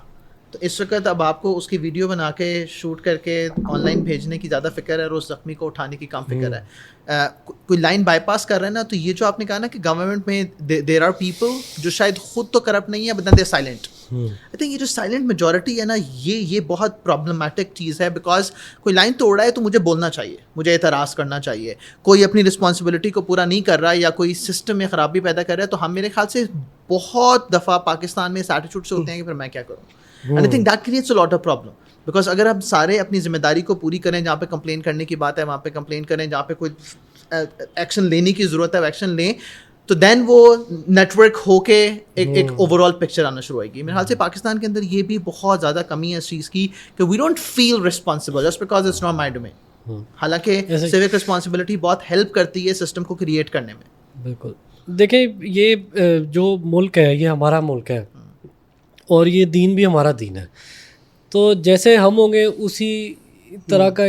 تو اس وقت اب آپ کو اس کی ویڈیو بنا کے شوٹ کر کے آن لائن بھیجنے کی زیادہ فکر ہے, اور اس زخمی کو اٹھانے کی کم فکر ہے. کوئی لائن بائی پاس کر رہے ہیں نا, تو یہ جو آپ نے کہا نا کہ گورنمنٹ میں دیر آر پیپل جو شاید خود تو کرپٹ نہیں ہے but they silent. I think یہ جو سائلنٹ میجورٹی ہے نا, یہ بہت پرابلمٹک چیز ہے, بیکاز کوئی لائن توڑ رہا ہے تو مجھے بولنا چاہیے, مجھے اعتراض کرنا چاہیے. کوئی اپنی رسپانسبلٹی کو پورا نہیں کر رہا یا کوئی سسٹم میں خرابی پیدا کر رہا ہے, تو ہم میرے خیال سے بہت دفعہ پاکستان میں اس ایٹیٹیوڈ سے ہوتے ہیں کہ پھر میں کیا کروں. And I think that creates a lot of problem, because اگر ہم سارے اپنی ذمہ داری کو پوری کریں, جہاں پہ کمپلین کرنے کی بات ہے وہاں پہ کمپلین کریں, جہاں پہ کوئی ایکشن لینے کی ضرورت ہے وہ ایکشن لیں, تو دین وہ نیٹ ورک ہو کے ایک اوور آل پکچر آنا شروع ہوئے گی. میرے خیال سے پاکستان کے اندر یہ بھی بہت زیادہ کمی ہے اس چیز کی کہ we don't feel responsible just because it's not my domain. حالانکہ سیوک رسپانسبلٹی بہت ہیلپ کرتی ہے سسٹم کو کریٹ کرنے میں. بالکل. دیکھیں یہ جو ملک ہے یہ ہمارا ملک ہے, اور یہ دین بھی ہمارا دین ہے, تو جیسے ہم ہوں گے اسی طرح کا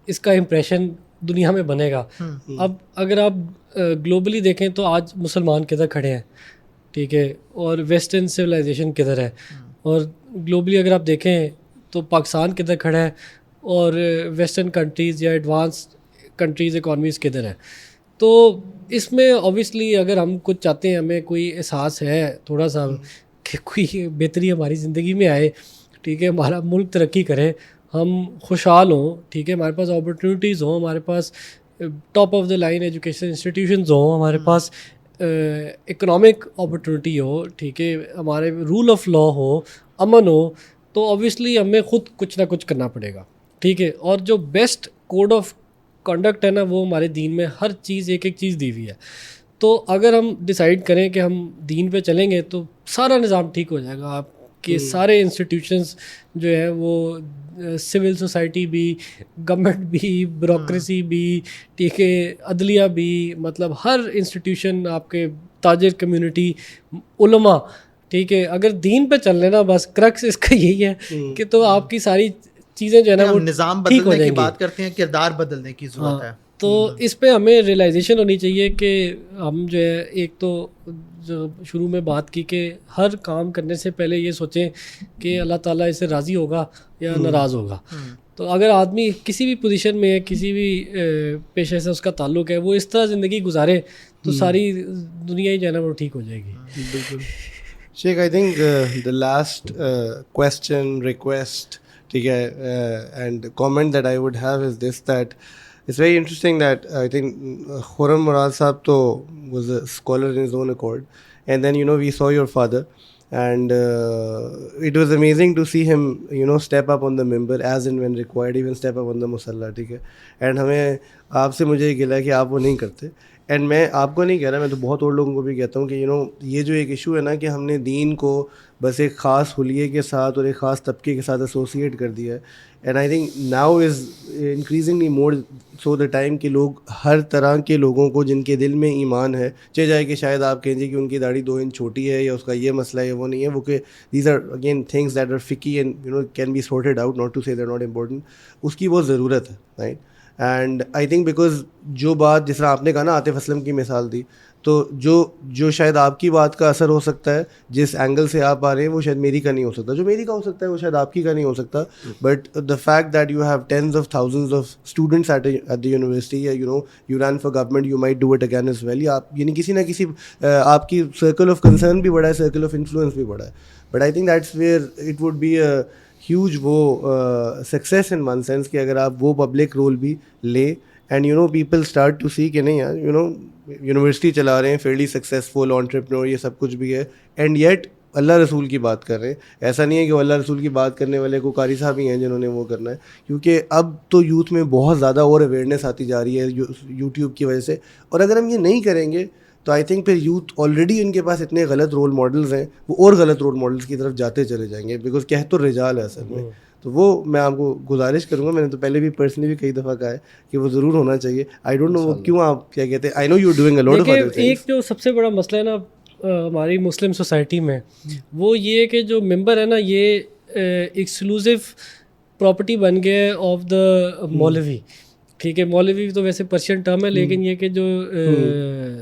اس کا امپریشن دنیا میں بنے گا. اب اگر آپ گلوبلی دیکھیں تو آج مسلمان کدھر کھڑے ہیں, ٹھیک ہے, اور ویسٹرن سویلائزیشن کدھر ہے, اور گلوبلی اگر آپ دیکھیں تو پاکستان کدھر کھڑا ہے, اور ویسٹرن کنٹریز یا ایڈوانس کنٹریز اکانومیز کدھر ہیں. تو اس میں اوبیسلی اگر ہم کچھ چاہتے ہیں, ہمیں کوئی احساس ہے تھوڑا سا کہ کوئی بہتری ہماری زندگی میں آئے, ٹھیک ہے, ہمارا ملک ترقی کرے, ہم خوشحال ہوں, ٹھیک ہے, ہمارے پاس اپرچونیٹیز ہوں, ہمارے پاس top of the line education institutions ہوں, ہمارے پاس اکنامک اپرچونیٹی ہو, ٹھیک ہے, ہمارے رول آف لا ہو, امن ہو, تو اوبیسلی ہمیں خود کچھ نہ کچھ کرنا پڑے گا, ٹھیک ہے. اور جو بیسٹ کوڈ آف کنڈکٹ ہے نا, وہ ہمارے دین میں ہر چیز ایک ایک چیز دی ہوئی ہے. تو اگر ہم ڈیسائیڈ کریں کہ ہم دین پہ چلیں گے تو سارا نظام ٹھیک ہو جائے گا. آپ کے سارے انسٹیٹیوشنز جو ہیں وہ سول سوسائٹی بھی, گورنمنٹ بھی, بیوروکریسی بھی, ٹھیک ہے, عدلیہ بھی, مطلب ہر انسٹیٹیوشن, آپ کے تاجر کمیونٹی, علماء, ٹھیک ہے, اگر دین پہ چل لینا بس کرکس اس کا یہی ہے کہ تو آپ کی ساری چیزیں جو ہے نا وہ نظام ٹھیک ہو بدلنے جائیں کی گی. بات کرتے ہیں, کردار بدلنے کی ضرورت ہے. تو اس پہ ہمیں ریئلائزیشن ہونی چاہیے کہ ہم جو ہے, ایک تو جو شروع میں بات کی کہ ہر کام کرنے سے پہلے یہ سوچیں کہ اللہ تعالیٰ اس سے راضی ہوگا یا ناراض ہوگا. تو اگر آدمی کسی بھی پوزیشن میں ہے, کسی بھی پیشے سے اس کا تعلق ہے, وہ اس طرح زندگی گزارے تو ساری دنیا ہی جو ہے نا وہ ٹھیک ہو جائے گی. بالکل. شیخ, I think the last question request, ٹھیک ہے, and comment that I would have is this, that it's very interesting that I think Khurram Murad Sahab to was a scholar in his own accord, and then we saw your father, and it was amazing to see him step up on the minbar as and when required, even step up on the musalla, ٹھیک ہے. and ہمیں آپ سے مجھے یہ گلا ہے کہ آپ وہ نہیں کرتے, اینڈ میں آپ کو نہیں کہہ رہا, میں تو بہت اور لوگوں کو بھی کہتا ہوں کہ یہ جو ایک ایشو ہے نا کہ ہم نے دین کو بس ایک خاص حلیے کے ساتھ اور ایک خاص طبقے کے ساتھ ایسوسیٹ کر دیا ہے. And I think now is increasingly more so the time کہ لوگ ہر طرح کے لوگوں کو جن کے دل میں ایمان ہے, چاہے جائے کہ شاید آپ کہیں کہ ان کی داڑھی 2 انچ چھوٹی ہے یا اس کا یہ مسئلہ ہے وہ نہیں ہے, وہ کہ these are again things that are fiqhi and can be sorted out, not to say they not important, اس کی بہت ضرورت ہے, right. And I think because جو بات جس طرح آپ نے کہا نا, عاطف اسلم کی مثال دی, تو جو شاید آپ کی بات کا اثر ہو سکتا ہے, جس اینگل سے آپ آ رہے ہیں وہ شاید میری کا نہیں ہو سکتا, جو میری کا ہو سکتا ہے وہ شاید آپ کی کا نہیں ہو سکتا. But the fact that you have tens of thousands of students at the university, یا you run for government, you might do it again as well, آپ یعنی کسی نہ کسی آپ کی سرکل آف کنسرن بھی بڑا ہے, سرکل آف انفلوئنس بھی بڑا ہے. But I think that's where it would be huge وہ سکسیس ان ون سینس کہ اگر آپ وہ پبلک رول بھی لیں and you know people start to see کہ نہیں یار یو نو یونیورسٹی چلا رہے ہیں, فیئرلی سکسیزفل انٹرپرینور, یہ سب کچھ بھی ہے, اینڈ یٹ اللہ رسول کی بات کر رہے ہیں. ایسا نہیں ہے کہ وہ اللہ رسول کی بات کرنے والے کو قاری صاحب ہی ہیں جنہوں نے وہ کرنا ہے, کیونکہ اب تو یوتھ میں بہت زیادہ اور اویئرنیس آتی جا رہی ہے یوٹیوب کی وجہ سے. اور اگر ہم یہ نہیں کریں گے تو آئی تھنک پھر یوتھ آلریڈی ان کے پاس اتنے غلط رول ماڈلز ہیں, وہ اور غلط رول ماڈلس کی طرف جاتے چلے جائیں گے, بیکاز کہہ تو رجال ہے اصل میں. تو وہ میں آپ کو گزارش کروں گا, میں نے تو پہلے بھی پرسنلی بھی کئی دفعہ کہا ہے کہ وہ ضرور ہونا چاہیے. آئی ڈونٹ نو کیوں آپ کیا کہتے ہیں, I know you doing a lot of other things. ایک جو سب سے بڑا مسئلہ ہے نا ہماری مسلم سوسائٹی میں, وہ یہ ہے کہ جو ممبر ہے نا یہ ایکسکلوسیو پراپرٹی بن گیا ہے آف دا مولوی. ٹھیک ہے, مولوی تو ویسے پرشین ٹرم ہے, لیکن یہ کہ جو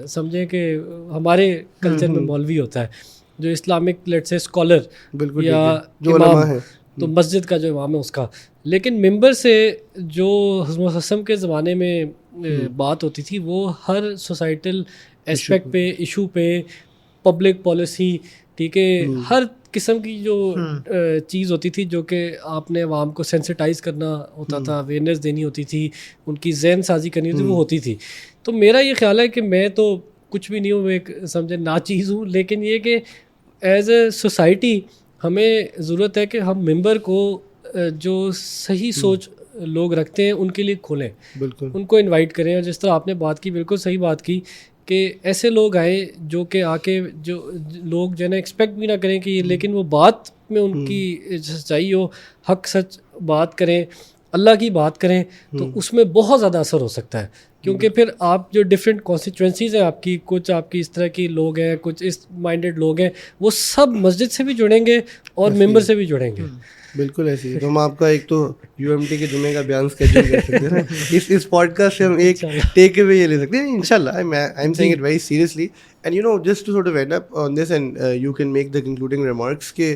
سمجھیں کہ ہمارے کلچر میں مولوی ہوتا ہے جو اسلامک لیٹس سے اسکالر بالکل یا جو علماء ہے, تو مسجد کا جو امام ہے اس کا. لیکن ممبر سے جو حضرت حسن کے زمانے میں بات ہوتی تھی وہ ہر سوسائٹل اسپیکٹ پہ, ایشو پہ, پبلک پالیسی, ٹھیک ہے, ہر قسم کی جو چیز ہوتی تھی جو کہ آپ نے عوام کو سینسٹائز کرنا ہوتا تھا, اویئرنیس دینی ہوتی تھی, ان کی ذہن سازی کرنی ہوتی تھی, وہ ہوتی تھی. تو میرا یہ خیال ہے کہ میں تو کچھ بھی نہیں ہوں, میں ایک سمجھے ناچیز ہوں, لیکن یہ کہ ایز اے سوسائٹی ہمیں ضرورت ہے کہ ہم ممبر کو جو صحیح سوچ لوگ رکھتے ہیں ان کے لیے کھولیں, بالکل ان کو انوائٹ کریں. اور جس طرح آپ نے بات کی, بالکل صحیح بات کی کہ ایسے لوگ آئیں جو کہ آ کے جو لوگ جو ہے نا ایکسپیکٹ بھی نہ کریں کہ لیکن وہ بات میں ان کی سچائی ہو, حق سچ بات کریں, اللہ کی بات کریں, تو اس میں بہت زیادہ اثر ہو سکتا ہے. کیونکہ پھر آپ جو ڈفرینٹ کانسٹیچوئنسیز ہیں آپ کی, کچھ آپ کی اس طرح کی لوگ ہیں, کچھ اس مائنڈیڈ لوگ ہیں, وہ سب مسجد سے بھی جڑیں گے اور ممبر سے بھی جڑیں گے. بالکل ایسی ہے. تو ہم آپ کا ایک تو یو ایم ٹی کے جمعے کا بیان اسکیڈول کر سکتے ہیں اس پوڈ کاسٹ سے, ہم ایک ٹیک اوے یہ لے سکتے ہیں ان شاء اللہ. I am seeing it very seriously, and you know just to sort of end up on this and you can make the concluding remarks کہ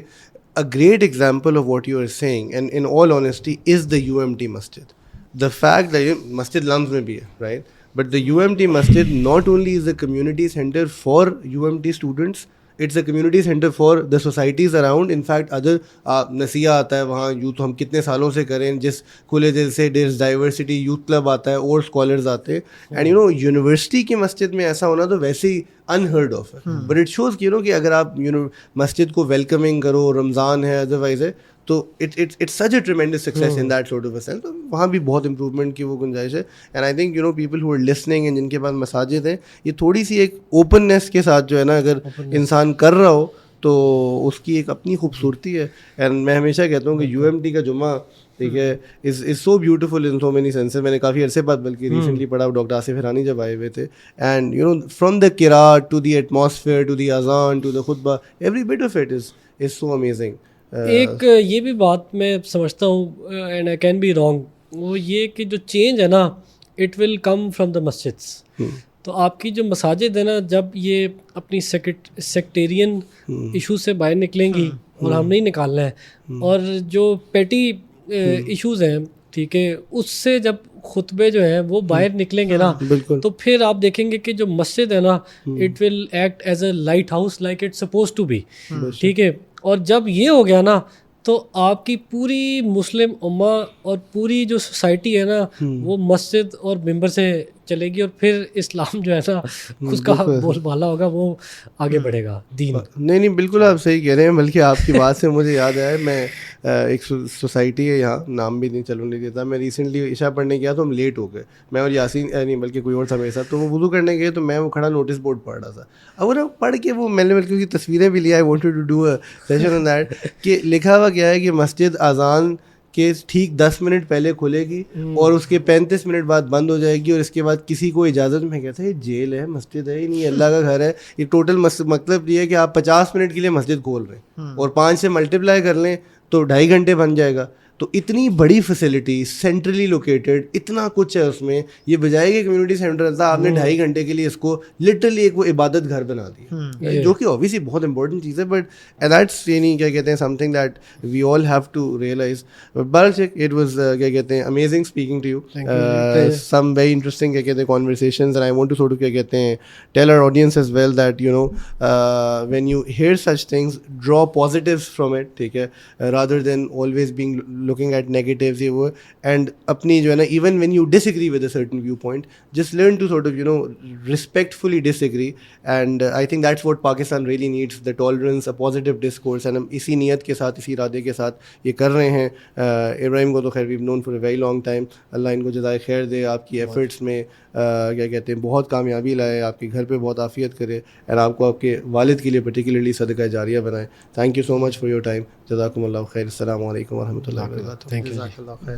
a great example of what you are saying, and in all honesty, is the UMT Masjid. The fact that Masjid Lams mein bhi hai, right? But the UMT Masjid not only is a community center for UMT students, it's a community center for the societies around. In fact, other نسیہ آتا ہے وہاں, یوتھ ہم کتنے سالوں سے کریں, جس کھلے دل سے دیر ڈائیورسٹی یوتھ کلب آتا ہے اور اسکالرز آتے ہیں. اینڈ یو نو یونیورسٹی کی مسجد میں ایسا ہونا تو ویسے ہی انہرڈ آف ہے, بٹ اٹ شوز کہ کہ اگر آپ مسجد کو ویلکمنگ کرو, رمضان ہے ادروائز ہے, تو it's such a tremendous success in that sort of a sense. تو وہاں بھی بہت امپروومنٹ کی وہ گنجائش ہے. And I think people who are listening and جن کے پاس مساجد ہیں, یہ تھوڑی سی ایک اوپننیس کے ساتھ جو ہے نا اگر انسان کر رہا ہو تو اس کی ایک اپنی خوبصورتی ہے. اینڈ میں ہمیشہ کہتا ہوں کہ یو ایم ٹی کا جمعہ, ٹھیک ہے, از سو بیوٹیفل ان سو مینی سینسز. میں نے کافی عرصے بعد بلکہ ریسنٹلی پڑھا, ڈاکٹر آصف حرانی جب آئے ہوئے تھے, and from the qirat to the atmosphere to the azan to the khutba, every bit of it is so amazing. ایک یہ بھی بات میں سمجھتا ہوں, and I can be wrong, وہ یہ کہ جو چینج ہے نا it will come from the مسجدس. تو آپ کی جو مساجد ہے نا, جب یہ اپنی سیکٹیرین ایشوز سے باہر نکلیں گی, اور ہم نہیں نکالنا ہے, اور جو پیٹی ایشوز ہیں, ٹھیک ہے, اس سے جب خطبے جو ہیں وہ باہر نکلیں گے نا, تو پھر آپ دیکھیں گے کہ جو مسجد ہے نا it will act as a lighthouse like it suppose to be. ٹھیک ہے, اور جب یہ ہو گیا نا تو آپ کی پوری مسلم امہ اور پوری جو سوسائٹی ہے نا وہ مسجد اور ممبر سے چلے گی, اور پھر اسلام جو ہے نا اس کا بول بالا ہوگا, وہ آگے بڑھے گا دین. نہیں بالکل آپ صحیح کہہ رہے ہیں. بلکہ آپ کی بات سے مجھے یاد آیا, میں ایک سوسائٹی ہے یہاں, نام بھی نہیں چلوں نہیں دیتا, میں ریسنٹلی عشاء پڑھنے گیا تو ہم لیٹ ہو گئے, میں اور یاسین نہیں بلکہ کوئی اور تھا میرے ساتھ, تو وہ وضو کرنے گئے تو میں وہ کھڑا نوٹس بورڈ پڑھ رہا تھا. اب وہ پڑھ کے وہ میں نے بلکہ اس کی تصویریں بھی لیا, I wanted to do a session on that, کہ لکھا ہوا کیا ہے کہ مسجد اذان کہ ٹھیک 10 منٹ پہلے کھلے گی اور اس کے 35 منٹ بعد بند ہو جائے گی, اور اس کے بعد کسی کو اجازت. میں کہتا ہے یہ جیل ہے, مسجد ہے ہی نہیں, اللہ کا گھر ہے. یہ ٹوٹل مطلب یہ ہے کہ آپ 50 منٹ کے لیے مسجد کھول رہے ہیں, اور 5 سے ملٹیپلائی کر لیں تو 2.5 گھنٹے بن جائے گا. تو اتنی بڑی فیسلٹی, سینٹرلی لوکیٹڈ, اتنا کچھ ہے اس میں. یہ بجائے کہ کمیونٹی سینٹر تھا, آپ نے 2.5 گھنٹے کے لیے اس کو لٹرلی ایک وہ عبادت گھر بنا دیا, جو کہ اوبیسلی بہت امپورٹنٹ چیز ہے. بٹ دیٹس یعنی کیا کہتے ہیں something that we all have to realise. بلچک اٹ واز کیا کہتے ہیں amazing speaking to you, some very interesting کیا کہتے ہیں conversations, and I want to sort of کیا کہتے ہیں tell our audience as well that when you hear such things, draw positives from it, ٹھیک ہے, rather than always being looking at negatives یہ وہ, and اپنی جو ہے نا even when you disagree with a certain viewpoint, just learn to sort of respectfully disagree, and I think that's what Pakistan really needs, the tolerance, a positive discourse, and ہم اسی نیت کے ساتھ اسی ارادے کے ساتھ یہ کر رہے ہیں. ابراہیم کو تو خیر we've known for a very long time, اللہ ان کو جزائے خیر دے, آپ کی ایفرٹس میں کیا کہتے ہیں بہت کامیابی لائے, آپ کے گھر پہ بہت عافیت کرے, اور آپ کو آپ کے والد کے لیے پرٹیکولرلی صدقہ جاریہ بنائے. Thank you so much for your time, جزاکم اللہ خیر. السلام علیکم ورحمۃ اللہ وبرکاتہ. Thank you. جزاک اللہ خیر.